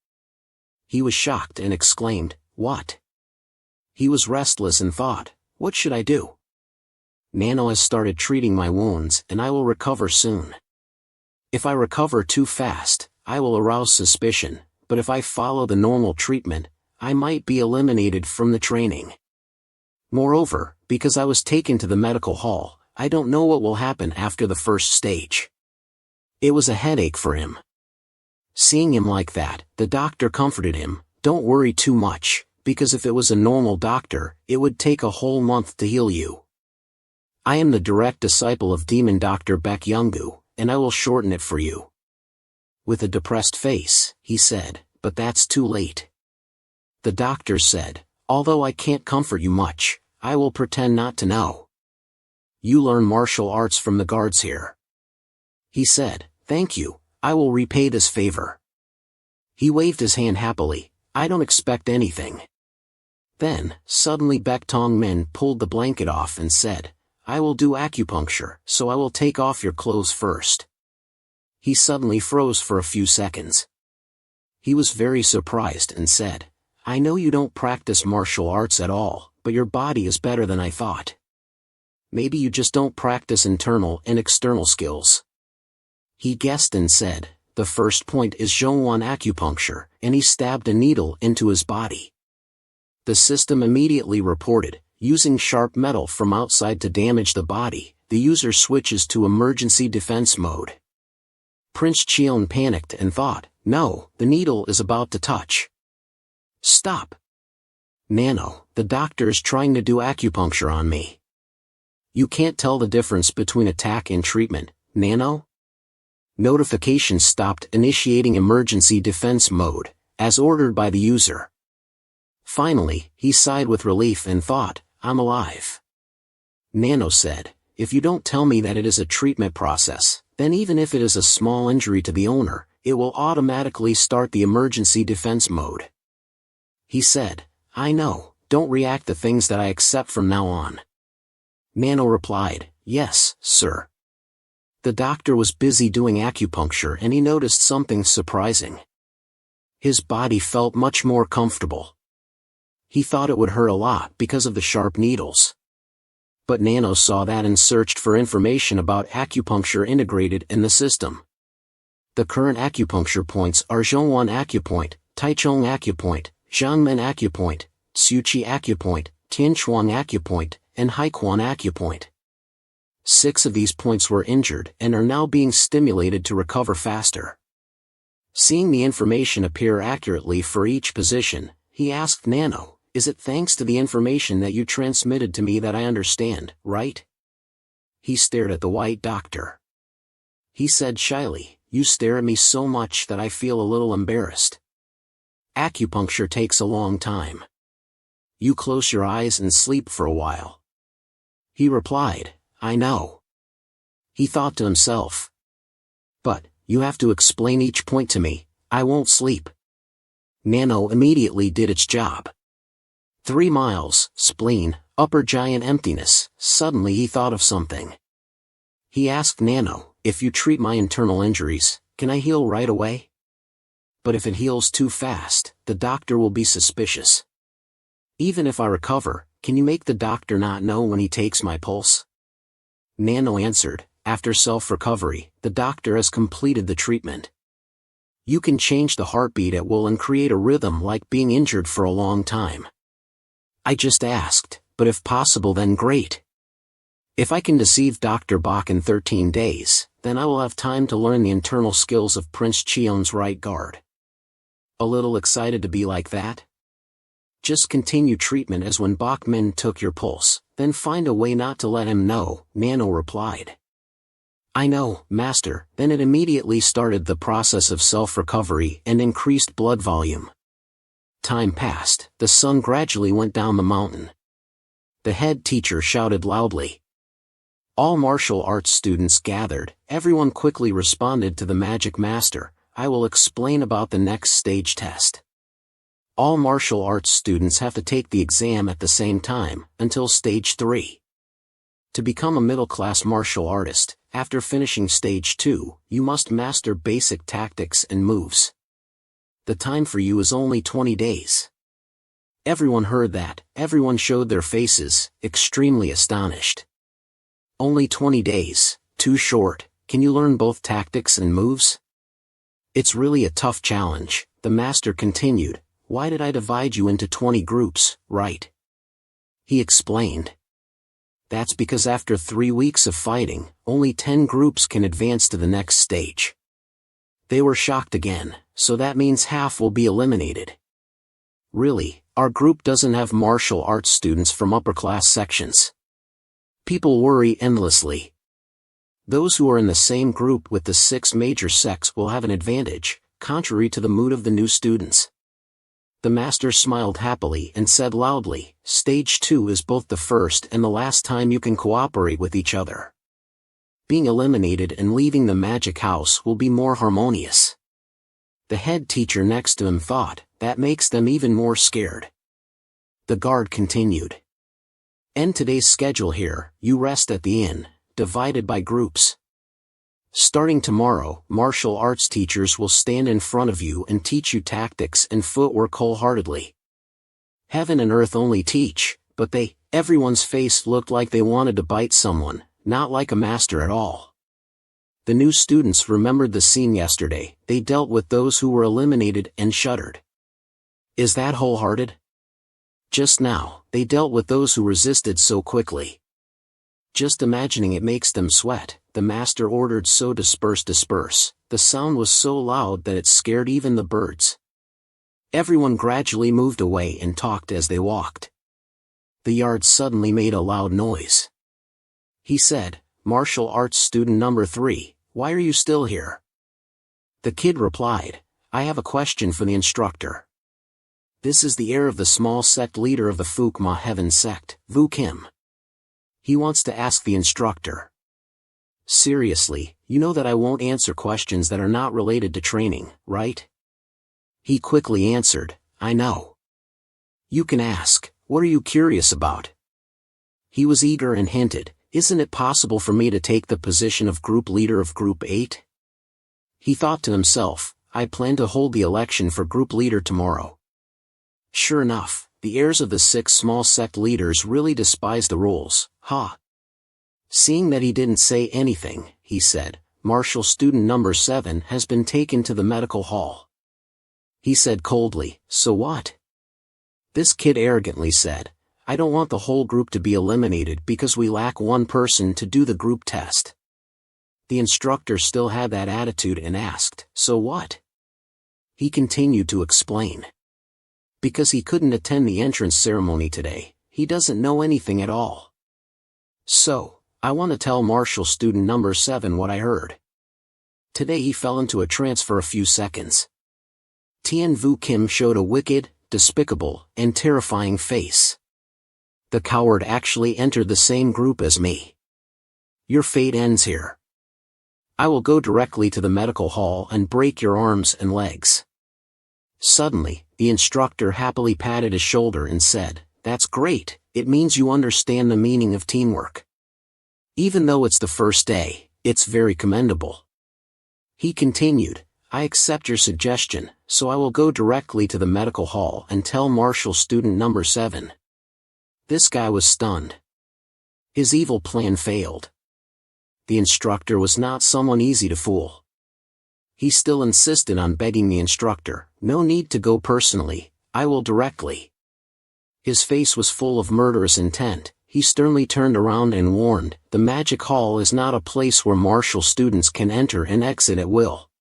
He was shocked and exclaimed, "What?" He was restless and thought, "What should I do? Nano has started treating my wounds and I will recover soon. If I recover too fast, I will arouse suspicion, but if I follow the normal treatment, I might be eliminated from the training. Moreover, because I was taken to the medical hall, I don't know what will happen after the first stage." It was a headache for him. Seeing him like that, the doctor comforted him, "Don't worry too much, because if it was a normal doctor, it would take a whole month to heal you. I am the direct disciple of Demon Dr. Baek Younggu, and I will shorten it for you." With a depressed face, he said, "But that's too late." The doctor said, "Although I can't comfort you much, I will pretend not to know. You learn martial arts from the guards here." He said, "Thank you, I will repay this favor." He waved his hand happily, "I don't expect anything." Then, suddenly Baek Min pulled the blanket off and said, "I will do acupuncture, so I will take off your clothes first." He suddenly froze for a few seconds. He was very surprised and said, "I know you don't practice martial arts at all, but your body is better than I thought. Maybe you just don't practice internal and external skills." He guessed and said, "The first point is Zhongwan acupuncture," and he stabbed a needle into his body. The system immediately reported, using sharp metal from outside to damage the body, the user switches to emergency defense mode. Prince Chion panicked and thought, "No, the needle is about to touch. Stop. Nano, the doctor is trying to do acupuncture on me. You can't tell the difference between attack and treatment, Nano?" Notification stopped initiating emergency defense mode, as ordered by the user. Finally, he sighed with relief and thought, "I'm alive." Nano said, "If you don't tell me that it is a treatment process, then even if it is a small injury to the owner, it will automatically start the emergency defense mode." He said, "I know, don't react to things that I accept from now on." Nano replied, "Yes, sir." The doctor was busy doing acupuncture and he noticed something surprising. His body felt much more comfortable. He thought it would hurt a lot because of the sharp needles. But Nano saw that and searched for information about acupuncture integrated in the system. The current acupuncture points are Zhongwan Acupoint, Taichung Acupoint, Jiangmen Acupoint, Tsuchi Acupoint, Tianchuan Acupoint, and Haiquan Acupoint. 6 of these points were injured and are now being stimulated to recover faster. Seeing the information appear accurately for each position, he asked Nano, "Is it thanks to the information that you transmitted to me that I understand, right?" He stared at the white doctor. He said shyly, "You stare at me so much that I feel a little embarrassed. Acupuncture takes a long time. You close your eyes and sleep for a while." He replied, "I know." He thought to himself, "But, you have to explain each point to me, I won't sleep." Nano immediately did its job. 3 miles, spleen, upper giant emptiness. Suddenly he thought of something. He asked Nano, "If you treat my internal injuries, can I heal right away? But if it heals too fast, the doctor will be suspicious." Even if I recover, can you make the doctor not know when he takes my pulse? Nano answered, after self-recovery, the doctor has completed the treatment. You can change the heartbeat at will and create a rhythm like being injured for a long time. I just asked, but if possible then great. If I can deceive Dr. Bach in 13 days, then I will have time to learn the internal skills of Prince Chion's right guard. A little excited to be like that? Just continue treatment as when Bachman took your pulse, then find a way not to let him know, Nano replied. I know, Master. Then it immediately started the process of self-recovery and increased blood volume. Time passed, the sun gradually went down the mountain. The head teacher shouted loudly. All martial arts students gathered, everyone quickly responded to the magic master. I will explain about the next stage test. All martial arts students have to take the exam at the same time, until stage 3. To become a middle-class martial artist, after finishing stage 2, you must master basic tactics and moves. The time for you is only 20 days. Everyone heard that, everyone showed their faces, extremely astonished. Only 20 days, too short. Can you learn both tactics and moves? It's really a tough challenge, the master continued. Why did I divide you into 20 groups, right? He explained. That's because after 3 weeks of fighting, only 10 groups can advance to the next stage. They were shocked again, so that means half will be eliminated. Really, our group doesn't have martial arts students from upper-class sections. People worry endlessly. Those who are in the same group with the 6 major sects will have an advantage, contrary to the mood of the new students. The master smiled happily and said loudly, Stage 2 is both the first and the last time you can cooperate with each other. Being eliminated and leaving the magic house will be more harmonious. The head teacher next to him thought, that makes them even more scared. The guard continued. End today's schedule here, you rest at the inn, divided by groups. Starting tomorrow, martial arts teachers will stand in front of you and teach you tactics and footwork wholeheartedly. Heaven and earth only teach, but everyone's face looked like they wanted to bite someone, not like a master at all. The new students remembered the scene yesterday. They dealt with those who were eliminated and shuddered. Is that wholehearted? Just now, they dealt with those who resisted so quickly. Just imagining it makes them sweat. The master ordered, so disperse. The sound was so loud that it scared even the birds. Everyone gradually moved away and talked as they walked. The yard suddenly made a loud noise. He said, Martial arts student number 3, why are you still here? The kid replied, I have a question for the instructor. This is the heir of the small sect leader of the Fuqma Heaven sect, Vu Kim. He wants to ask the instructor. Seriously, you know that I won't answer questions that are not related to training, right? He quickly answered, I know. You can ask, what are you curious about? He was eager and hinted, isn't it possible for me to take the position of group leader of Group 8? He thought to himself, I plan to hold the election for group leader tomorrow. Sure enough, the heirs of the 6 small sect leaders really despise the rules, Seeing that he didn't say anything, he said, Martial student number 7 has been taken to the medical hall. He said coldly, so what? This kid arrogantly said, I don't want the whole group to be eliminated because we lack one person to do the group test. The instructor still had that attitude and asked, so what? He continued to explain. Because he couldn't attend the entrance ceremony today, he doesn't know anything at all. So, I want to tell Martial student number 7 what I heard. Today he fell into a trance for a few seconds. Tien Vu Kim showed a wicked, despicable, and terrifying face. The coward actually entered the same group as me. Your fate ends here. I will go directly to the medical hall and break your arms and legs. Suddenly, the instructor happily patted his shoulder and said, That's great, it means you understand the meaning of teamwork. Even though it's the first day, it's very commendable. He continued, I accept your suggestion, so I will go directly to the medical hall and tell Marshall student number 7. This guy was stunned. His evil plan failed. The instructor was not someone easy to fool. He still insisted on begging the instructor, "No need to go personally, I will directly." His face was full of murderous intent. He sternly turned around and warned, "The magic hall is not a place where Marshall students can enter and exit at will."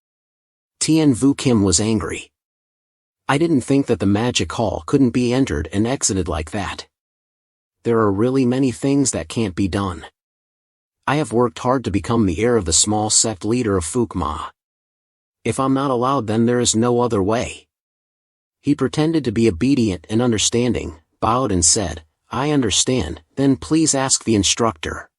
Tien Vu Kim was angry. "I didn't think that the magic hall couldn't be entered and exited like that. There are really many things that can't be done. I have worked hard to become the heir of the small sect leader of Fuqua. If I'm not allowed, then there is no other way." He pretended to be obedient and understanding, bowed and said, "I understand, then please ask the instructor."